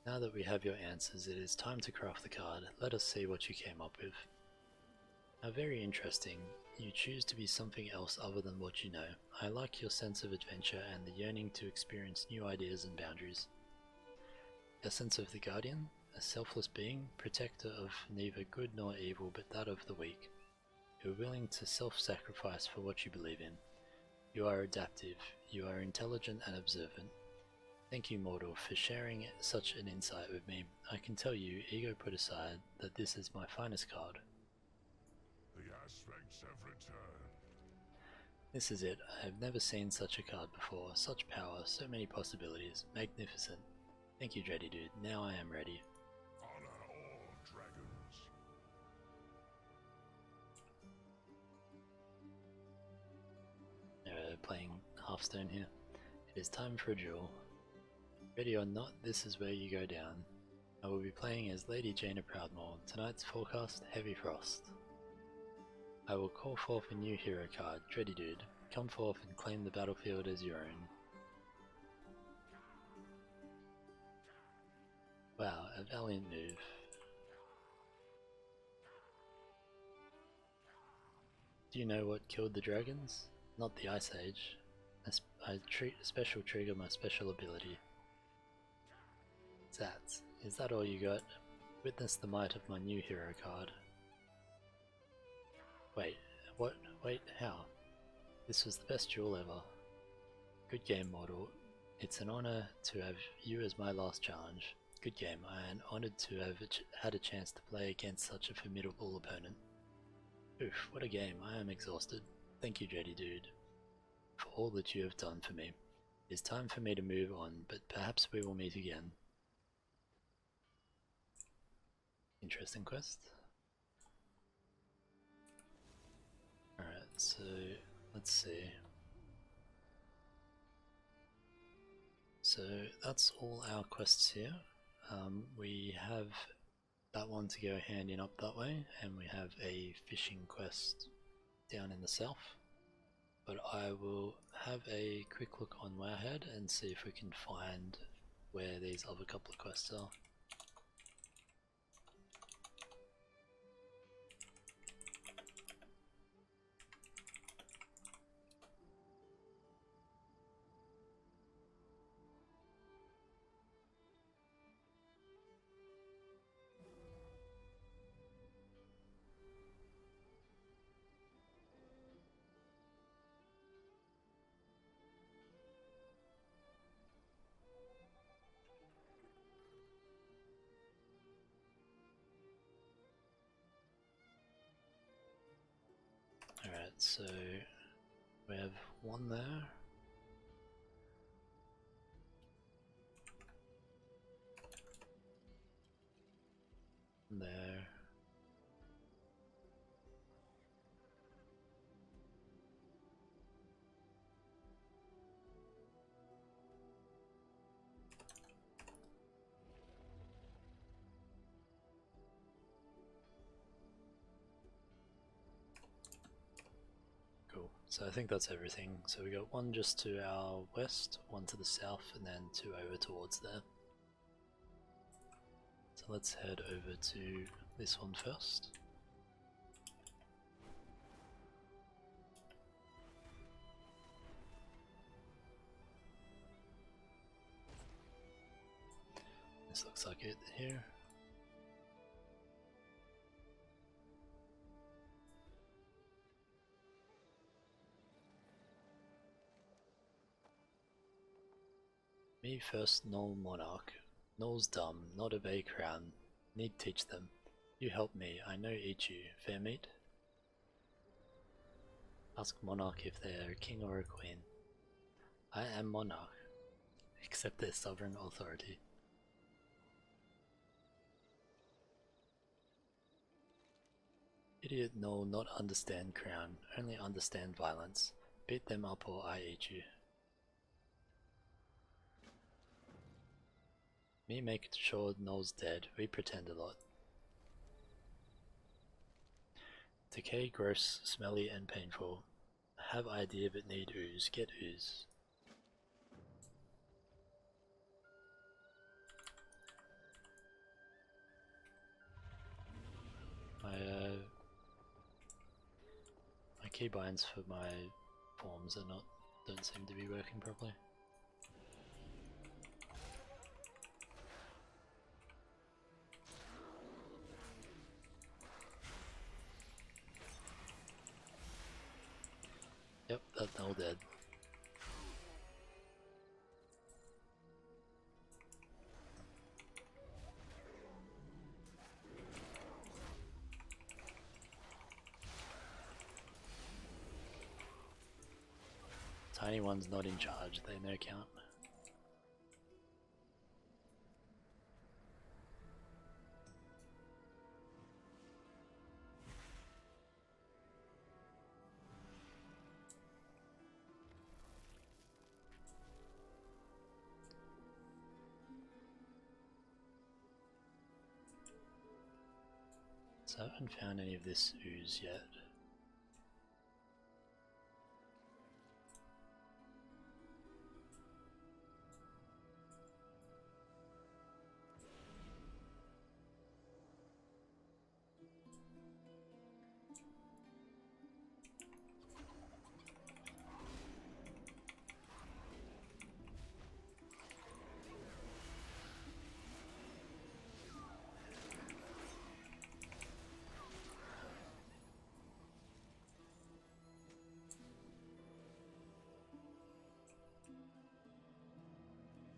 Now that we have your answers, it is time to craft the card. Let us see what you came up with. How very interesting. You choose to be something else other than what you know. I like your sense of adventure and the yearning to experience new ideas and boundaries. Essence of the Guardian, a selfless being, protector of neither good nor evil but that of the weak. You are willing to self-sacrifice for what you believe in. You are adaptive. You are intelligent and observant. Thank you, mortal, for sharing such an insight with me. I can tell you, ego put aside, that this is my finest card. The aspects have returned. This is it. I have never seen such a card before. Such power, so many possibilities. Magnificent. Thank you, Dready Dude. Now I am ready. Honor all dragons. Playing Hearthstone here. It is time for a duel. Ready or not, this is where you go down. I will be playing as Lady Jaina Proudmoore. Tonight's forecast, heavy frost. I will call forth a new hero card, Dready Dude. Come forth and claim the battlefield as your own. Wow, a valiant move. Do you know what killed the dragons? Not the Ice Age. I special trigger my special ability. Zats, is that all you got? Witness the might of my new hero card. Wait, what? Wait, how? This was the best duel ever. Good game, mortal. It's an honor to have you as my last challenge. Good game. I am honored to have had a chance to play against such a formidable opponent. Oof, what a game. I am exhausted. Thank you, Dready Dude, for all that you have done for me. It is time for me to move on, but perhaps we will meet again. Interesting quest. Alright, so let's see. So that's all our quests here. We have that one to go handing up that way, and we have a fishing quest down in the south. But I will have a quick look on Wowhead and see if we can find where these other couple of quests are. Alright, so we have one there. There. Cool. So I think that's everything. So we got one just to our west, one to the south, and then two over towards there. So let's head over to this one first. This looks like it here. Me first, Null Monarch. Null's dumb, not obey crown. Need teach them. You help me, I know eat you. Fair meet? Ask Monarch if they are a king or a queen. I am Monarch. Accept their sovereign authority. Idiot Null not understand crown, only understand violence. Beat them up or I eat you. Me make sure Null's dead, we pretend a lot. Decay, gross, smelly, and painful. Have idea but need ooze. Get ooze. My keybinds for my forms don't seem to be working properly. Yep, that's all dead. Tiny one's not in charge, they no count. So I haven't found any of this ooze yet.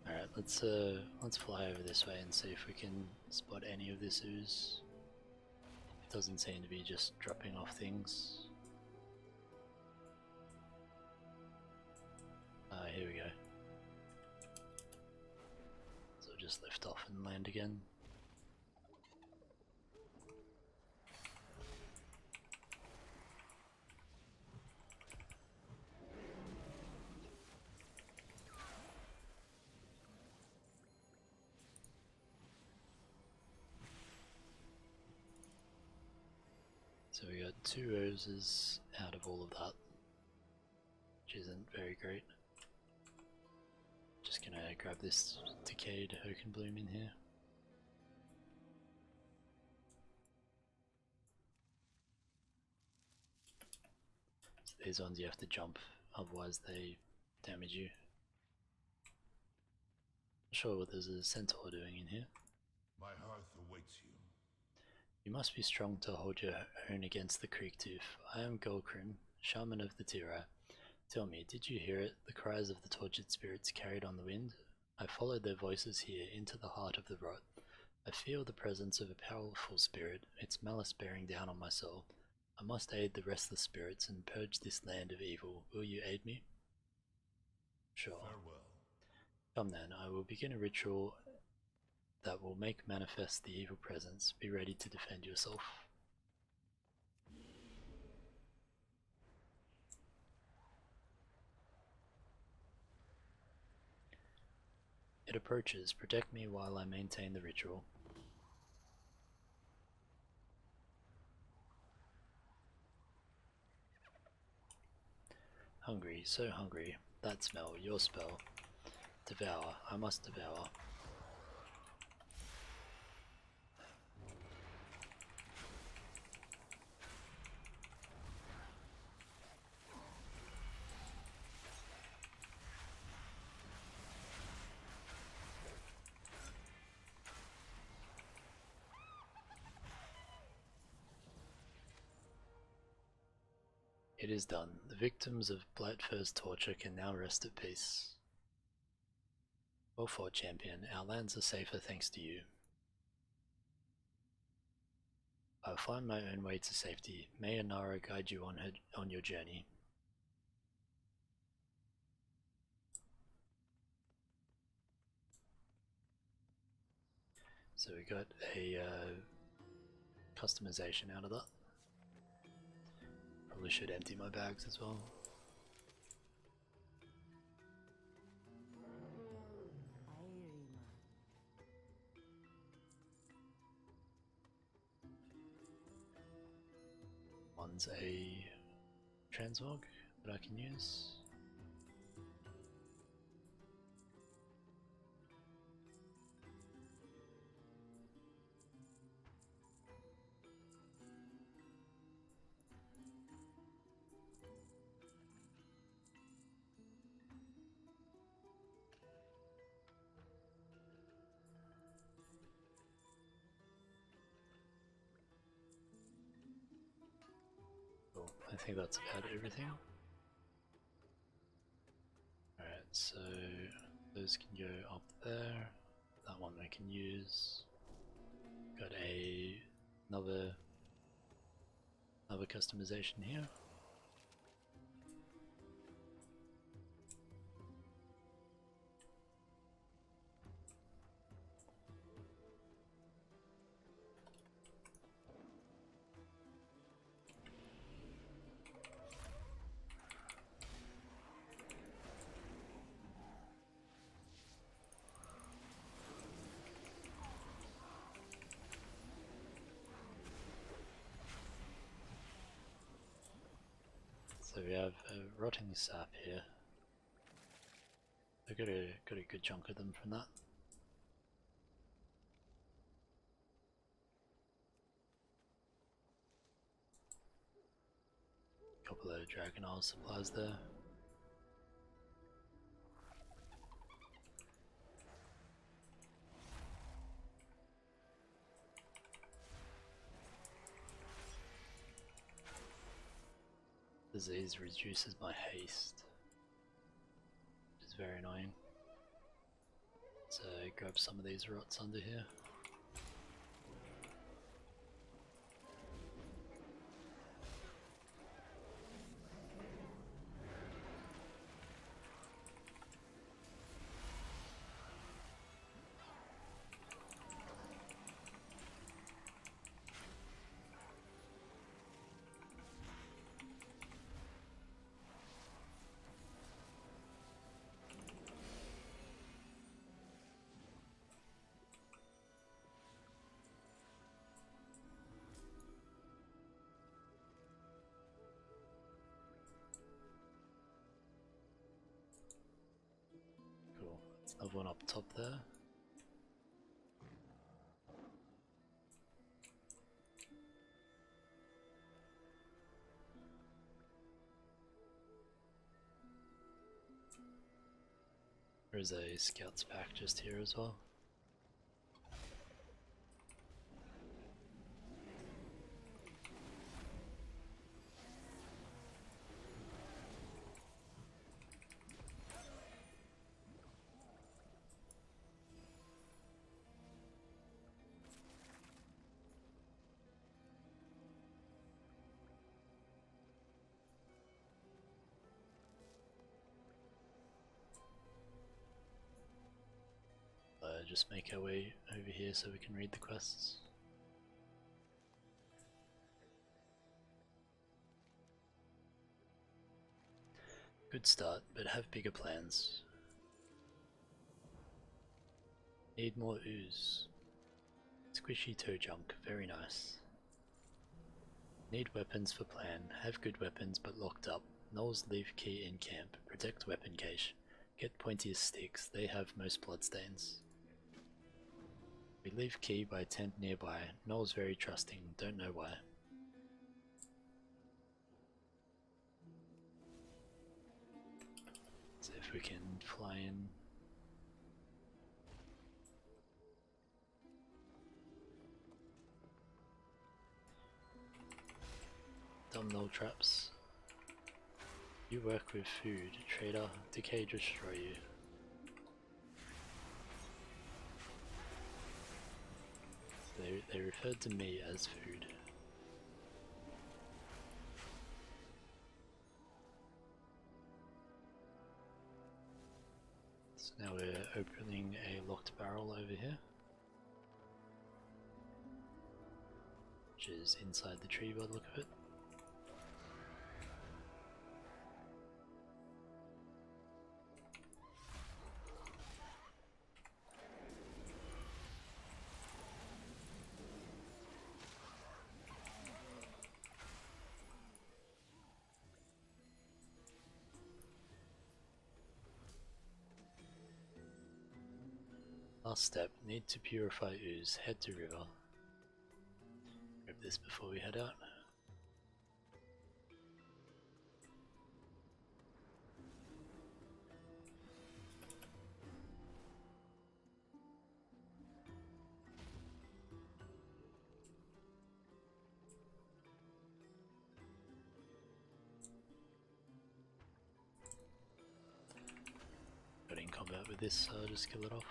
Alright, let's fly over this way and see if we can spot any of this ooze. It doesn't seem to be just dropping off things. Here we go. So just lift off and land again. So we got 2 roses out of all of that, which isn't very great. Just gonna grab this decayed Bloom in here. So these ones you have to jump, otherwise they damage you. Not sure what there's a centaur doing in here. My hearth awaits you. You must be strong to hold your own against the Creektooth. I am Golgrim, shaman of the Tira. Tell me, did you hear it? The cries of the tortured spirits carried on the wind? I followed their voices here into the heart of the rot. I feel the presence of a powerful spirit, its malice bearing down on my soul. I must aid the restless spirits and purge this land of evil. Will you aid me? Sure. Farewell. Come then, I will begin a ritual that will make manifest the evil presence. Be ready to defend yourself. It approaches. Protect me while I maintain the ritual. Hungry, so hungry. That smell, your spell. Devour, I must devour. It is done. The victims of Blightfur's torture can now rest at peace. Well fought, champion. Our lands are safer thanks to you. I'll find my own way to safety. May Inara guide you on your journey. So we got a customization out of that. Probably should empty my bags as well. one's a transmog that I can use. Cool. I think that's about everything. Alright, so those can go up there. That one I can use. Got another customization here. So we have a rotting sap here. I got a good chunk of them from that. Couple of Dragon Isle supplies there. Disease reduces my haste, which is very annoying. So grab some of these rots under here. Another one up top there. There's a scout's pack just here as well. Just make our way over here so we can read the quests. Good start, but have bigger plans. Need more ooze. Squishy toe junk, very nice. Need weapons for plan. Have good weapons but locked up. Gnolls leave key in camp. Protect weapon cache. Get pointiest sticks, they have most bloodstains. We leave key by tent nearby. Gnolls very trusting, don't know why. See if we can fly in. Dumb Gnoll traps. You work with food, trader, decay destroy you. They referred to me as food. So now we're opening a locked barrel over here, which is inside the tree by the look of it. Last step, need to purify ooze, head to river. Grab this before we head out. Got in combat with this, so I'll just kill it off.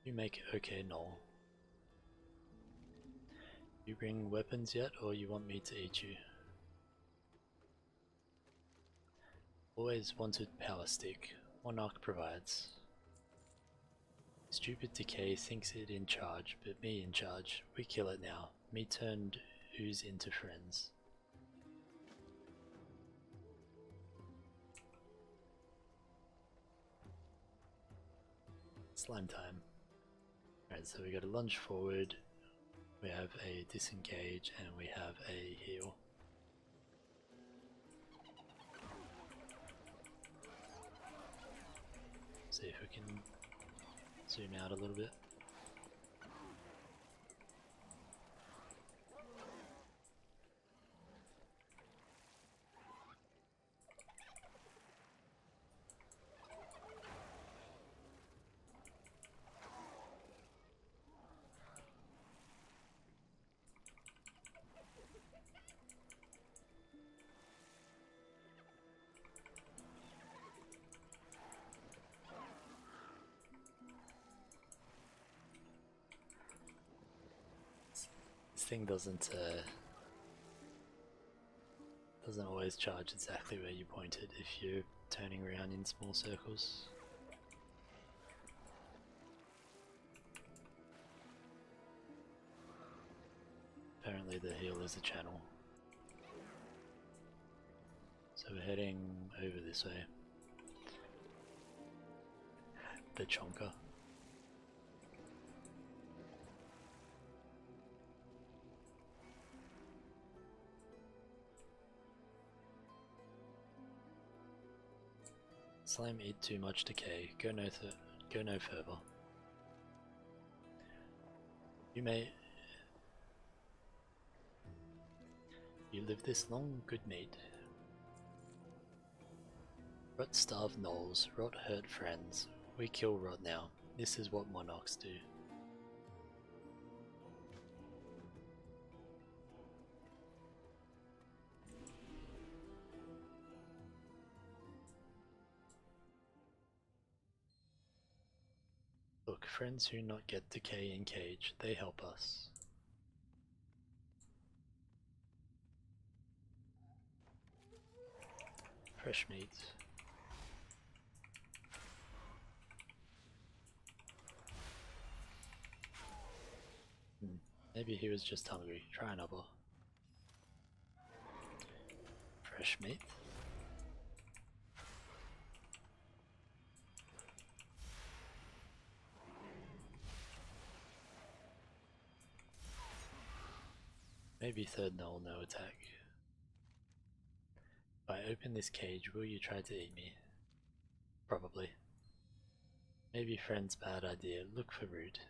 You make it okay, Noel. You bring weapons yet, or you want me to eat you? Always wanted power stick. Monarch provides. Stupid decay thinks it in charge, but me in charge. We kill it now. Me turned ooze into friends. Slime time. Alright, so we got a lunge forward, we have a disengage, and we have a heal. See if we can zoom out a little bit. Thing doesn't always charge exactly where you point it if you're turning around in small circles. Apparently the heal is a channel. So we're heading over this way. The chonker. Slime eat too much decay. Go no further. You live this long, good mate. Rot starve gnolls, rot hurt friends. We kill rot now. This is what monarchs do. Look, friends who not get decay in cage, they help us. Fresh meat. Maybe he was just hungry. Try another. Fresh meat. Maybe third null, no attack. If I open this cage, will you try to eat me? Probably. Maybe friend's bad idea. Look for root.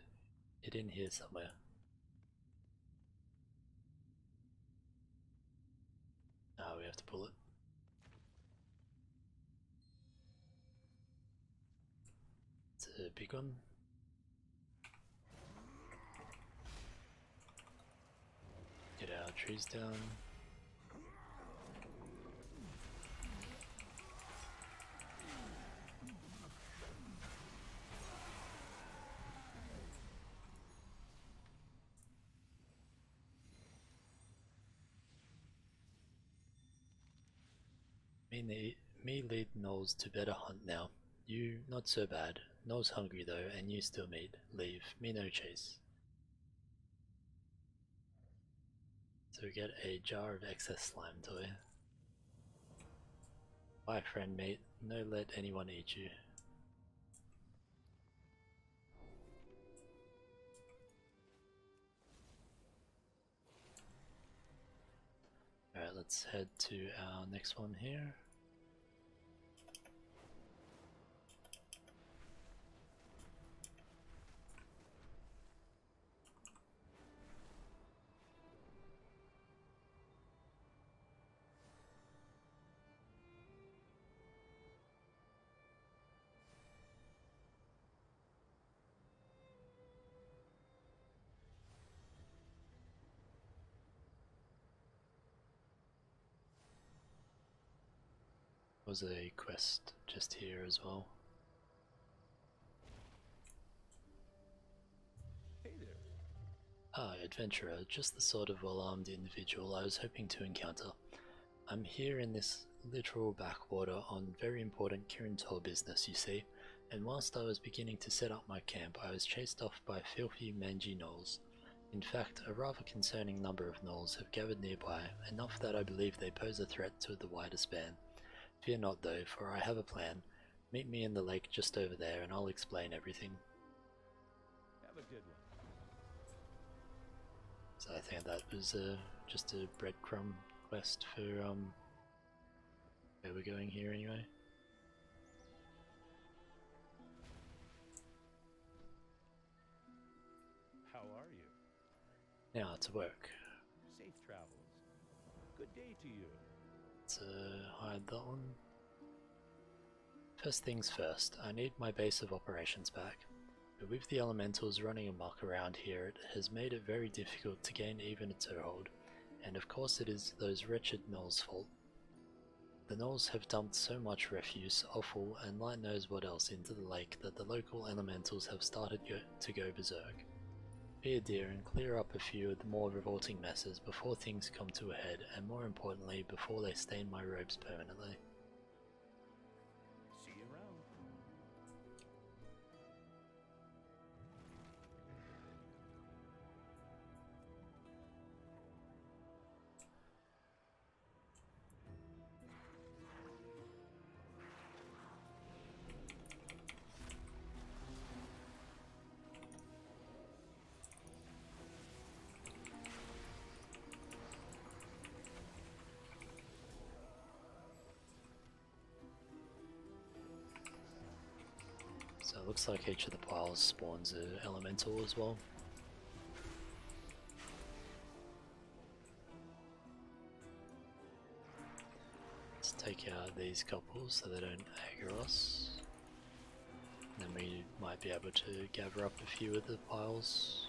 It in here somewhere. Ah, we have to pull it. It's a big one. Get our trees down. Me lead gnolls to better hunt now. You not so bad. Gnolls hungry though, and you still meat. Leave. Me no chase. So we get a jar of excess slime toy. Bye friend mate, no let anyone eat you. Alright, let's head to our next one here. Was a quest just here as well. Hey there. Ah, adventurer, just the sort of well-armed individual I was hoping to encounter. I'm here in this literal backwater on very important Kirintor business, you see, and whilst I was beginning to set up my camp, I was chased off by filthy, mangy gnolls. In fact, a rather concerning number of gnolls have gathered nearby, enough that I believe they pose a threat to the wider span. Fear not though, for I have a plan. Meet me in the lake just over there and I'll explain everything. Have a good one. So I think that was just a breadcrumb quest for where we're going here anyway. How are you? Now to work. Safe travels. Good day to you. Let's hide that one. First things first, I need my base of operations back. But with the elementals running amok around here, it has made it very difficult to gain even a toehold. And of course it is those wretched gnolls' fault. The gnolls have dumped so much refuse, offal, and light knows what else into the lake that the local elementals have started to go berserk. Be a dear and clear up a few of the more revolting messes before things come to a head, and more importantly, before they stain my robes permanently. See you around. So it looks like each of the piles spawns an elemental as well. Let's take out these couples so they don't aggro us. And then we might be able to gather up a few of the piles.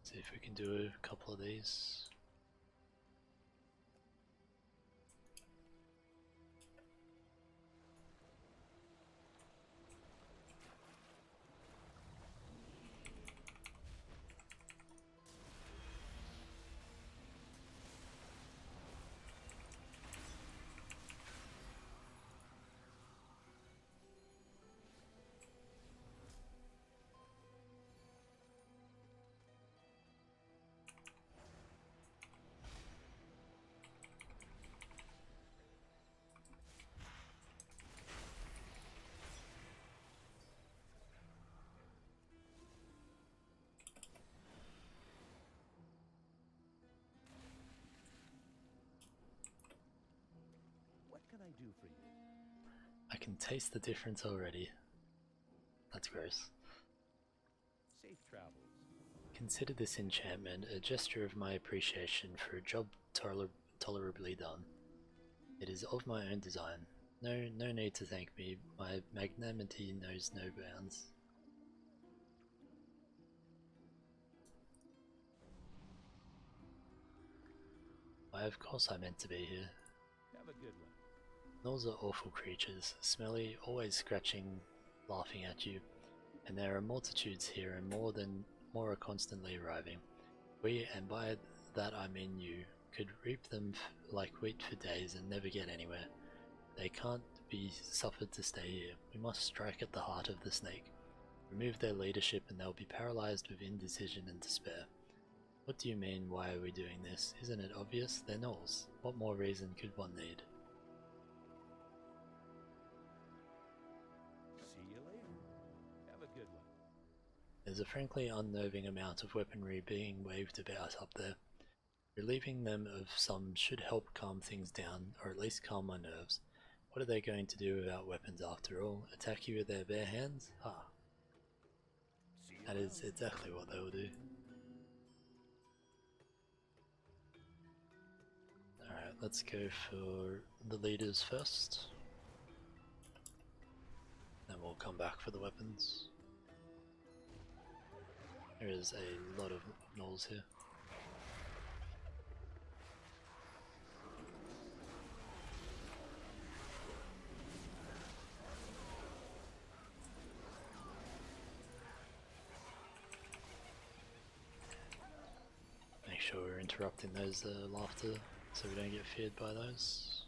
See if we can do a couple of these. What can I do for you? I can taste the difference already. That's gross. Safe travels. Consider this enchantment a gesture of my appreciation for a job tolerably done. It is of my own design. No need to thank me. My magnanimity knows no bounds. Why, of course I meant to be here. Have a good one. Gnolls are awful creatures, smelly, always scratching, laughing at you, and there are multitudes here and more are constantly arriving. We, and by that I mean you, could reap them like wheat for days and never get anywhere. They can't be suffered to stay here. We must strike at the heart of the snake. Remove their leadership and they'll be paralyzed with indecision and despair. What do you mean, why are we doing this? Isn't it obvious? They're gnolls. What more reason could one need? See you later. Have a good one. There's a frankly unnerving amount of weaponry being waved about up there. Relieving them of some should help calm things down, or at least calm my nerves. What are they going to do without weapons after all? Attack you with their bare hands? Ah. That is exactly what they will do. Alright, let's go for the leaders first. Then we'll come back for the weapons. There is a lot of gnolls here. Make sure we're interrupting those laughter so we don't get feared by those.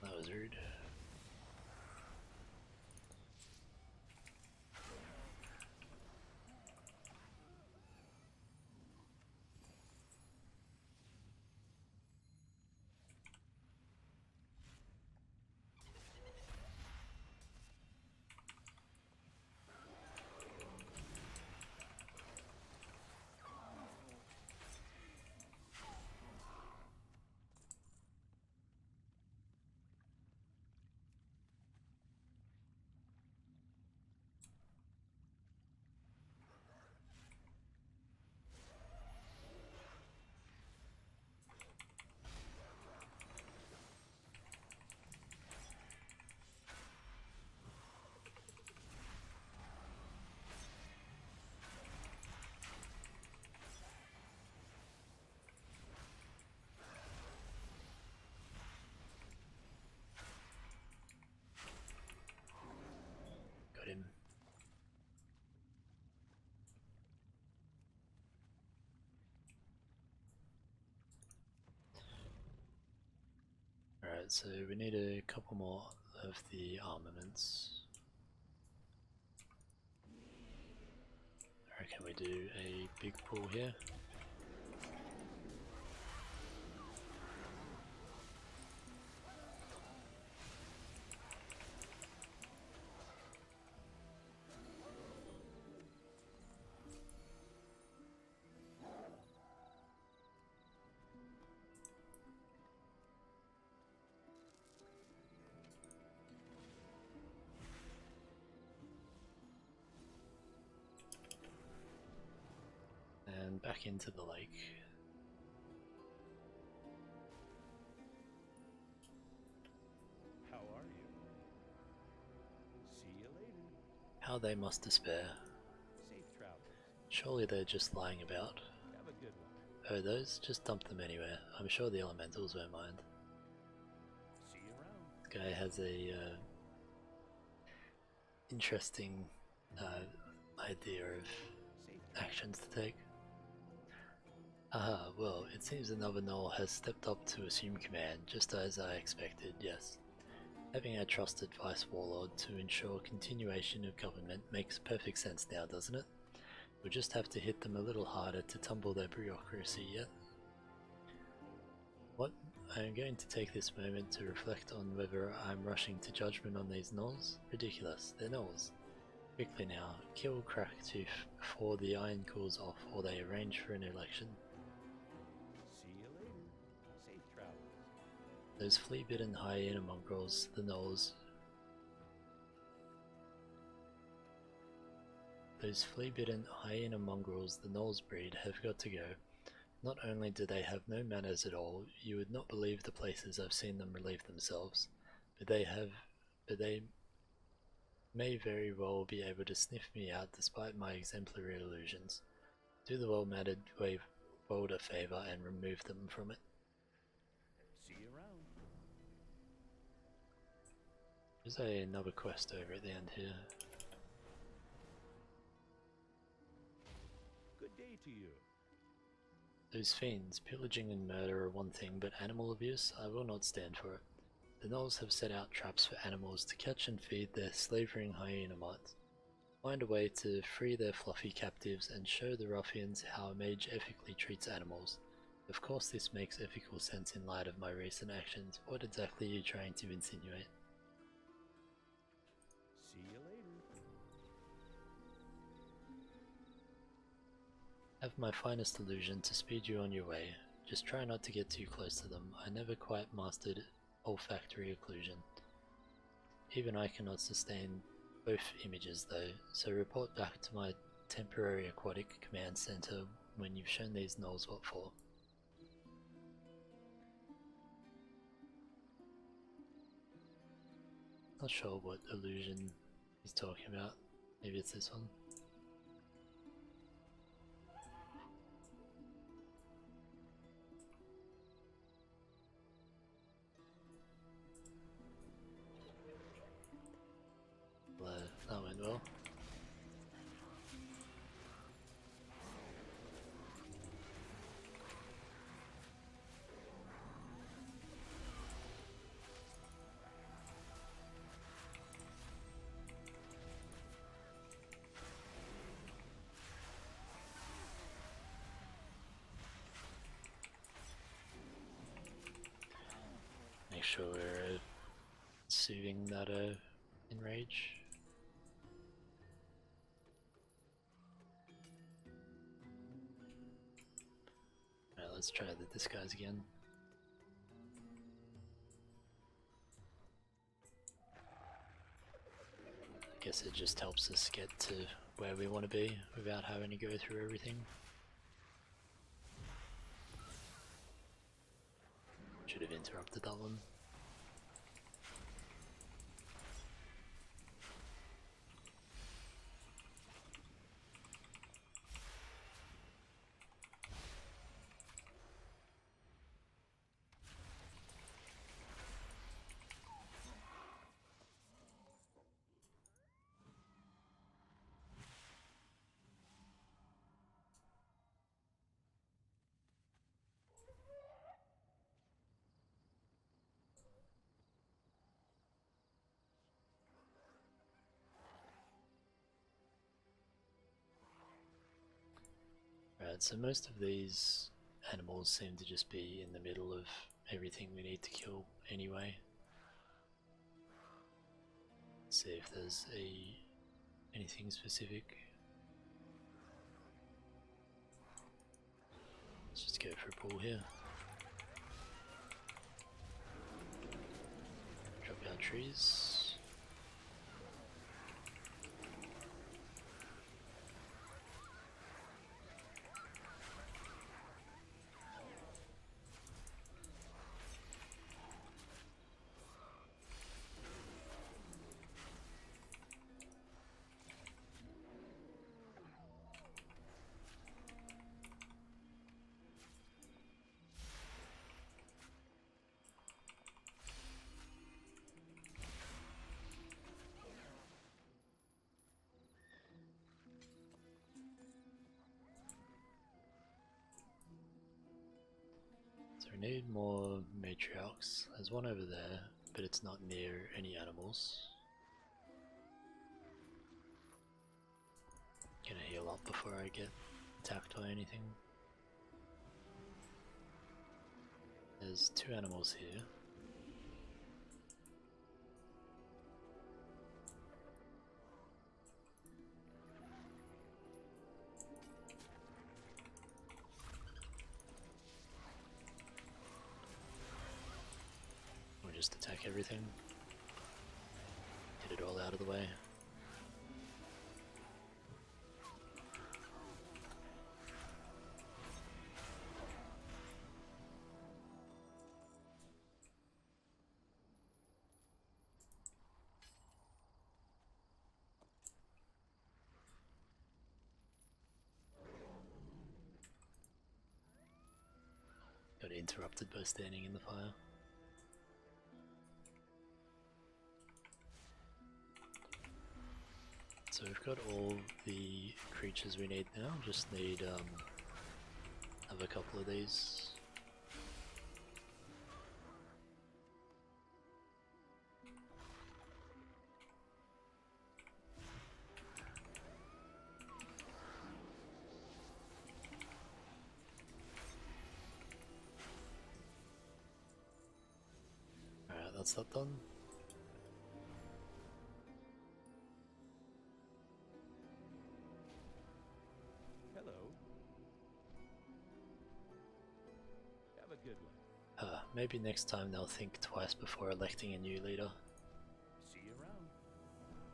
That was rude. Got him. Alright, so we need a couple more of the armaments. I reckon we do a big pool here. And back into the lake. How are you? See you later. How they must despair. Safe travel. Surely they're just lying about. Have a good one. Oh, those? Just dump them anywhere. I'm sure the elementals won't mind. See you around. This guy has a interesting idea of actions to take. Aha, well, it seems another gnoll has stepped up to assume command, just as I expected, yes. Having a trusted vice warlord to ensure continuation of government makes perfect sense now, doesn't it? We'll just have to hit them a little harder to tumble their bureaucracy yet. What? I am going to take this moment to reflect on whether I'm rushing to judgment on these gnolls. Ridiculous, they're gnolls. Quickly now, kill Creektooth before the iron cools off or they arrange for an election. See you later. Safe travel. Those flea-bitten hyena mongrels, the gnolls. Those flea-bitten hyena mongrels the gnolls breed have got to go. Not only do they have no manners at all, you would not believe the places I've seen them relieve themselves, but they may very well be able to sniff me out despite my exemplary illusions. Do the well-mannered world a favour and remove them from it. See you around. There's another quest over at the end here. Good day to you. Those fiends, pillaging and murder are one thing, but animal abuse, I will not stand for it. The gnolls have set out traps for animals to catch and feed their slavering hyena mutts. Find a way to free their fluffy captives and show the ruffians how a mage ethically treats animals. Of course this makes ethical sense in light of my recent actions. What exactly are you trying to insinuate? See you later. Have my finest illusion to speed you on your way. Just try not to get too close to them. I never quite mastered olfactory occlusion. Even I cannot sustain both images though, so report back to my temporary aquatic command center when you've shown these gnolls what for. Not sure what illusion he's talking about. Maybe it's this one. That went well. Make sure we're soothing that enrage. Let's try the disguise again. I guess it just helps us get to where we want to be without having to go through everything. Should have interrupted that one. Right, so most of these animals seem to just be in the middle of everything we need to kill anyway. Let's see if there's anything specific. Let's just go for a pull here. Drop our trees. We need more matriarchs. There's one over there, but it's not near any animals. Gonna heal up before I get attacked by anything. There's two animals here. Just attack everything. Get it all out of the way. interrupted by standing in the fire. So we've got all the creatures we need now, just need have a couple of these. Alright, that's that done. Good one. Maybe next time they'll think twice before electing a new leader. See you around.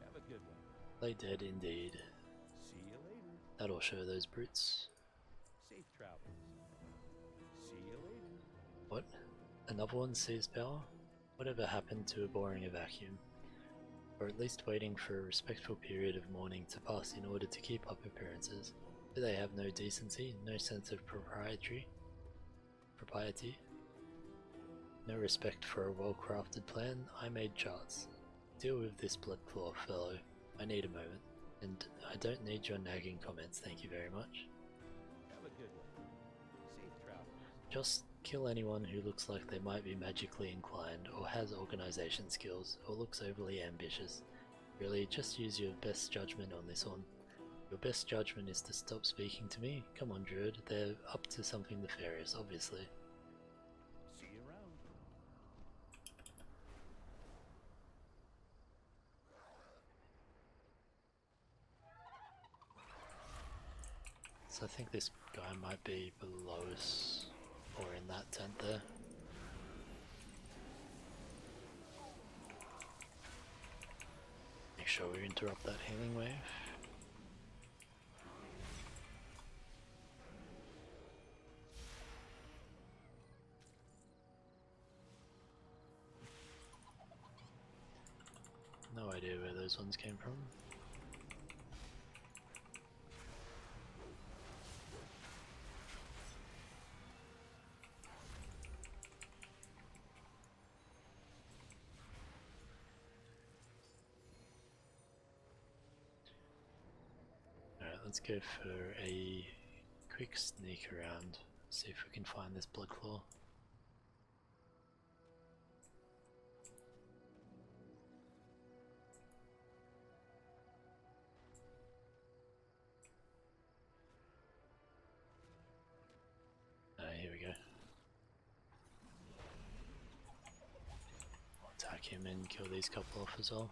Have a good one. They did indeed. See you later. That'll show those brutes. Safe travels. See you later. What? Another one seized power? Whatever happened to abhorring a vacuum? Or at least waiting for a respectful period of mourning to pass in order to keep up appearances? Do they have no decency, no sense of propriety? No respect for a well-crafted plan? I made charts. Deal with this bloodclaw fellow. I need a moment. And I don't need your nagging comments, thank you very much. Have a good one. Safe travels. Just kill anyone who looks like they might be magically inclined, or has organization skills, or looks overly ambitious. Really, just use your best judgment on this one. Your best judgment is to stop speaking to me? Come on, Druid, they're up to something nefarious, obviously. See you around. So I think this guy might be below us, or in that tent there. Make sure we interrupt that healing wave. No idea where those ones came from. Alright, let's go for a quick sneak around, see if we can find this bloodclaw. Here we go. I'll attack him and kill these couple off as well.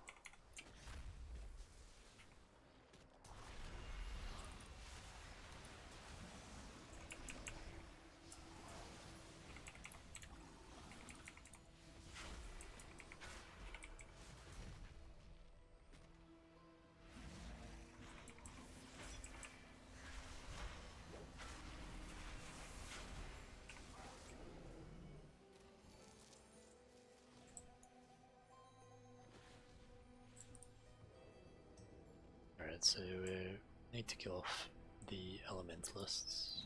Alright, so we need to kill off the elementalists,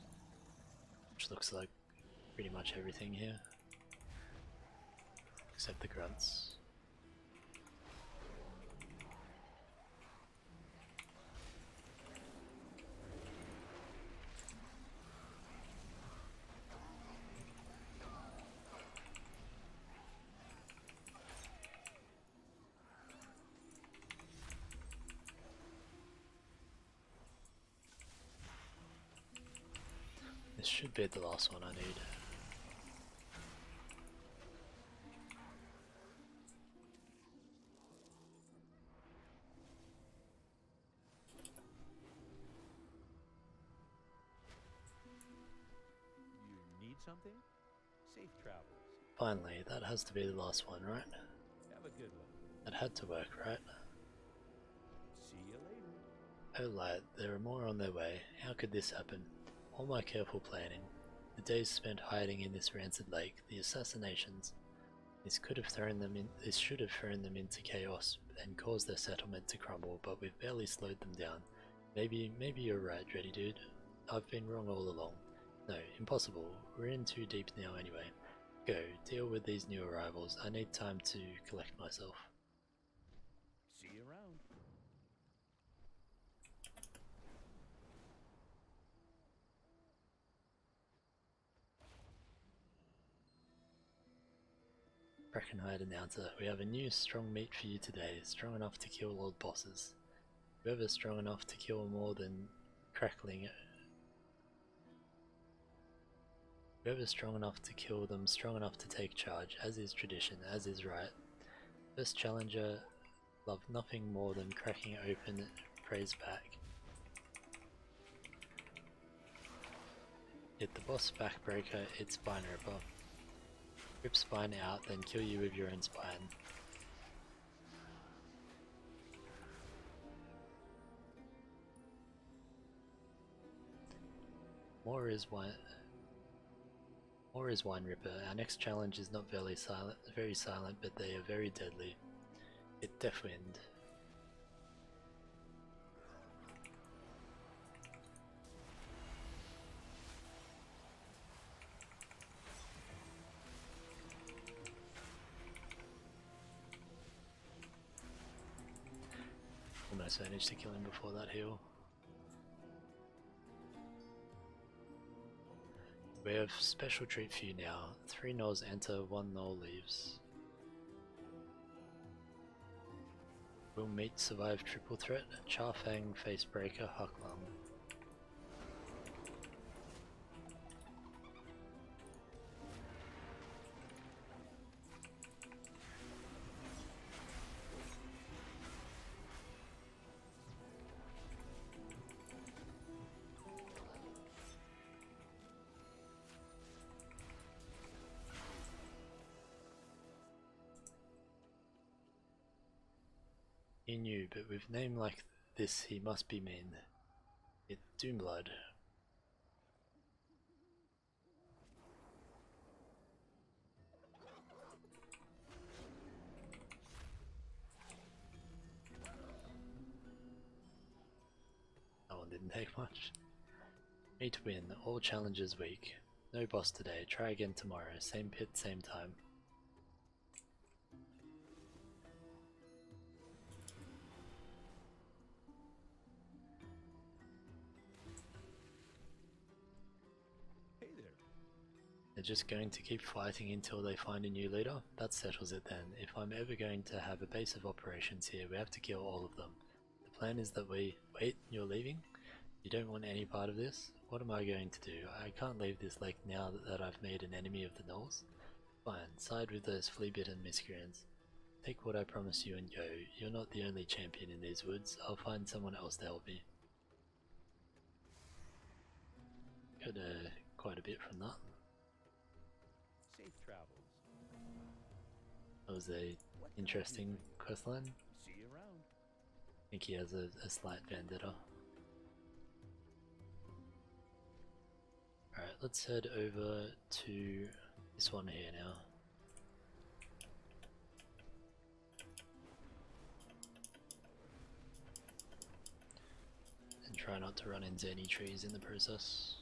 which looks like pretty much everything here, except the grunts. This should be the last one I need. You need something? Safe travels. Finally, that has to be the last one, right? Have a good one. That had to work, right? See you later. Oh light, there are more on their way. How could this happen? All my careful planning, the days spent hiding in this rancid lake, the assassinations. This should have thrown them into chaos and caused their settlement to crumble, but we've barely slowed them down. Maybe you're right, Dreddy Dude. I've been wrong all along. No, impossible. We're in too deep now anyway. Go, deal with these new arrivals. I need time to collect myself. See you around. Brackenhide announcer, we have a new strong meat for you today, strong enough to kill old bosses. Whoever's strong enough to kill more than crackling. Whoever's strong enough to kill them, strong enough to take charge, as is tradition, as is right. First challenger loved nothing more than cracking open praise back. Hit the boss backbreaker, it's spine ripper. Rip spine out, then kill you with your own spine. More is wine ripper. Our next challenge is not very silent, but they are very deadly. Hit Deathwind. Almost managed to kill him before that heal. We have special treat for you now. 3 gnolls enter, 1 gnoll leaves. Will meet survive triple threat, Charfang, Facebreaker, Hucklung. He knew, but with a name like this he must be mean. It's Doomblood. That one didn't take much. Me to win, all challenges weak. No boss today, try again tomorrow, same pit, same time. They're just going to keep fighting until they find a new leader? That settles it then. If I'm ever going to have a base of operations here, we have to kill all of them. The plan is that we... Wait, you're leaving? You don't want any part of this? What am I going to do? I can't leave this lake now that I've made an enemy of the gnolls. Fine, side with those flea-bitten miscreants. Take what I promise you and go. You're not the only champion in these woods. I'll find someone else to help me. Got quite a bit from that. Safe travels. That was a interesting questline. See you around. I think he has a slight vendetta. Alright, let's head over to this one here now. And try not to run into any trees in the process.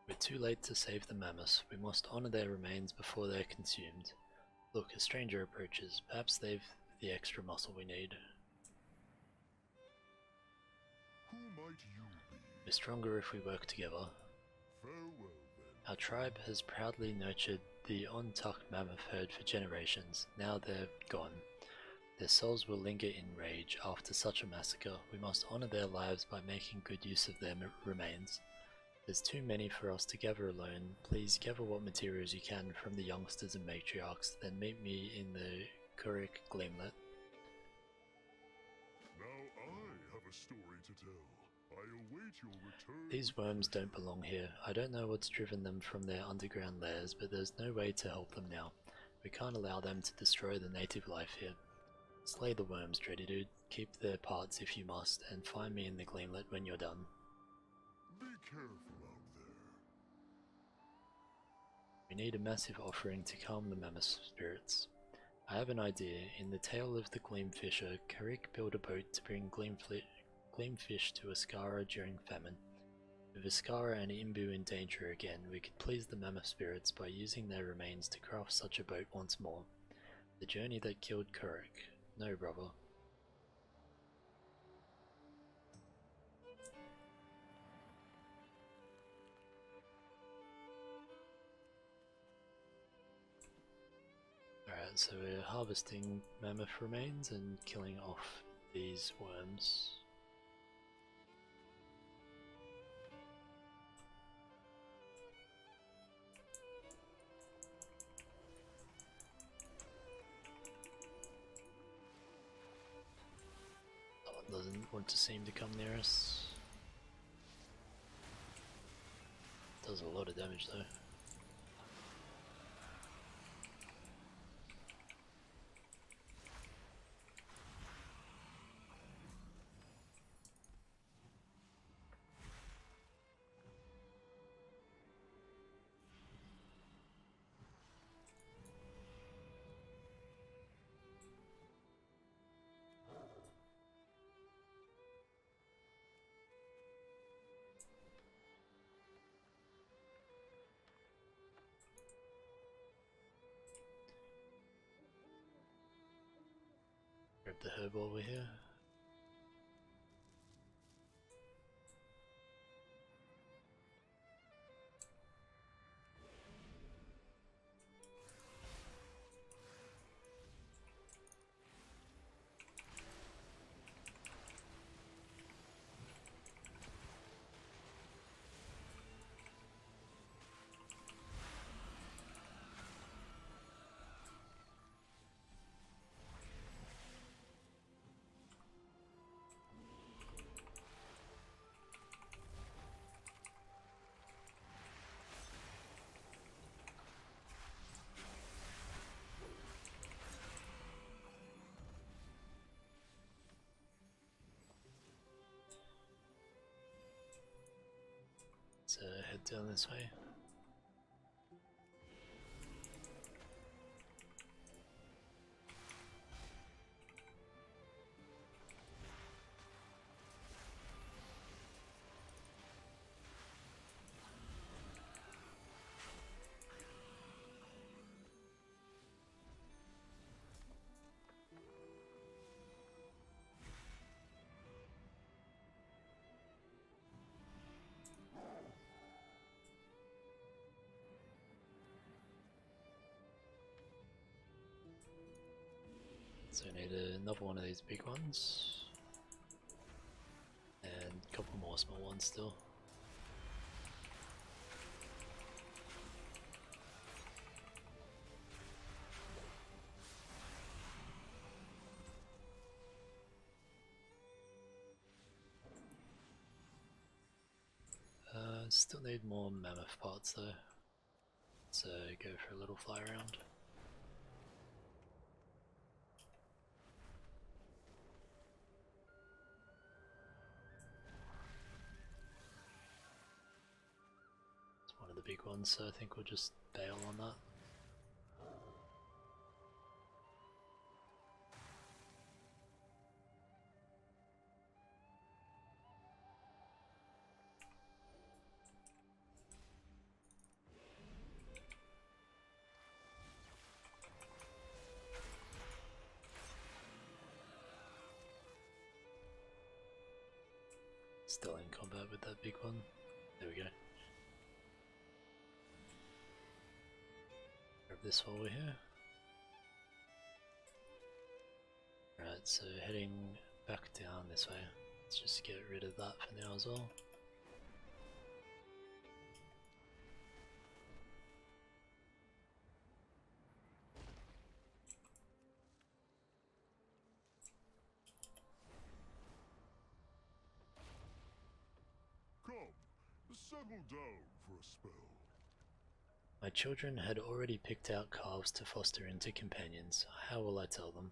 We're too late to save the mammoths. We must honor their remains before they're consumed. Look, a stranger approaches. Perhaps they've the extra muscle we need. Who might you be? We're stronger if we work together. Farewell then. Our tribe has proudly nurtured the Ontuk mammoth herd for generations. Now they're gone. Their souls will linger in rage after such a massacre. We must honor their lives by making good use of their remains. There's too many for us to gather alone. Please gather what materials you can from the youngsters and matriarchs, then meet me in the Kauriq Gleamlet. Now I have a story to tell. I await your return. These worms don't belong here. I don't know what's driven them from their underground lairs, but there's no way to help them now. We can't allow them to destroy the native life here. Slay the worms, Dready Dude. Keep their parts if you must, and find me in the Gleamlet when you're done. Be careful out there. We need a massive offering to calm the mammoth spirits. I have an idea. In the tale of the Gleamfisher, Kauriq built a boat to bring Gleamfish to Iskaara during famine. With Iskaara and Imbu in danger again, we could please the mammoth spirits by using their remains to craft such a boat once more. The journey that killed Kauriq. No, brother. Alright, so we're harvesting mammoth remains and killing off these worms. That one doesn't want to seem to come near us. Does a lot of damage though. Grab the herb while we're here. So head down this way. So I need another one of these big ones, and a couple more small ones still. Still need more mammoth parts though, so go for a little fly around. One of the big ones, so I think we'll just bail on that. Still in combat with that big one. There we go. Grab this while we're here. Right, so heading back down this way. Let's just get rid of that for now as well. settle down for a spell. My children had already picked out calves to foster into companions. How will I tell them?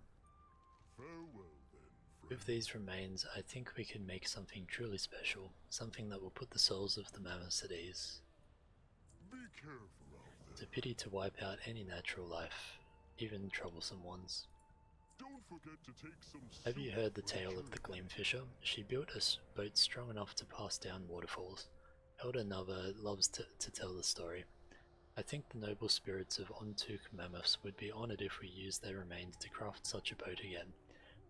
Farewell then, friend. With these remains, I think we can make something truly special, something that will put the souls of the mammoths at ease. Be careful out there. It's a pity to wipe out any natural life, even troublesome ones. Don't forget to take some Have you soup heard the for tale of the journey. Gleamfisher? She built a boat strong enough to pass down waterfalls. Elder Nava loves to tell the story. I think the noble spirits of Ontuk mammoths would be honoured if we used their remains to craft such a boat again.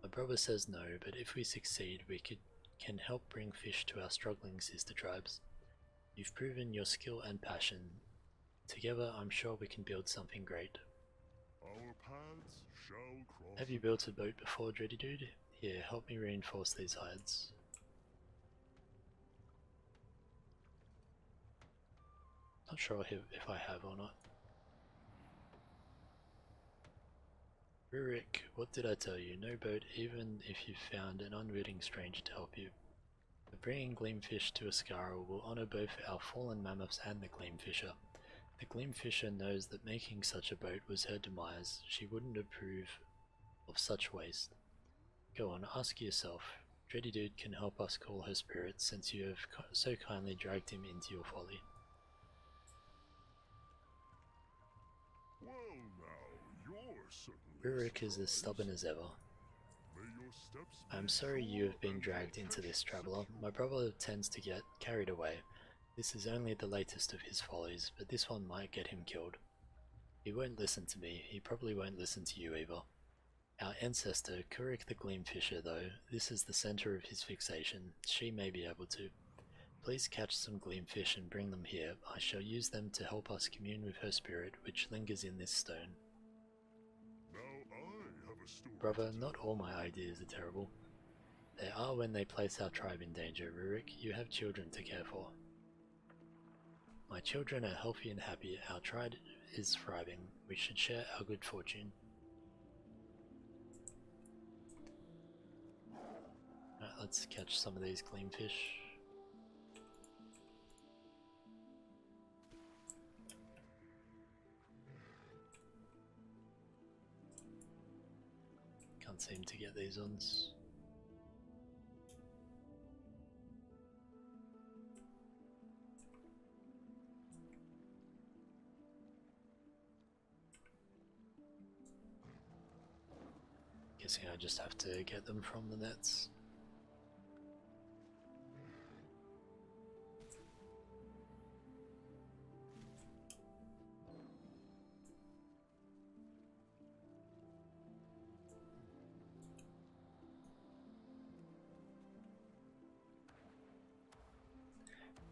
My brother says no, but if we succeed, we can help bring fish to our struggling sister tribes. You've proven your skill and passion. Together, I'm sure we can build something great. Our paths shall cross. Have you built a boat before, Dready Dude? Here, help me reinforce these hides. Not sure if I have or not. Rurik, what did I tell you? No boat, even if you found an unwitting stranger to help you. But bringing Gleamfish to Iskaara will honour both our fallen mammoths and the Gleamfisher. The Gleamfisher knows that making such a boat was her demise. She wouldn't approve of such waste. Go on, ask yourself. Dready Dude can help us call her spirit since you have so kindly dragged him into your folly. Well now, you're certainly Rurik is as surprised. stubborn as ever. May your steps I am be sorry you sure have been and dragged your into this, cache traveller. secure. My brother tends to get carried away. This is only the latest of his follies, but this one might get him killed. He won't listen to me, he probably won't listen to you either. Our ancestor, Kauriq the Gleamfisher though, this is the centre of his fixation. She may be able to. Please catch some gleamfish and bring them here. I shall use them to help us commune with her spirit, which lingers in this stone. Now I have a story Brother, to not tell. all my ideas are terrible. They are when they place our tribe in danger. Rurik, you have children to care for. My children are healthy and happy. Our tribe is thriving. We should share our good fortune. Alright, let's catch some of these gleamfish. Can't seem to get these ones. Guessing I just have to get them from the nets.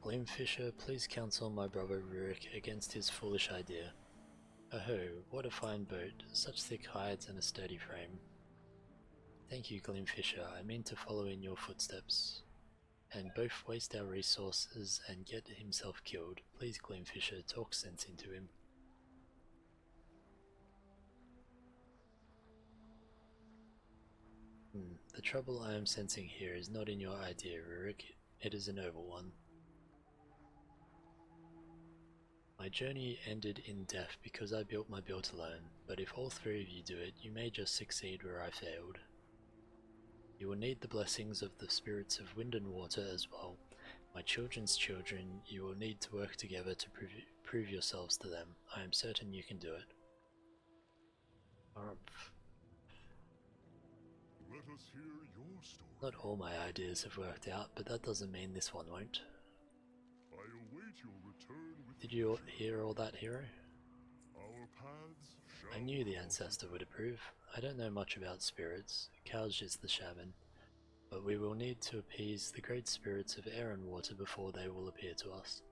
Gleamfisher, please counsel my brother Rurik against his foolish idea. Oh, what a fine boat, such thick hides and a sturdy frame. Thank you, Gleamfisher, I mean to follow in your footsteps. And both waste our resources and get himself killed. Please, Gleamfisher, talk sense into him. The trouble I am sensing here is not in your idea, Rurik. It is a noble one. My journey ended in death because I built my build alone, but if all three of you do it, you may just succeed where I failed. You will need the blessings of the spirits of wind and water as well. My children's children, you will need to work together to prove yourselves to them. I am certain you can do it. Let us hear your story. Not all my ideas have worked out, but that doesn't mean this one won't. I await your return with Did you pleasure. hear all that, hero? Our paths shall I knew the cross ancestor again. would approve. I don't know much about spirits. Kauriq is the shaman. But we will need to appease the great spirits of air and water before they will appear to us.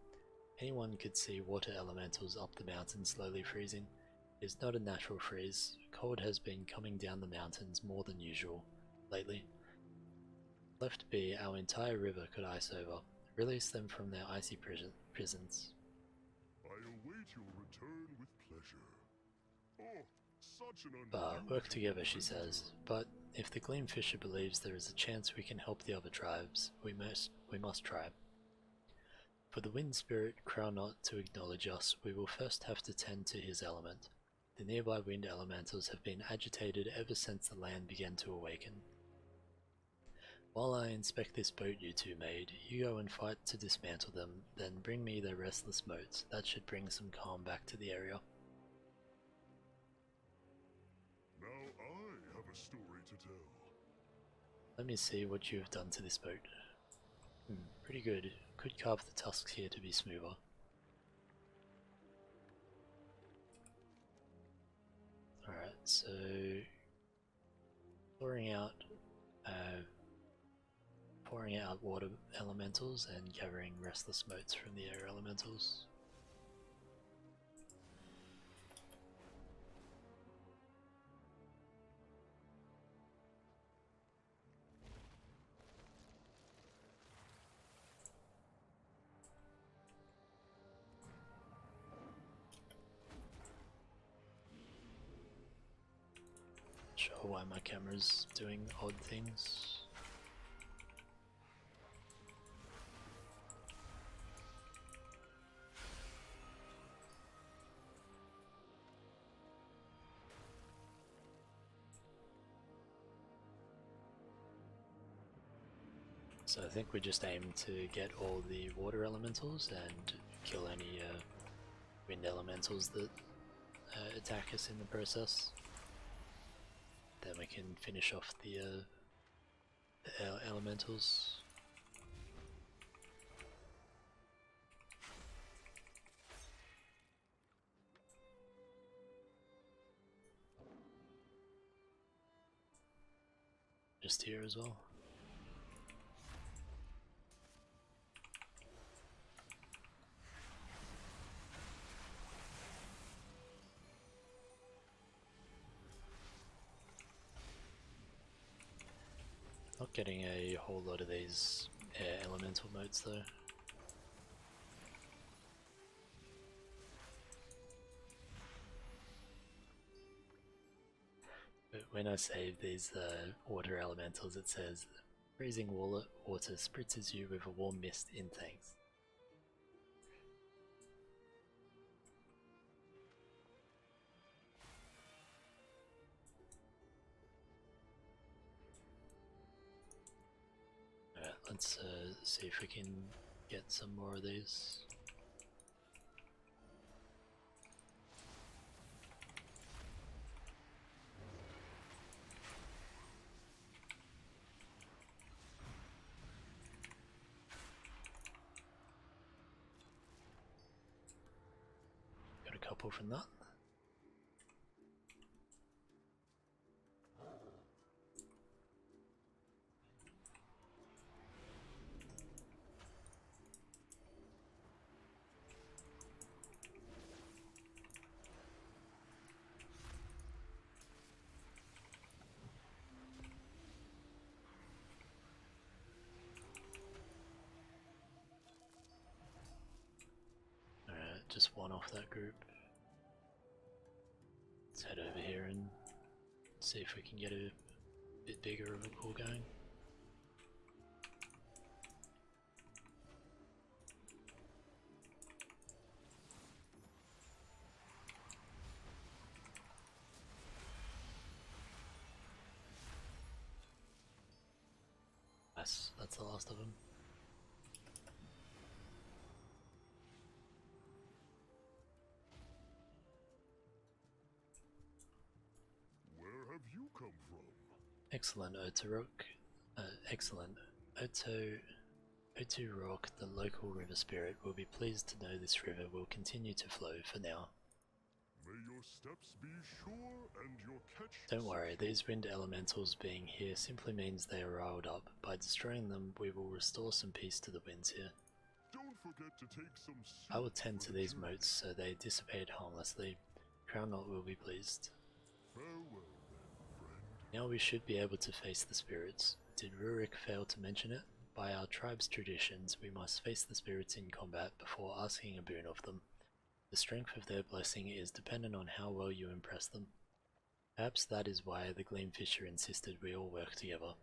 Anyone could see water elementals up the mountain slowly freezing. It is not a natural freeze. Cold has been coming down the mountains more than usual lately. Left be, our entire river could ice over. Release them from their icy prisons. I await your return with pleasure. Oh, such an Work unusual together, she visitor. says. But if the Gleamfisher believes there is a chance we can help the other tribes, we must try. For the wind spirit Crownot to acknowledge us, we will first have to tend to his element. The nearby wind elementals have been agitated ever since the land began to awaken. While I inspect this boat you two made, you go and fight to dismantle them, then bring me their restless motes. That should bring some calm back to the area. Now I have a story to tell. Let me see what you have done to this boat. Pretty good. Could carve the tusks here to be smoother. Alright, so pouring out water elementals and gathering restless motes from the air elementals. Sure why my camera's doing odd things. So I think we just aim to get all the water elementals and kill any wind elementals that attack us in the process. Then we can finish off the elementals. Just here as well. Not getting a whole lot of these air elemental modes though. But when I save these water elementals, it says freezing water spritzes you with a warm mist in thanks. Alright, let's see if we can get some more of these. Got a couple from that. Just one off that group. Let's head over here and see if we can get a bit bigger of a pool going. That's the last of them. You come from? Excellent, Otorok. Excellent. Otorok, the local river spirit, will be pleased to know this river will continue to flow for now. May your steps be sure and your catch. Don't worry, these wind elementals being here simply means they are riled up. By destroying them, we will restore some peace to the winds here. Don't forget to take some. I will tend to these motes so they dissipate harmlessly. Crownot will be pleased. Farewell. Now we should be able to face the spirits. Did Rurik fail to mention it? By our tribe's traditions, we must face the spirits in combat before asking a boon of them. The strength of their blessing is dependent on how well you impress them. Perhaps that is why the Gleamfisher insisted we all work together.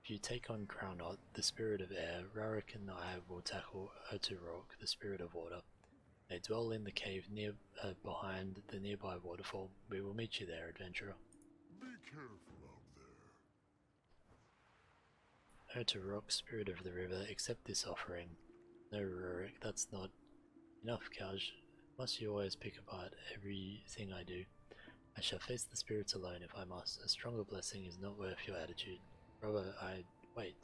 If you take on Crownot, the spirit of air, Rarik and I will tackle Urturok, the spirit of water. They dwell in the cave behind the nearby waterfall. We will meet you there, adventurer. Be careful out there. Urturok, spirit of the river, accept this offering. No, Rarik, that's not enough, Kaj. Must you always pick apart everything I do? I shall face the spirits alone if I must. A stronger blessing is not worth your attitude. Brother, wait.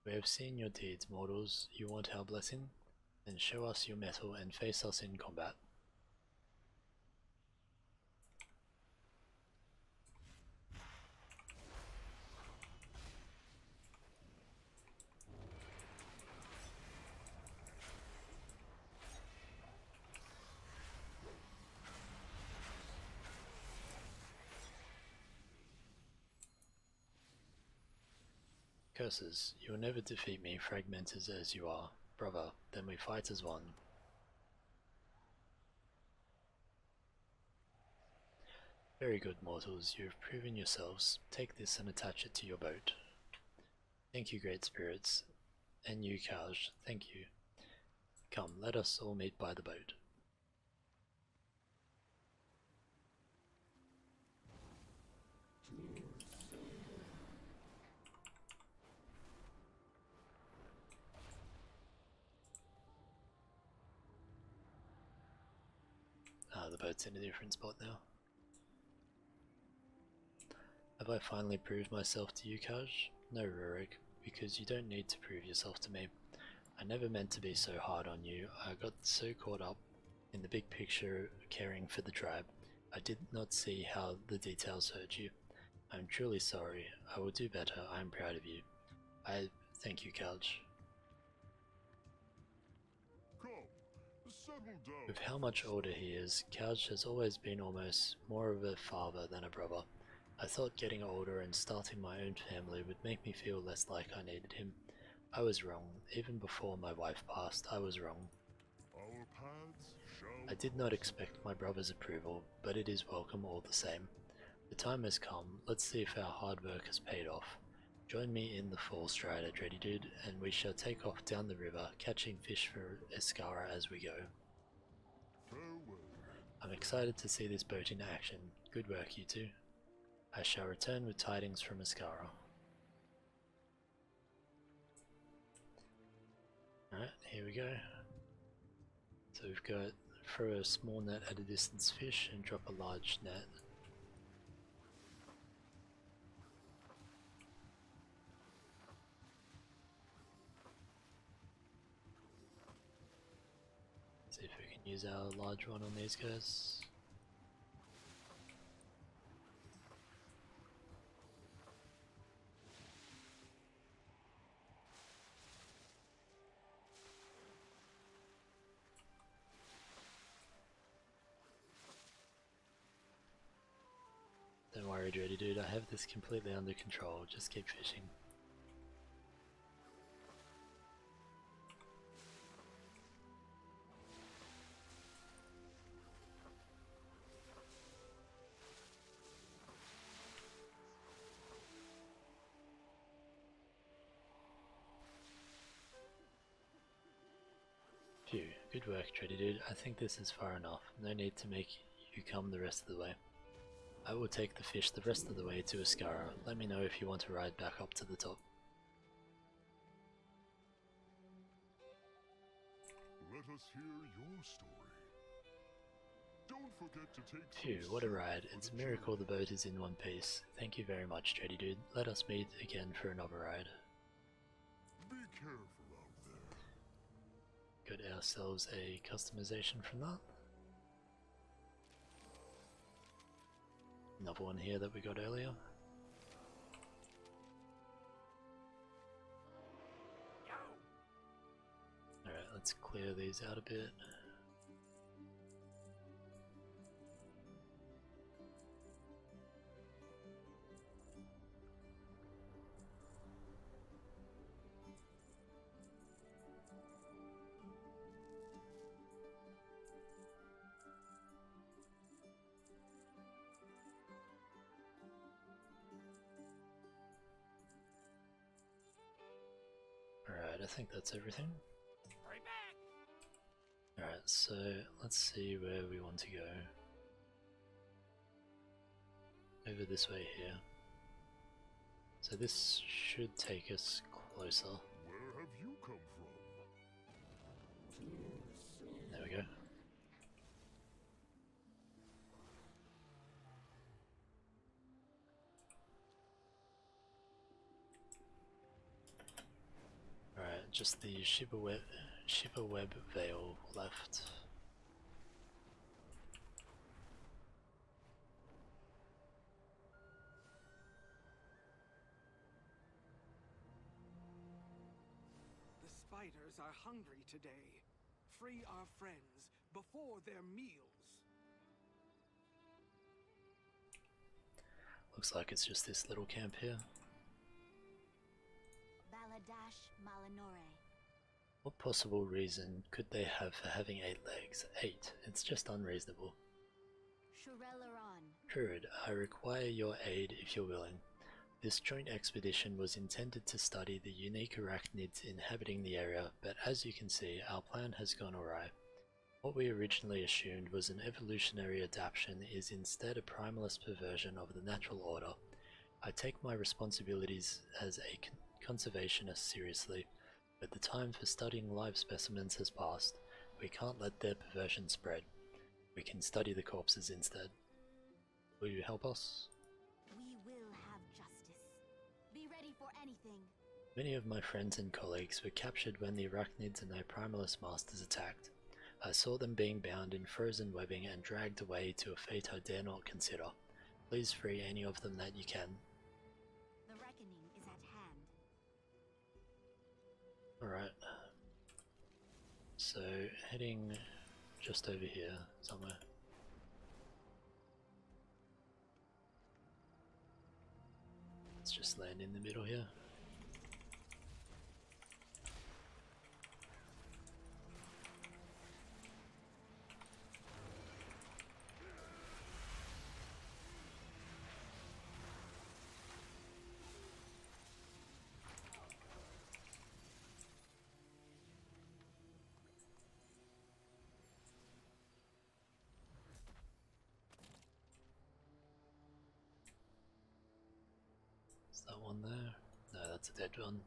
We have seen your deeds, mortals. You want our blessing? Then show us your mettle and face us in combat. Curses, you will never defeat me, fragmented as you are. Brother, then we fight as one. Very good, mortals, you have proven yourselves. Take this and attach it to your boat. Thank you, great spirits. And you, Kaj, thank you. Come, let us all meet by the boat. The boat's in a different spot now. Have I finally proved myself to you, Kaj? No, Rurik, because you don't need to prove yourself to me. I never meant to be so hard on you. I got so caught up in the big picture caring for the tribe. I did not see how the details hurt you. I am truly sorry. I will do better. I am proud of you. I thank you, Kaj. With how much older he is, Kaj has always been almost more of a father than a brother. I thought getting older and starting my own family would make me feel less like I needed him. I was wrong. Even before my wife passed, I was wrong. I did not expect my brother's approval, but it is welcome all the same. The time has come. Let's see if our hard work has paid off. Join me in the fall strider, Dready Dude, and we shall take off down the river, catching fish for Iskaara as we go. I'm excited to see this boat in action. Good work, you two. I shall return with tidings from Iskaara. Alright, here we go. So we've got throw a small net at a distance fish and drop a large net. See if we can use our large one on these guys. Don't worry, Dready Dude, I have this completely under control, just keep fishing. Phew, good work, Dready Dude. I think this is far enough. No need to make you come the rest of the way. I will take the fish the rest of the way to Iskaara. Let me know if you want to ride back up to the top. Let us hear your story. Don't forget to take Phew, what a ride. It's a miracle the boat is in one piece. Thank you very much, Dready Dude. Let us meet again for another ride. Be careful out there. Got ourselves a customization from that. Another one here that we got earlier. Alright, let's clear these out a bit. Alright, I think that's everything. Hurry back! Alright, so let's see where we want to go. Over this way here. So this should take us closer. Where have you come from? There we go. Alright, just the Shiverweb Vale left. The spiders are hungry today. Free our friends before their meals. Looks like it's just this little camp here. Baladash Malinore. What possible reason could they have for having 8 legs? 8. It's just unreasonable. Shurelaron. Druid, I require your aid if you're willing. This joint expedition was intended to study the unique arachnids inhabiting the area, but as you can see, our plan has gone awry. What we originally assumed was an evolutionary adaptation is instead a primalist perversion of the natural order. I take my responsibilities as a conservationist seriously, but the time for studying live specimens has passed. We can't let their perversion spread. We can study the corpses instead. Will you help us? We will have justice. Be ready for anything. Many of my friends and colleagues were captured when the arachnids and their primalist masters attacked. I saw them being bound in frozen webbing and dragged away to a fate I dare not consider. Please free any of them that you can. The reckoning is at hand. Alright. So, heading just over here somewhere. Let's just land in the middle here. Is that one there? No, that's a dead one.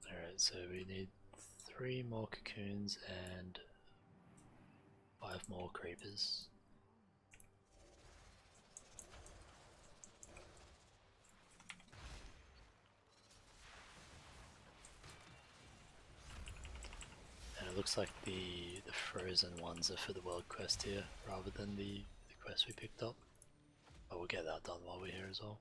Alright, so we need 3 more cocoons and 5 more creepers. And it looks like the frozen ones are for the world quest here, rather than the quest we picked up. But we'll get that done while we're here as well.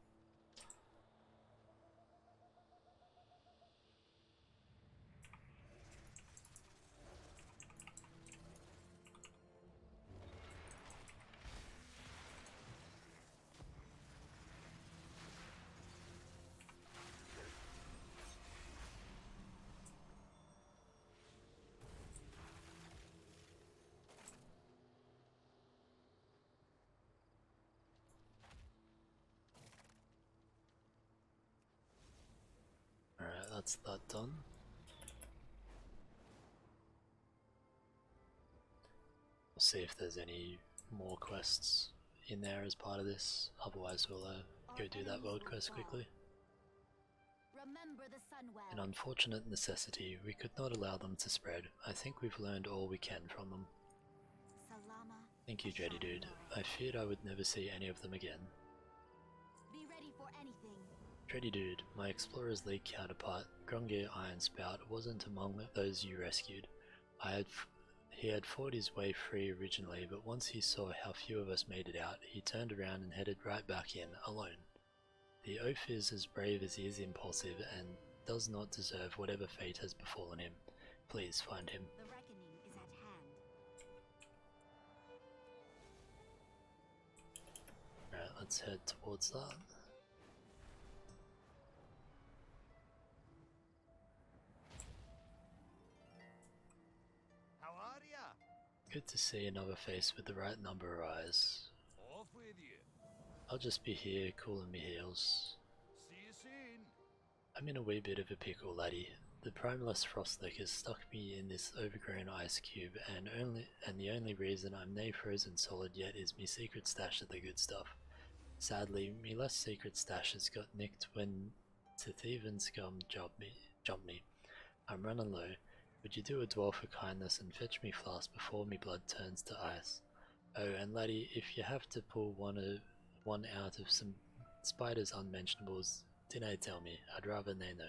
Alright, that's that done. We'll see if there's any more quests in there as part of this, otherwise we'll go do that world quest quickly. Remember the Sunwell. An unfortunate necessity, we could not allow them to spread. I think we've learned all we can from them. Salama. Thank you, Jetty Dude. I feared I would never see any of them again. Be ready for anything. Treaty dude, my explorer's league counterpart, Grungir Ironspout, wasn't among those you rescued. He had fought his way free originally, but once he saw how few of us made it out, he turned around and headed right back in, alone. The oaf is as brave as he is impulsive, and does not deserve whatever fate has befallen him. Please find him. The reckoning is at hand. Alright, let's head towards that. How are ya? Good to see another face with the right number of eyes. Off with you. I'll just be here, cooling me heels. See you soon. I'm in a wee bit of a pickle, laddie. The primeless frostlick has stuck me in this overgrown ice cube, and the only reason I'm nae frozen solid yet is me secret stash of the good stuff. Sadly, me less secret stash has got nicked when the thieving scum jumped me. I'm running low. Would you do a dwell for kindness and fetch me flask before me blood turns to ice? Oh, and laddie, if you have to pull one out of some spiders unmentionables, dinna tell me. I'd rather they know.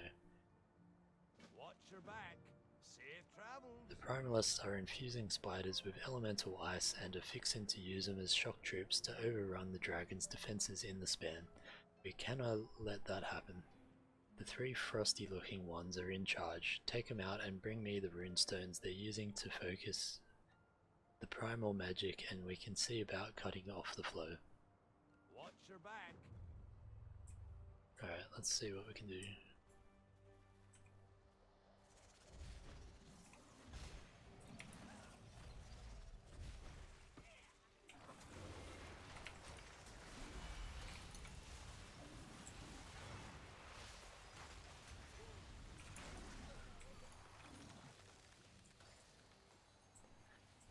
Watch your back. Safe travels. The primalists are infusing spiders with elemental ice and are fixing to use them as shock troops to overrun the dragon's defenses in the span. We cannot let that happen. The 3 frosty-looking ones are in charge. Take them out and bring me the runestones they're using to focus the primal magic, and we can see about cutting off the flow. Watch your back. Alright, let's see what we can do.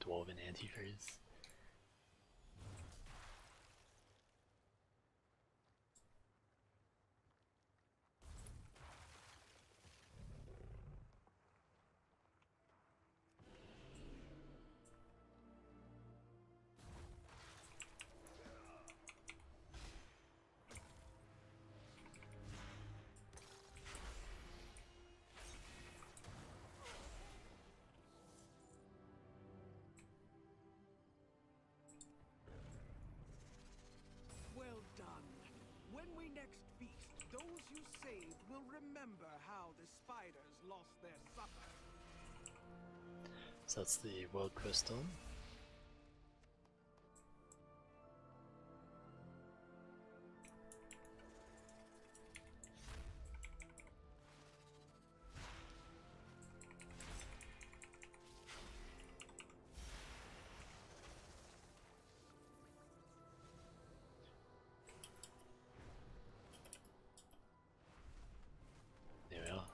Dwarven antifreeze. Well done. When we next feast, those you saved will remember how the spiders lost their supper. So that's the world quest done. There we are.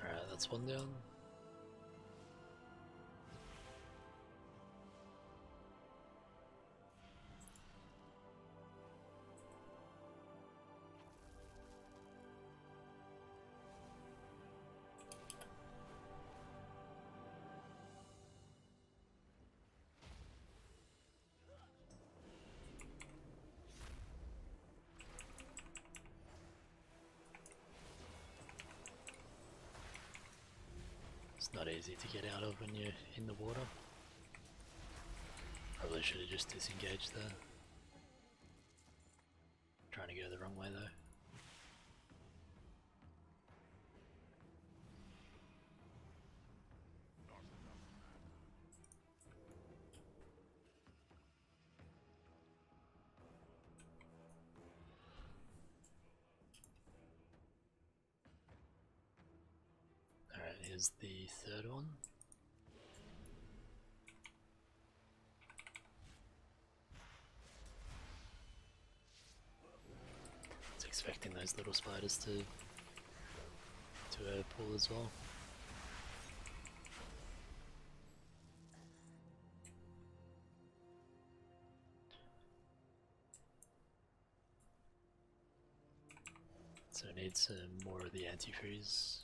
Alright, that's one down. It's not easy to get out of when you're in the water. Probably should have just disengaged there. Trying to go the wrong way though. Alright, here's the third one. I was expecting those little spiders to to her pool as well. So I need some more of the antifreeze.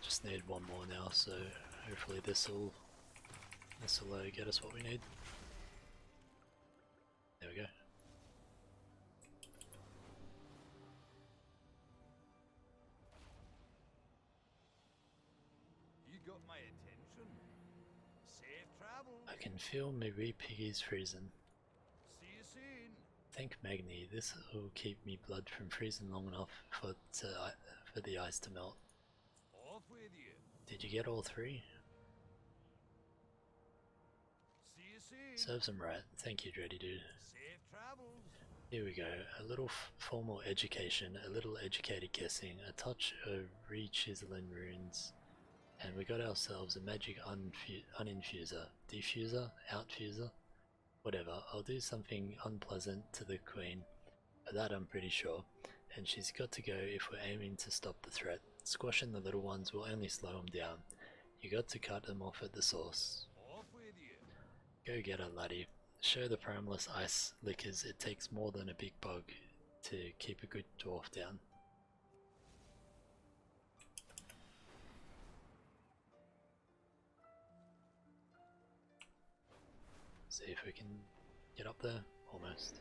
Just need one more now, so hopefully this'll get us what we need. There we go. You got my attention. Safe travel. I can feel my wee piggies freezing. See you soon. Thank Magni, this will keep me blood from freezing long enough for the ice to melt. Off with you. Did you get all three? See you soon. Serves them right. Thank you, Dready Dude. Safe travels. Here we go. A little formal education, a little educated guessing, a touch of re-chiseling runes, and we got ourselves a magic uninfuser, diffuser, outfuser, whatever. I'll do something unpleasant to the queen, but that I'm pretty sure, and she's got to go if we're aiming to stop the threat. Squashing the little ones will only slow them down. You got to cut them off at the source. Off with you. Go get her, laddie. Show the primeless ice lickers it takes more than a big bug to keep a good dwarf down. See if we can get up there. Almost.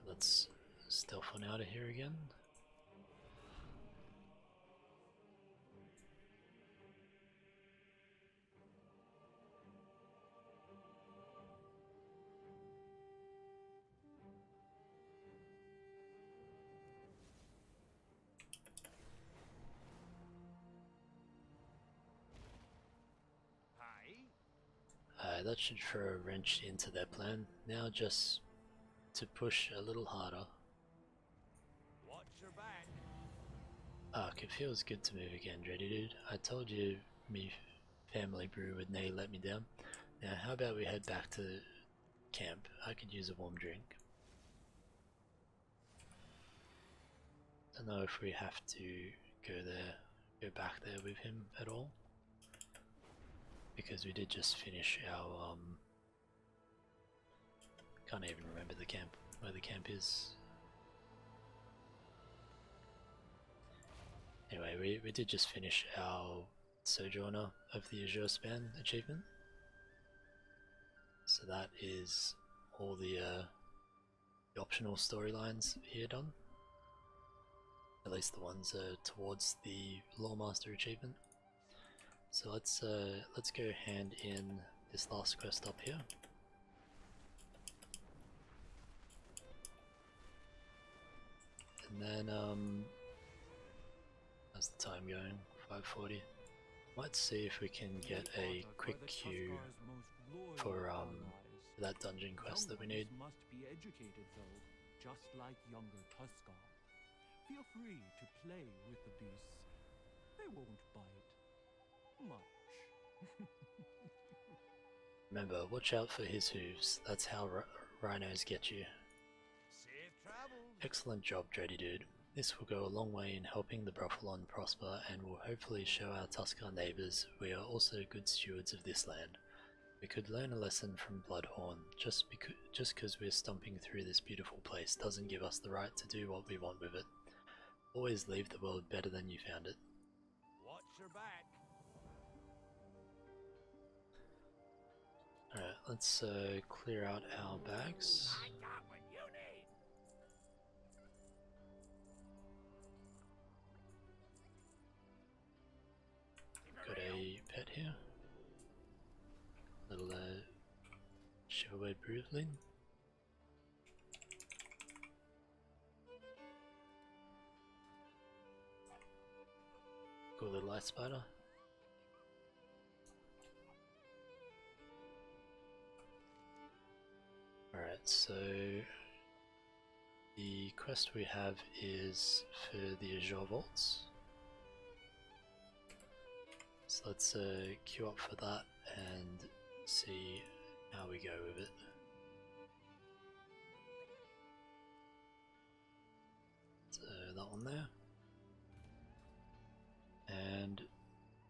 Let's stealth on out of here again. Hi. That should throw a wrench into their plan. Now just to push a little harder. Watch your back. Ark, it feels good to move again, Dready Dude. I told you me family brew would nearly let me down. Now how about we head back to camp? I could use a warm drink. Don't know if we have to go back there with him at all. Because we did just finish our can't even remember the camp, where the camp is. Anyway, we did just finish our Sojourner of the Azure Span achievement. So that is all the optional storylines here done. At least the ones towards the Loremaster achievement. So let's go hand in this last quest up here. And then, how's the time going? 5:40. Might see if we can get a quick queue for that dungeon quest that we need. Must be educated though, just like younger Tuskar. Feel free to play with the beasts. They won't bite much. Remember, watch out for his hooves. That's how rhinos get you. Safe travel. Excellent job, Dready Dude. This will go a long way in helping the Broffelon prosper and will hopefully show our Tuskar neighbours we are also good stewards of this land. We could learn a lesson from Bloodhorn. Just because we're stomping through this beautiful place doesn't give us the right to do what we want with it. Always leave the world better than you found it. Watch your back. Alright, let's clear out our bags. I got what you need. Got a pet here. Little Shiverweb Vale. Cool little ice spider. Alright, so the quest we have is for the Azure Vaults. So let's queue up for that and see how we go with it. So that one there. And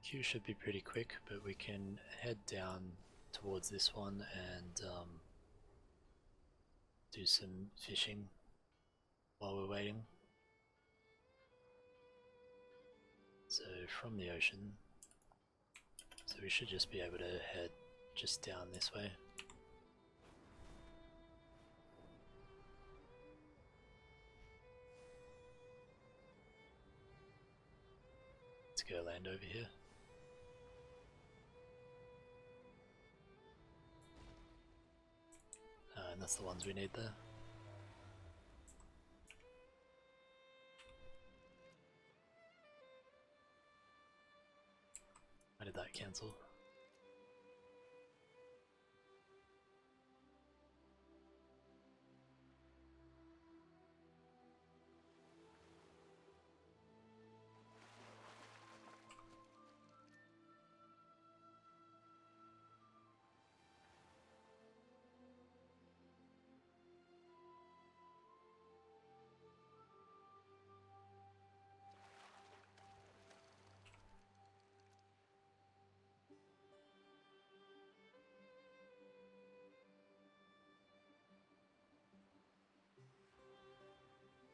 queue should be pretty quick, but we can head down towards this one and do some fishing while we're waiting. So from the ocean, so we should just be able to head just down this way. Let's go land over here. And that's the ones we need there. Why did that cancel?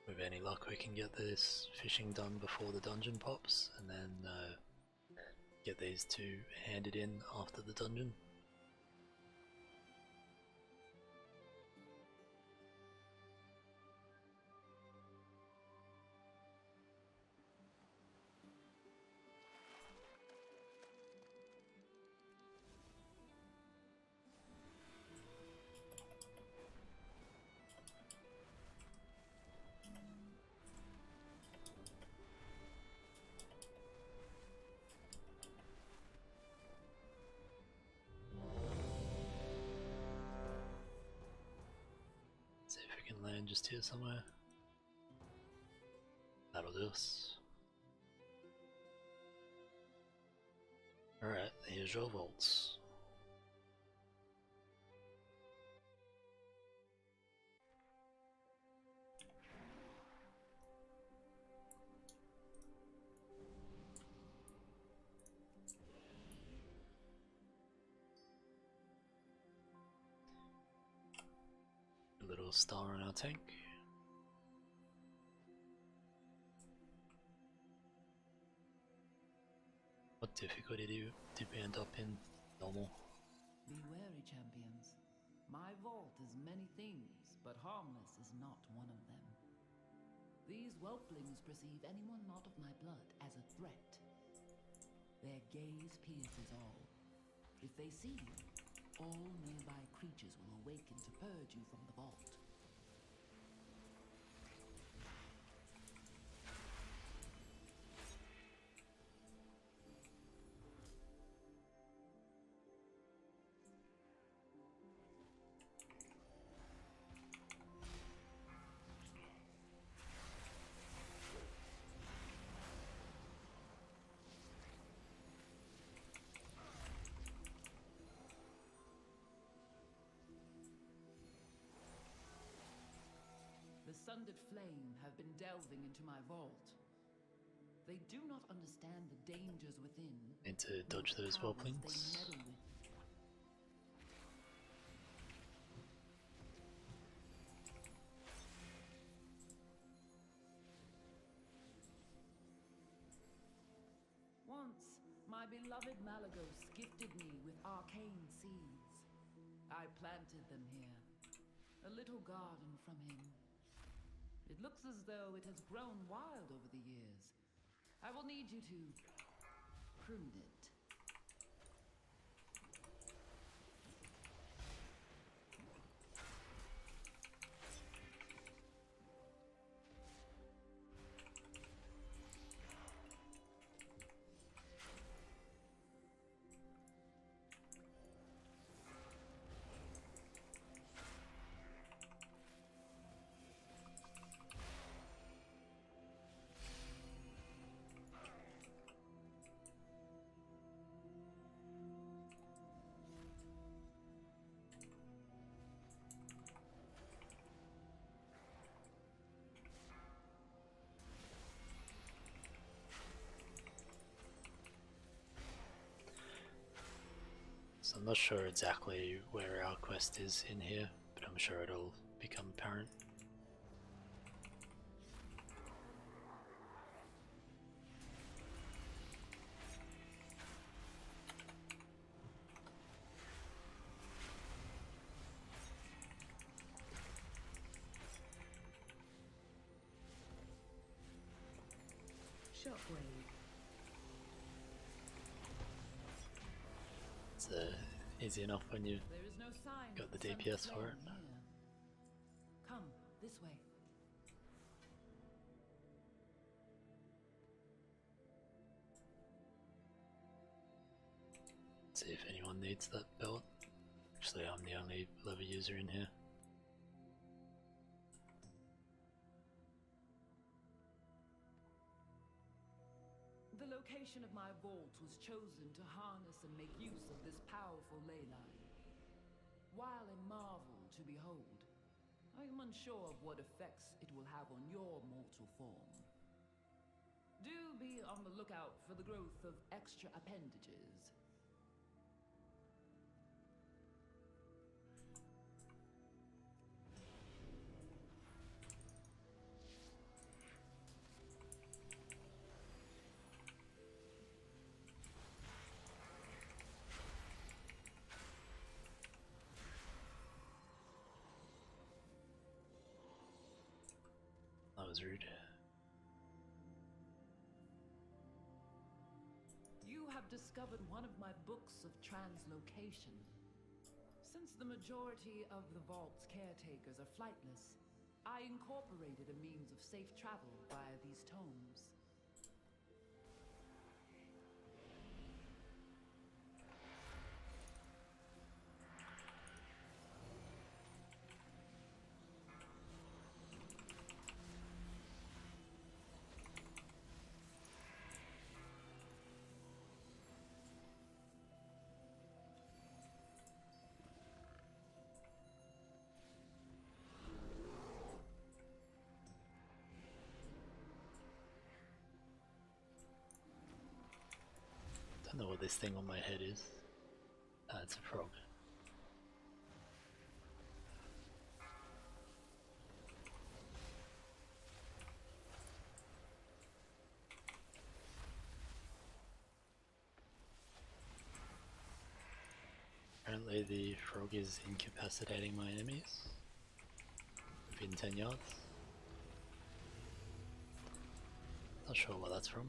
With any luck we can get this fishing done before the dungeon pops, and then get these two handed in after the dungeon. See if we can land just here somewhere. That'll do us. Alright, the Azure Vaults. A little star on our tank. What difficulty did we end up in? Normal. Be wary, champions. My vault is many things, but harmless is not one of them. These whelplings perceive anyone not of my blood as a threat. Their gaze pierces all. If they see you, all nearby creatures will awaken to purge you from the vault. Sundered Flame have been delving into my vault. They do not understand the dangers within. Need to dodge those powers whelplings. they meddle with. Once, my beloved Malagos gifted me with arcane seeds. I planted them here. A little garden from him. It looks as though it has grown wild over the years. I will need you to prune it. So I'm not sure exactly where our quest is in here, but I'm sure it'll become apparent. Shockwave. It's easy enough when you There is no sign got the of Sundered DPS for it. Flame here. Come this way. See if anyone needs that belt. Actually, I'm the only lever user in here. The location of my vault was chosen to harness and make use of this powerful ley line. While a marvel to behold, I am unsure of what effects it will have on your mortal form. Do be on the lookout for the growth of extra appendages. That was rude. You have discovered one of my books of translocation. Since the majority of the vault's caretakers are flightless, I incorporated a means of safe travel via these tomes. Don't know what this thing on my head is. It's a frog. Apparently the frog is incapacitating my enemies within 10 yards. Not sure where that's from.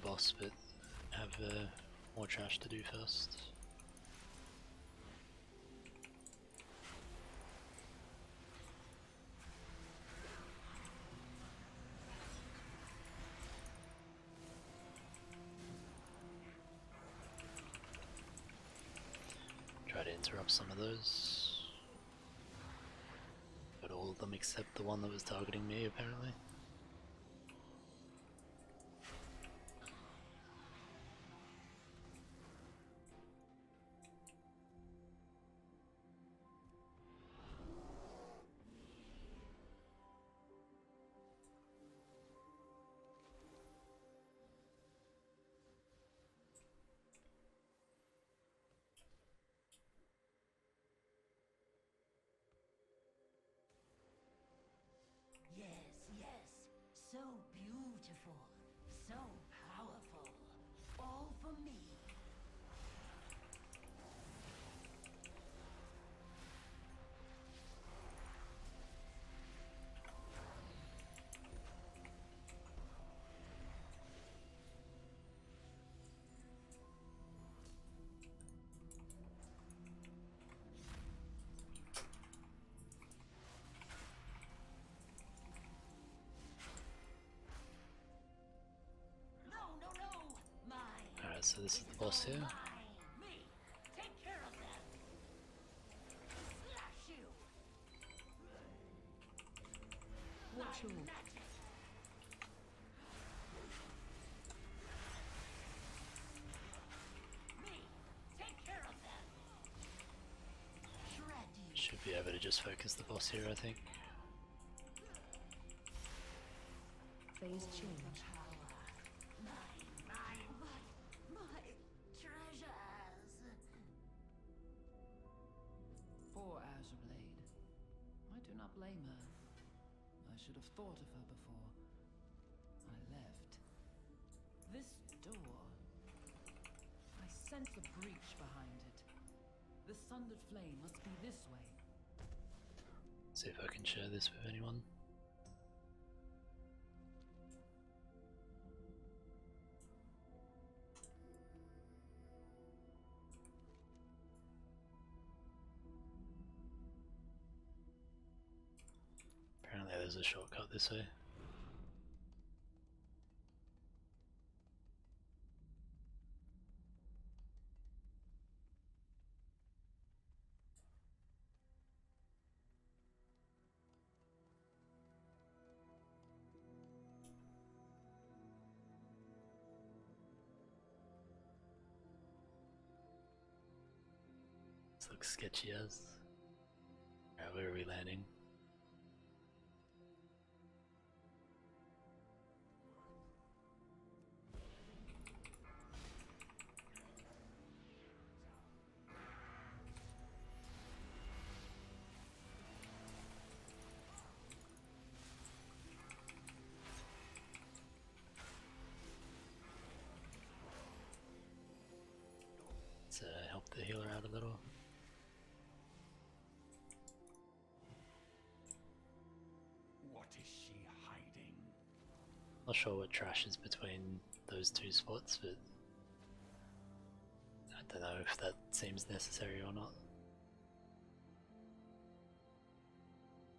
boss, but have more trash to do first. Try to interrupt some of those. But all of them except the one that was targeting me, apparently. Yes, so beautiful, so powerful, all for me. Alright, so this is the boss here. Me, take care of them. Slash you. What's your... Me, take care of them. Shred you. Should be able to just focus the boss here, I think. Phase change. My treasures. Poor Azure Blade. I do not blame her. I should have thought of her before I left. This door... I sense a breach behind it. The sundered flame must be this way. See if I can share this with anyone. Apparently there's a shortcut this way. This looks sketchy as. Alright, where are we landing? Let's help the healer out a little. What is she hiding? Not sure what trash is between those two spots, but I don't know if that seems necessary or not.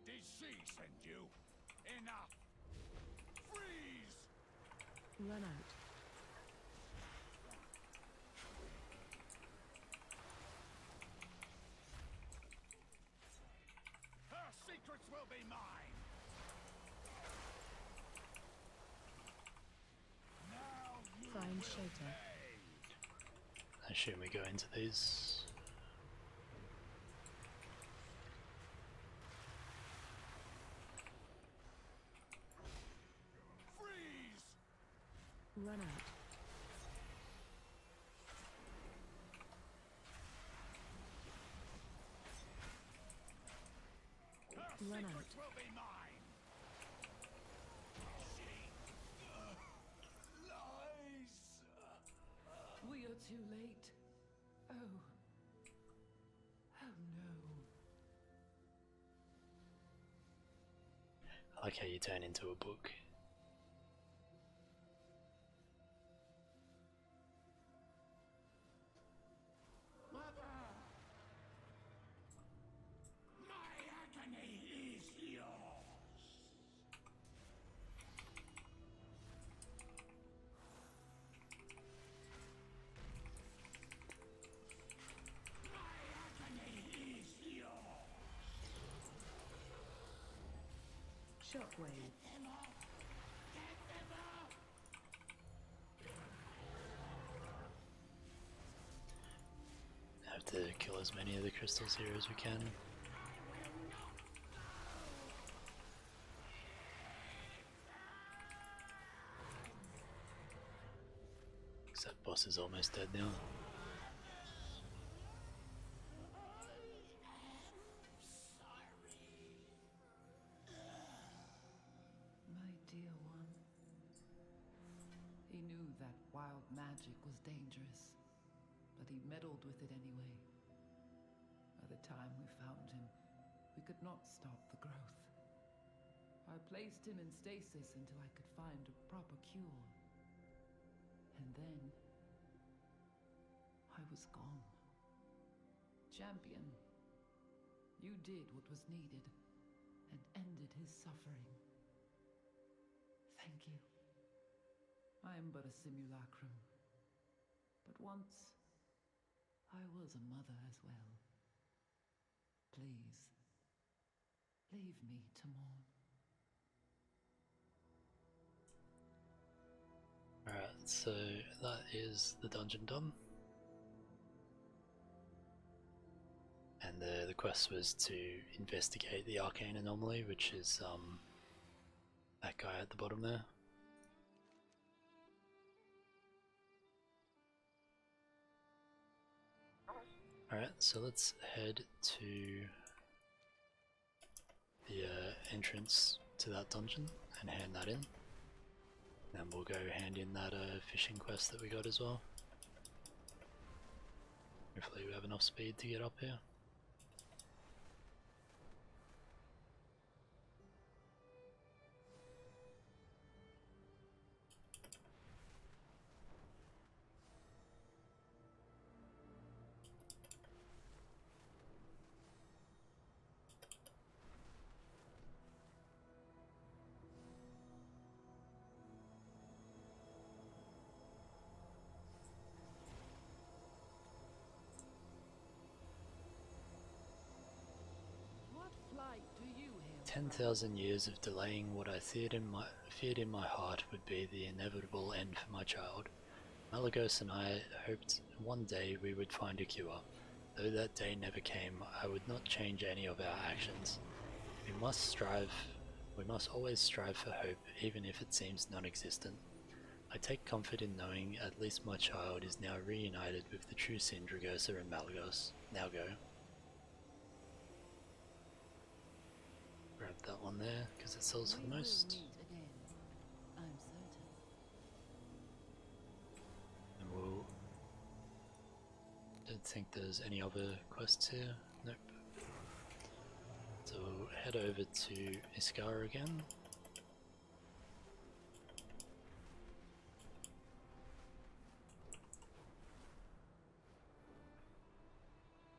Did she send you? Enough! Freeze! Run out. Her secrets will be mine! Now you Find will shelter. I assume we go into these. freeze! Run out. Her Run secrets out. will be mine! She lies! We are too late. Oh. Oh no. I like how you turn into a book. Shockwave. Have to kill as many of the crystals here as we can. That boss is almost dead now. My dear one. He knew that wild magic was dangerous, but he meddled with it anyway. By the time we found him, we could not stop the growth. I placed him in stasis until I could find a proper cure. And then, I was gone. Champion, you did what was needed and ended his suffering. Thank you. I am but a simulacrum. But once, I was a mother as well. Please, leave me to mourn. Alright, so that is the dungeon done. And the quest was to investigate the arcane anomaly, which is that guy at the bottom there. Alright, so let's head to the entrance to that dungeon and hand that in. And we'll go hand in that fishing quest that we got as well. Hopefully we have enough speed to get up here. What flight do you hail 10,000 years of delaying what I feared in my heart would be the inevitable end for my child. Malagos and I hoped one day we would find a cure. Though that day never came, I would not change any of our actions. We must always strive for hope, even if it seems non-existent. I take comfort in knowing at least my child is now reunited with the true Sin Dragosa and Malagos. Now go. Grab that one there, because it sells for the most. We will meet again, I'm certain. And we'll... Don't think there's any other quests here. Nope. So we'll head over to Iskaara again.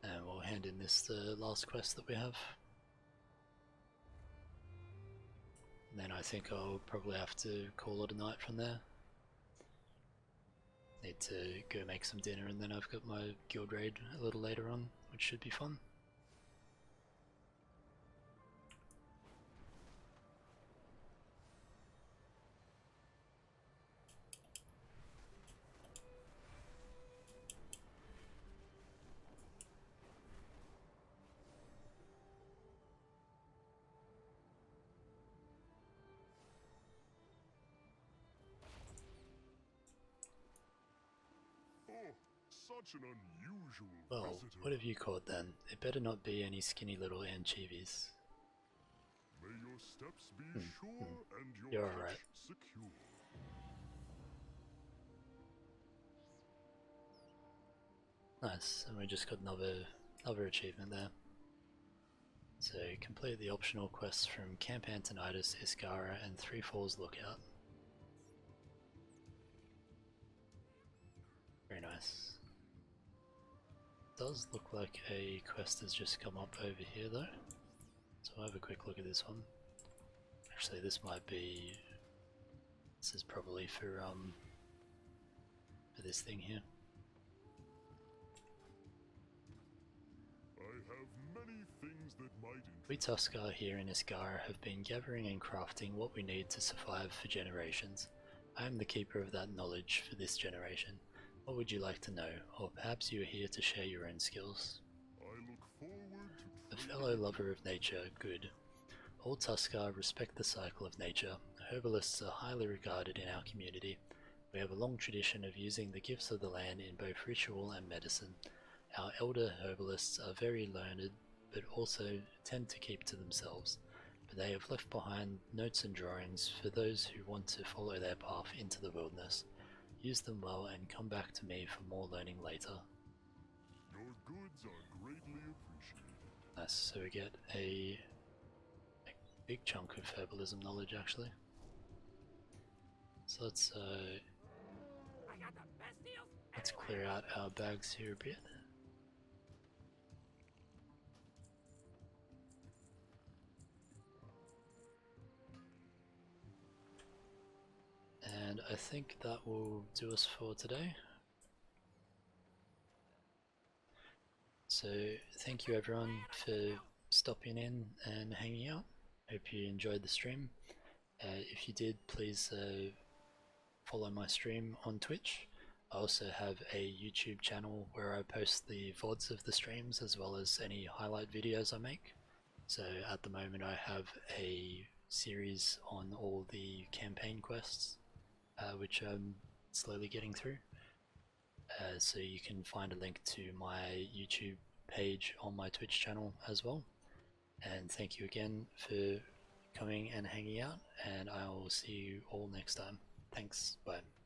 And we'll hand in this the last quest that we have. And then I think I'll probably have to call it a night from there. Need to go make some dinner, and then I've got my guild raid a little later on, which should be fun. Such an unusual Well, visitor. what have you caught then? It better not be any skinny little anchovies. May your steps be sure and your You're catch alright. secure. Nice, and we just got another achievement there. So complete the optional quests from Camp Antonidas, Iskaara, and Three Falls Lookout. Very nice. Does look like a quest has just come up over here though. So I'll have a quick look at this one. Actually, this might be... This is probably for this thing here. I have many things that might We Tuskar here in Iskaara have been gathering and crafting what we need to survive for generations. I am the keeper of that knowledge for this generation. What would you like to know, or perhaps you are here to share your own skills? I look forward to A fellow lover of nature, good. All Tuskar respect the cycle of nature. Herbalists are highly regarded in our community. We have a long tradition of using the gifts of the land in both ritual and medicine. Our elder herbalists are very learned, but also tend to keep to themselves. But they have left behind notes and drawings for those who want to follow their path into the wilderness. Use them well and come back to me for more learning later. Your goods are greatly appreciated. Nice, so we get a big chunk of herbalism knowledge actually. So let's clear out our bags here a bit. And I think that will do us for today. So thank you everyone for stopping in and hanging out. Hope you enjoyed the stream. If you did, please follow my stream on Twitch. I also have a YouTube channel where I post the VODs of the streams as well as any highlight videos I make. So at the moment I have a series on all the campaign quests, which I'm slowly getting through. So you can find a link to my YouTube page on my Twitch channel as well. And thank you again for coming and hanging out, and I will see you all next time. Thanks, bye.